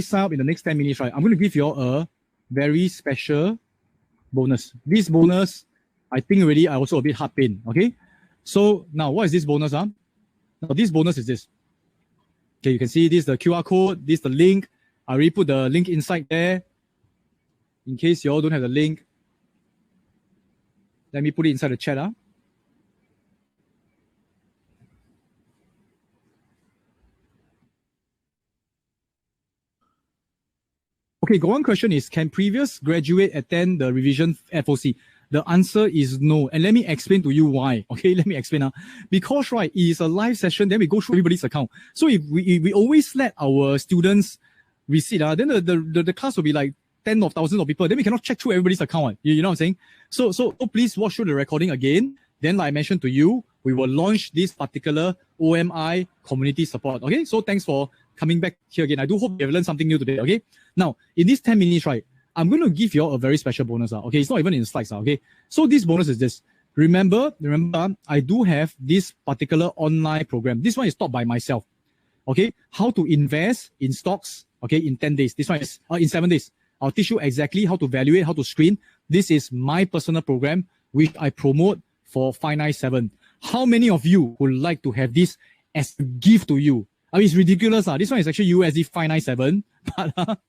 sign up in the next 10 minutes, right, I'm going to give you all a very special bonus. This bonus, I think already I also a bit heart pain. Okay. So now what is this bonus? Now this bonus is this. Okay, you can see this the QR code, this the link. I already put the link inside there. In case you all don't have the link, let me put it inside the chat. Okay, got one question is, can previous graduate attend the revision FOC? The answer is no. And let me explain to you why. Okay, let me explain. Because, right, it is a live session, then we go through everybody's account. So if we always let our students receipt, then the class will be like tens of thousands of people. Then we cannot check through everybody's account. You know what I'm saying? So please watch through the recording again. Then, like I mentioned to you, we will launch this particular OMI community support. Okay, so thanks for coming back here again. I do hope you have learned something new today. Okay, now in these 10 minutes, right, I'm going to give you all a very special bonus. Okay, it's not even in the slides. Okay, so this bonus is this. Remember, I do have this particular online program. This one is taught by myself. Okay, how to invest in stocks. Okay, in 10 days. This one is in 7 days. I'll teach you exactly how to evaluate, how to screen. This is my personal program, which I promote for 597. How many of you would like to have this as a gift to you? I mean, it's ridiculous. This one is actually USD 597. But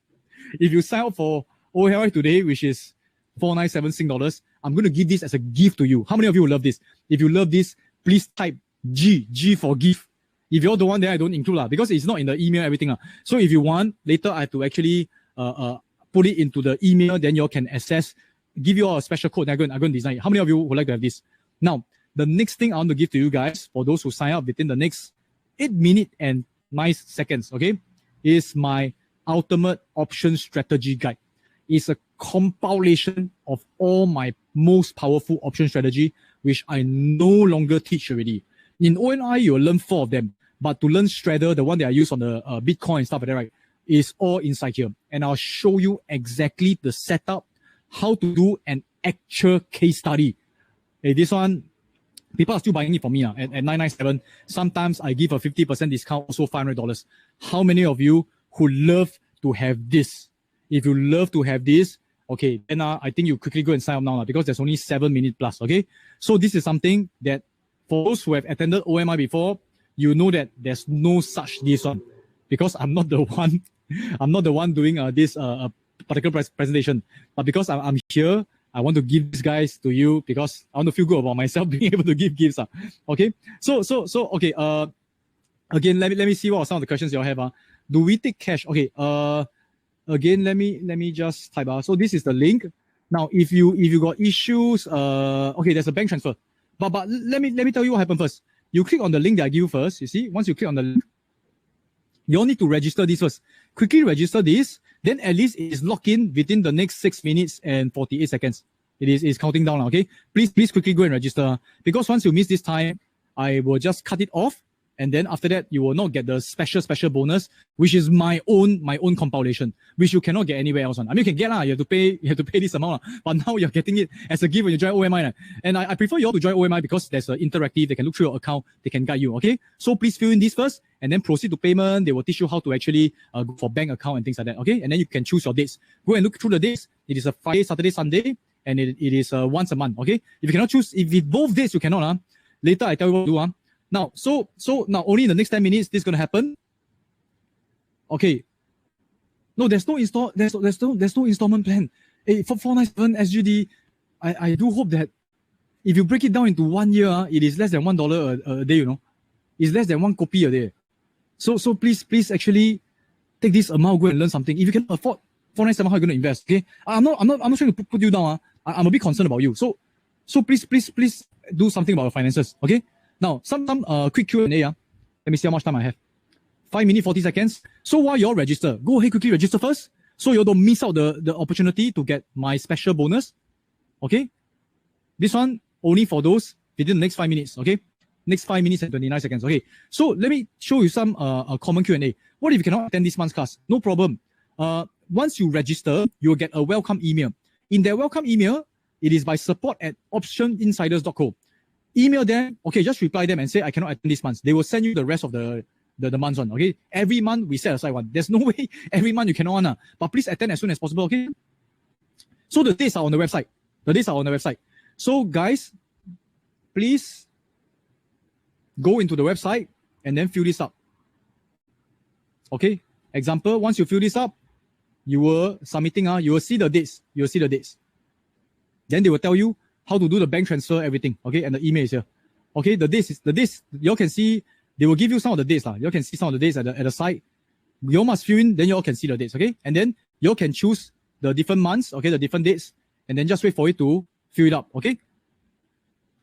if you sign up for OLI today, which is 497 Sing dollars, I'm going to give this as a gift to you. How many of you will love this? If you love this, please type G for gift. If you all don't want, then I don't include because it's not in the email, everything. So if you want, later I have to actually put it into the email, then you all can access, give you all a special code. I'm going to design it. How many of you would like to have this? Now, the next thing I want to give to you guys, for those who sign up within the next 8 minutes and 9 seconds, okay, is my ultimate option strategy guide. It's a compilation of all my most powerful option strategy, which I no longer teach already. In ONI, you'll learn 4 of them. But to learn Straddle, the one that I use on the Bitcoin and stuff like that, right, is all inside here. And I'll show you exactly the setup, how to do an actual case study. Hey, this one, people are still buying it from me at 997. Sometimes I give a 50% discount, also $500. How many of you who love to have this? If you love to have this, okay, then I think you quickly go and sign up now because there's only 7 minutes plus, okay? So this is something that for those who have attended OMI before, you know that there's no such this one because I'm not the one doing this particular presentation. But because I'm here, I want to give these guys to you because I want to feel good about myself being able to give gifts. Okay. So okay. Again, let me see what are some of the questions you all have. Do we take cash? Okay. Again, let me just type. So this is the link. Now, if you got issues, okay, there's a bank transfer. But let me tell you what happened first. You click on the link that I give you first. You see, once you click on the link, you all need to register this first. Quickly register this. Then at least it is locked in within the next 6 minutes and 48 seconds. It's counting down now, okay? Please quickly go and register. Because once you miss this time, I will just cut it off. And then after that, you will not get the special bonus, which is my own compilation, which you cannot get anywhere else on. I mean, you can get you have to pay this amount, but now you're getting it as a gift when you join OMI. And I prefer you all to join OMI because there's an interactive, they can look through your account, they can guide you, okay? So please fill in this first and then proceed to payment. They will teach you how to actually go for bank account and things like that, okay? And then you can choose your dates. Go and look through the dates. It is a Friday, Saturday, Sunday, and it is once a month, okay? If you cannot choose, if with both dates you cannot, later I tell you what to do, Now, so now only in the next 10 minutes this is gonna happen. Okay. No, there's no installment plan. For 497 SGD, I do hope that if you break it down into 1 year, it is less than $1 a day, you know. It's less than 1 copy a day. So please actually take this amount, go and learn something. If you can afford 497, how are you gonna invest? Okay. I'm not trying to put you down. I'm a bit concerned about you. So please do something about your finances. Okay. Now, some quick Q&A. Let me see how much time I have. 5 minutes, 40 seconds. So while you all register, go ahead, quickly register first. So you don't miss out the opportunity to get my special bonus. Okay? This one, only for those within the next 5 minutes. Okay? Next 5 minutes and 29 seconds. Okay? So let me show you some common Q&A. What if you cannot attend this month's class? No problem. Once you register, you will get a welcome email. In their welcome email, it is by support@optioninsiders.co. Email them, okay, just reply them and say, I cannot attend this month. They will send you the rest of the months on, okay? Every month we set aside one. There's no way every month you cannot, but please attend as soon as possible, okay? So the dates are on the website. So guys, please go into the website and then fill this up. Okay? Example, once you fill this up, you will submitting, you will see the dates. Then they will tell you how to do the bank transfer, everything, okay? And the email is here. Okay, the dates, you all can see, they will give you some of the dates. You all can see some of the dates at the site. You all must fill in, then you all can see the dates, okay? And then you all can choose the different months, okay, the different dates, and then just wait for it to fill it up, okay?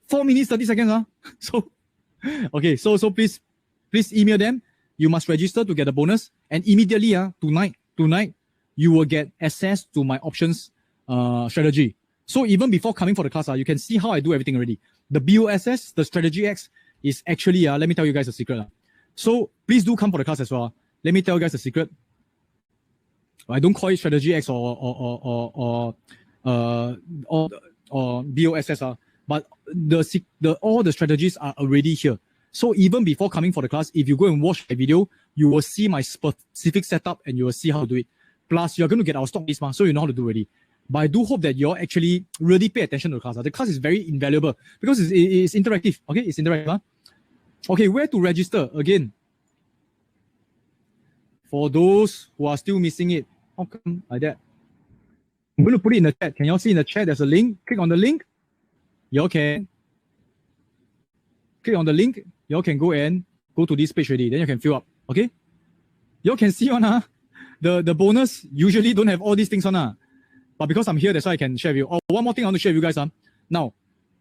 4 minutes, 30 seconds, So, okay, so please email them. You must register to get the bonus, and immediately, tonight, you will get access to my options strategy. So even before coming for the class, you can see how I do everything already. The BOSS, the Strategy X, is actually, let me tell you guys a secret. So please do come for the class as well. Let me tell you guys a secret. I don't call it Strategy X or BOSS, but all the strategies are already here. So even before coming for the class, if you go and watch the video, you will see my specific setup and you will see how to do it. Plus, you're going to get our stock list, so you know how to do already. But I do hope that you all actually really pay attention to the class. The class is very invaluable because it's interactive. Okay, it's interactive. Okay, where to register? Again, for those who are still missing it, how come like that? I'm going to put it in the chat. Can you all see in the chat there's a link? Click on the link. You all can click on the link. You all can go to this page already. Then you can fill up. Okay? You all can see on the bonus usually don't have all these things on. But because I'm here, that's why I can share with you. Oh, one more thing I want to share with you guys. Now,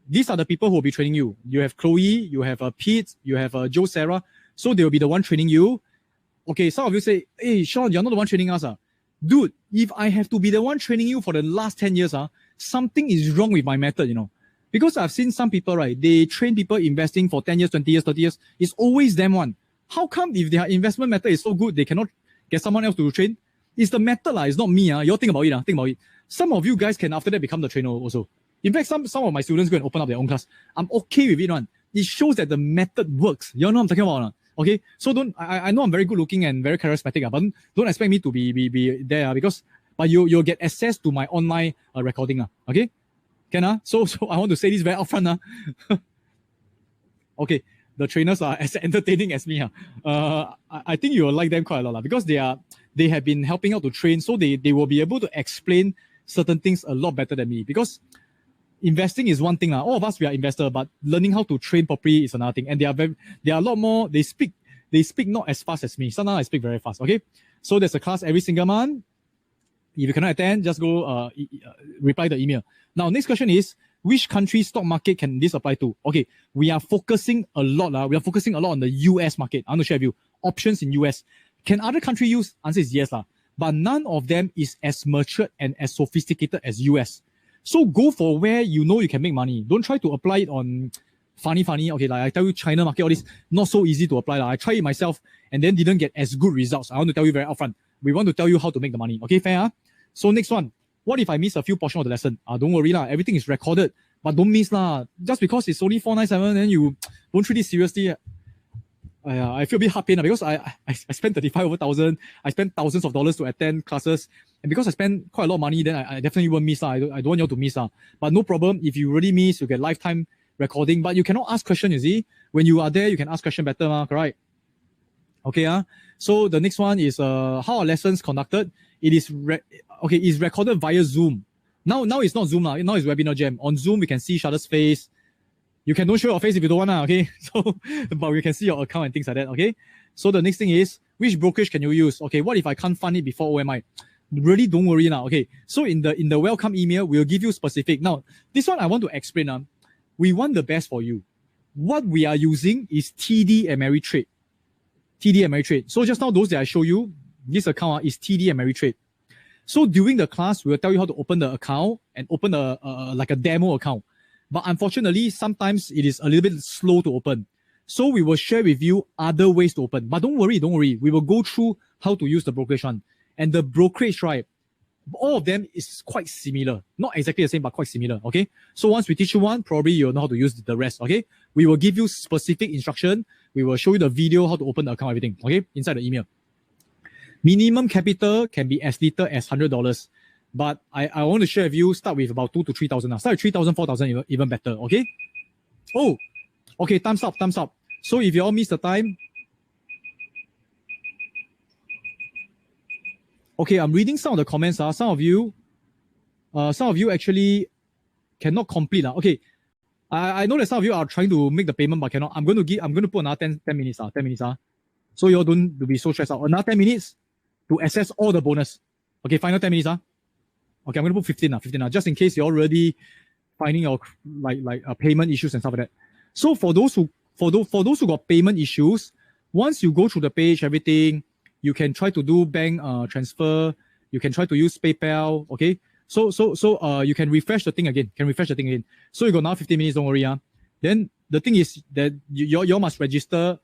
these are the people who will be training you. You have Chloe, you have Pete, you have Joe, Sarah. So they will be the one training you. Okay, some of you say, hey, Sean, you're not the one training us. Dude, if I have to be the one training you for the last 10 years, something is wrong with my method, you know. Because I've seen some people, right, they train people investing for 10 years, 20 years, 30 years. It's always them one. How come if their investment method is so good, they cannot get someone else to train? It's the method, it's not me. You all think about it. Think about it. Some of you guys can after that become the trainer also. In fact, some of my students go and open up their own class. I'm okay with it, one. It shows that the method works. You know what I'm talking about? Okay? So I know I'm very good looking and very charismatic, but don't expect me to be there but you'll get access to my online recording. Okay? Can So I want to say this very upfront. Okay. The trainers are as entertaining as me. I think you will like them quite a lot because they have been helping out to train, so they will be able to explain certain things a lot better than me. Because investing is one thing. All of us, we are investors, but learning how to train properly is another thing. And they are a lot more, they speak not as fast as me. Sometimes I speak very fast. Okay. So there's a class every single month. If you cannot attend, just go reply the email. Now, next question is, which country stock market can this apply to? Okay, we are focusing a lot. We are focusing a lot on the US market. I want to share with you options in US. Can other country use? Answer is yes. But none of them is as matured and as sophisticated as US. So go for where you know you can make money. Don't try to apply it on funny. Okay, like I tell you, China market, all this, not so easy to apply. I tried it myself and then didn't get as good results. I want to tell you very upfront. We want to tell you how to make the money. Okay, fair? So next one. What if I miss a few portions of the lesson? Don't worry, everything is recorded. But don't miss. Just because it's only 497, then you don't treat it seriously. I feel a bit hard pain because I spent 35 over thousand. I spent thousands of dollars to attend classes. And because I spend quite a lot of money, then I definitely won't miss. I don't want you all to miss. But no problem. If you really miss, you get lifetime recording. But you cannot ask questions, you see. When you are there, you can ask questions better, correct? Okay, so the next one is how are lessons conducted? It is it's recorded via Zoom. Now it's not Zoom. Now it's Webinar Jam. On Zoom, we can see each other's face. You can don't show your face if you don't want, okay? So, but we can see your account and things like that, okay? So the next thing is, which brokerage can you use? Okay, what if I can't fund it before OMI? Really don't worry now, okay? So in the welcome email, we'll give you specific. Now, this one I want to explain. We want the best for you. What we are using is TD Ameritrade. TD Ameritrade. So just now, those that I show you, this account is TD Ameritrade. So during the class, we'll tell you how to open the account and open like a demo account. But unfortunately, sometimes it is a little bit slow to open. So we will share with you other ways to open. But don't worry. We will go through how to use the brokerage one. And the brokerage, right, all of them is quite similar. Not exactly the same, but quite similar, okay? So once we teach you one, probably you'll know how to use the rest, okay? We will give you specific instruction. We will show you the video, how to open the account, everything, okay? Inside the email. Minimum capital can be as little as $100. But I want to share with you, start with about 2,000 to 3,000. Start with 3,000, 4,000, even better, okay? Oh, okay, thumbs up. So if you all miss the time, okay, I'm reading some of the comments. Some of you actually cannot complete. Okay, I know that some of you are trying to make the payment but cannot. I'm going to put another 10 minutes. 10 minutes. So you all don't be so stressed out. Another 10 minutes to access all the bonus. Okay, final 10 minutes. Okay, I'm going to put 15 just in case you're already finding your payment issues and stuff like that. So for those who got payment issues, once you go through the page, everything, you can try to do bank transfer. You can try to use PayPal. Okay, so you can refresh the thing again. So you got now 15 minutes. Don't worry. Then the thing is that you must register.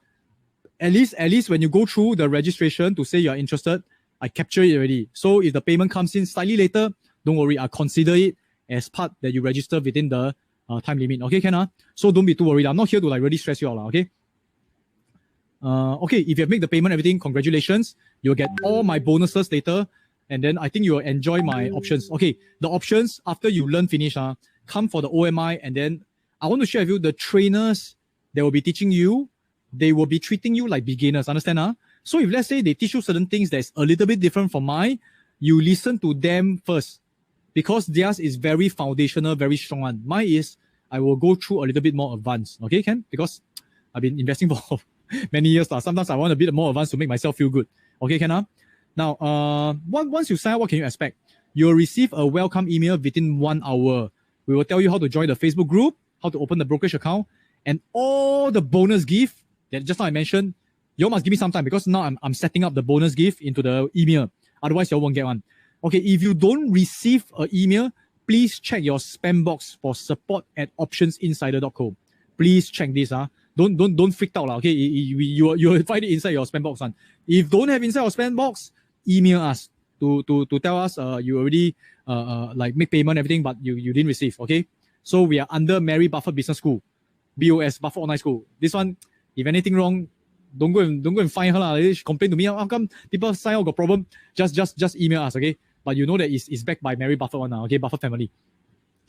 At least when you go through the registration to say you are interested, I capture it already. So if the payment comes in slightly later, don't worry. I consider it as part that you register within the time limit. Okay, Ken? So don't be too worried. I'm not here to really stress you out. Okay. Okay, if you have made the payment, everything, congratulations. You'll get all my bonuses later. And then I think you'll enjoy my options. Okay, the options after you finish, come for the OMI. And then I want to share with you the trainers that will be teaching you. They will be treating you like beginners. Understand? So if let's say they teach you certain things that's a little bit different from mine, you listen to them first. Because theirs is very foundational, very strong one. Mine is, I will go through a little bit more advanced. Okay, Ken? Because I've been investing for many years. Sometimes I want a bit more advanced to make myself feel good. Okay, Ken? Now, once you sign up, what can you expect? You'll receive a welcome email within 1 hour. We will tell you how to join the Facebook group, how to open the brokerage account, and all the bonus gift that just now I mentioned. You must give me some time because now I'm setting up the bonus gift into the email. Otherwise, you won't get one. Okay, if you don't receive an email, please check your spam box for support@optionsinsider.co. Please check this. Don't freak out. Okay, you'll find it inside your spam box. If don't have inside your spam box, email us to tell us you already make payment, everything, but you didn't receive. Okay, so we are under Mary Buffett Business School, BOS, Buffett Online School. This one, if anything wrong, don't go and find her. She complain to me. How come people sign up got problem? Just email us, okay? But you know that it's backed by Mary Buffett one now, okay? Buffett family.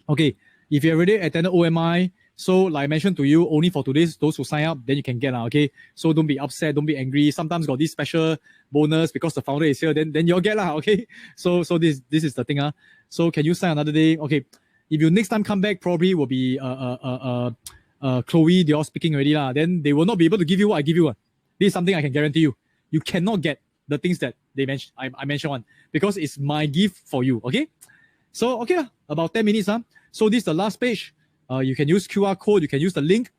Okay, if you already attended OMI, so like I mentioned to you, only for today's those who sign up, then you can get okay? So don't be upset, don't be angry. Sometimes got this special bonus because the founder is here, then you'll get okay? So this is the thing. So can you sign another day? Okay. If you next time come back, probably will be Chloe, they all speaking already. Then they will not be able to give you what I give you. This is something I can guarantee you. You cannot get the things that they mentioned. I mentioned one because it's my gift for you. Okay. So okay, about 10 minutes. So this is the last page. You can use QR code. You can use the link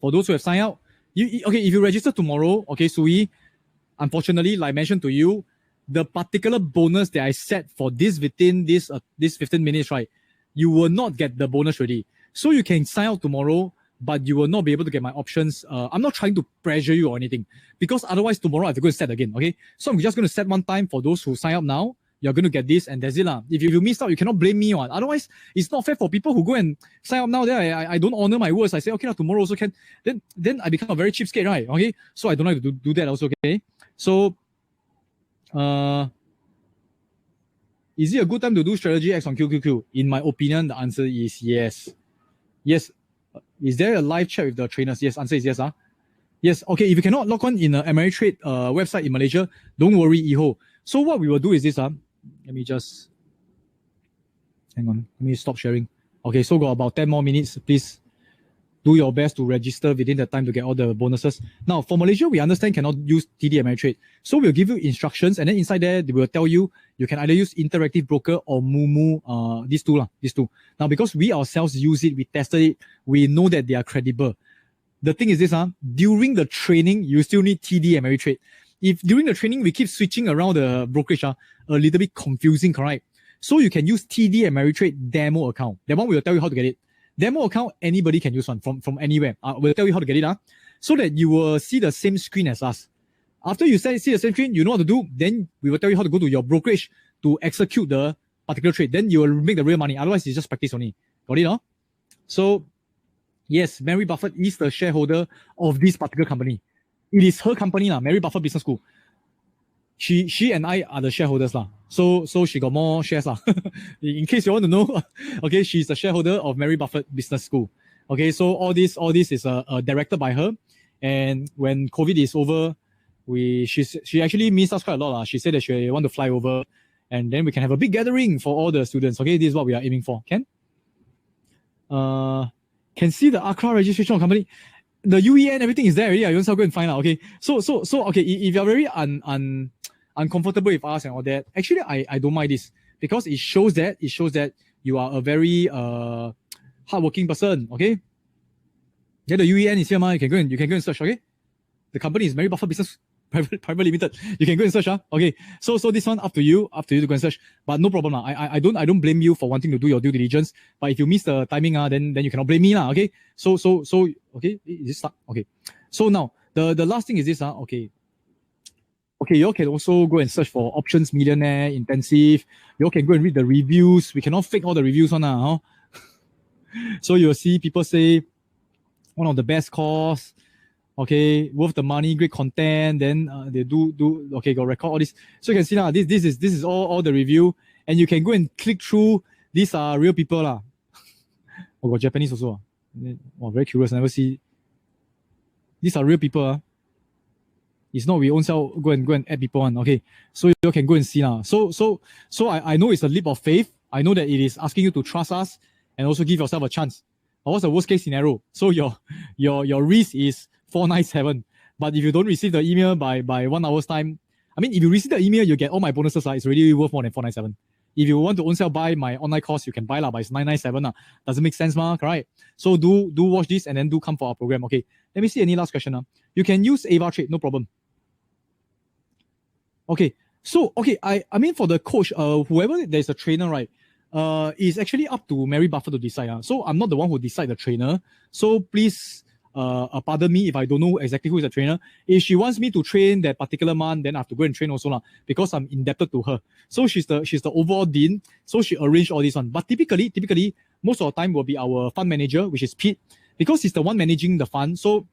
for those who have signed out. Okay, if you register tomorrow, okay, Sui, unfortunately, like I mentioned to you, the particular bonus that I set for this within this 15 minutes, right, you will not get the bonus ready. So you can sign out tomorrow, but you will not be able to get my options. I'm not trying to pressure you or anything, because otherwise tomorrow I have to go and set again, okay? So I'm just going to set one time for those who sign up now. You're going to get this, and that's it. If you miss out, you cannot blame me on. Otherwise, it's not fair for people who go and sign up now. Then I don't honor my words. I say, okay, tomorrow also can. Then I become a very cheapskate, right? Okay, so I don't like to do that also, okay? So, is it a good time to do strategy X on QQQ? In my opinion, the answer is yes. Yes. Is there a live chat with the trainers? Yes, answer is yes. Yes, okay, if you cannot log on in the Ameritrade website in Malaysia, don't worry, Iho. So what we will do is this, let me just, hang on, let me stop sharing. Okay, so got about 10 more minutes. Please do your best to register within the time to get all the bonuses. Now, for Malaysia, we understand cannot use TD Ameritrade. So we'll give you instructions, and then inside there, they will tell you, you can either use Interactive Broker or Moomoo, these two. Now, because we ourselves use it, we tested it, we know that they are credible. The thing is this, during the training, you still need TD Ameritrade. If during the training, we keep switching around the brokerage, a little bit confusing, correct? So you can use TD Ameritrade demo account. That one will tell you how to get it. Demo account, anybody can use one from anywhere. We'll tell you how to get it, so that you will see the same screen as us. After you see the same screen, you know what to do, then we will tell you how to go to your brokerage to execute the particular trade. Then you will make the real money. Otherwise, it's just practice only. Got it, no? So, yes, Mary Buffett is the shareholder of this particular company. It is her company, Mary Buffett Business School. She and I are the shareholders, So she got more shares, In case you want to know, okay, she's the shareholder of Mary Buffett Business School. Okay, so all this is directed by her. And when COVID is over, she actually missed us quite a lot. She said that she want to fly over, and then we can have a big gathering for all the students. Okay, this is what we are aiming for. Can see the ACRA registration company. The UEN, everything is there already. You want to go and find out. Okay. So okay, if you're very uncomfortable with us and all that, actually I don't mind this, because it shows that you are a very hardworking person. Okay. Yeah, the UEN is here, you can go and search. Okay. The company is Mary Buffett Business Private Limited. You can go and search. Okay. So this one up to you to go and search. But no problem. I don't blame you for wanting to do your due diligence. But if you miss the timing, then you cannot blame me. Okay. So okay, is it stuck? Okay. So now the last thing is this. Okay. Okay, you all can also go and search for Options Millionaire Intensive. You all can go and read the reviews. We cannot fake all the reviews on So you'll see people say one of the best course. Okay, worth the money, great content. Then they do okay, got record all this. So you can see now, this is all the review, and you can go and click through. These are real people Oh, got Japanese also. Oh, very curious. Never see. These are real people. It's not we own self go and add people on. Okay, so you can go and see now. So I know it's a leap of faith. I know that it is asking you to trust us and also give yourself a chance. But what's the worst case scenario? So your risk is 497. But if you don't receive the email by 1 hour's time, I mean, if you receive the email, you get all my bonuses. It's really worth more than 497. If you want to own self buy my online course, you can buy but it's 997. Doesn't make sense, correct? So do watch this and then do come for our program. Okay. Let me see any last question. You can use Ava Trade, no problem. Okay. So okay, I mean for the coach, whoever there's a trainer, right? Is actually up to Mary Buffett to decide. So I'm not the one who decide the trainer. So please pardon me if I don't know exactly who is the trainer. If she wants me to train that particular month, then I have to go and train also because I'm indebted to her. So she's the overall dean. So she arranged all this one. But typically, most of the time will be our fund manager, which is Pete, because he's the one managing the fund. So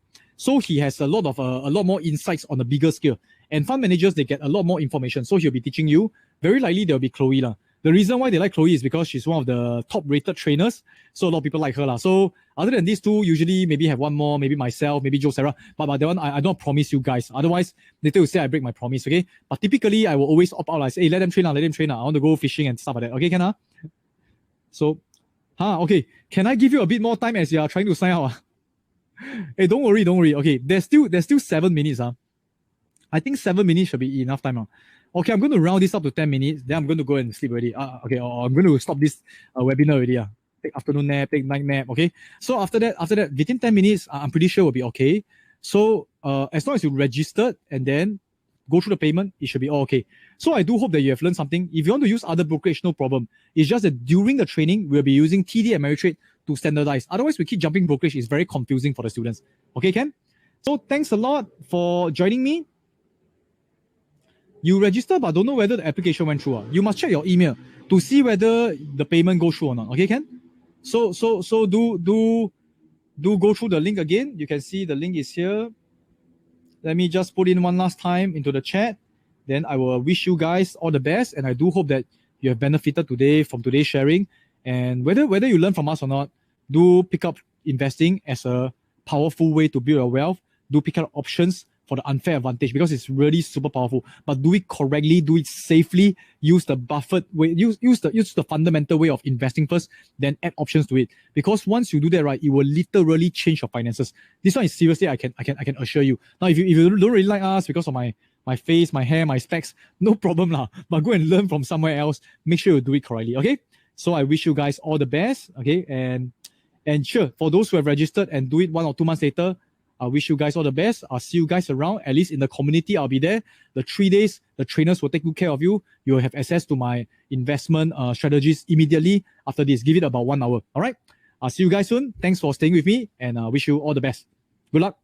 he has a lot more insights on the bigger scale. And fund managers, they get a lot more information. So he'll be teaching you. Very likely there'll be Chloe. The reason why they like Chloe is because she's one of the top rated trainers. So a lot of people like her. So other than these two, usually maybe have one more, maybe myself, maybe Joe Sarah. But that one, I don't promise you guys. Otherwise, later you say I break my promise, okay? But typically, I will always opt out. I say, hey, let them train. I want to go fishing and stuff like that. Okay, can So, okay. Can I give you a bit more time as you are trying to sign out? Hey, don't worry. Okay, there's still 7 minutes. I think 7 minutes should be enough time. Okay, I'm going to round this up to 10 minutes. Then I'm going to go and sleep already. Okay, or I'm going to stop this webinar already. take afternoon nap, take night nap. Okay. So after that, within 10 minutes, I'm pretty sure will be okay. So as long as you registered and then go through the payment, it should be all okay. So I do hope that you have learned something. If you want to use other brokerage, no problem. It's just that during the training, we'll be using TD Ameritrade to standardize. Otherwise, we keep jumping brokerage. It's very confusing for the students. Okay, Ken? So thanks a lot for joining me. You register, but don't know whether the application went through. You must check your email to see whether the payment goes through or not. Okay, Ken? So do go through the link again. You can see the link is here. Let me just put in one last time into the chat. Then I will wish you guys all the best, and I do hope that you have benefited today from today's sharing. And whether you learn from us or not, do pick up investing as a powerful way to build your wealth. Do pick up options for the unfair advantage because it's really super powerful. But do it correctly, do it safely. Use the Buffett way. Use the fundamental way of investing first, then add options to it. Because once you do that right, it will literally change your finances. This one is seriously, I can assure you. Now, if you don't really like us because of my face, my hair, my specs, no problem lah. But go and learn from somewhere else. Make sure you do it correctly. Okay. So I wish you guys all the best. Okay, and sure, for those who have registered and do it 1 or 2 months later, I wish you guys all the best. I'll see you guys around. At least in the community, I'll be there. The 3 days, the trainers will take good care of you. You will have access to my investment strategies immediately after this. Give it about 1 hour. All right. I'll see you guys soon. Thanks for staying with me, and I wish you all the best. Good luck.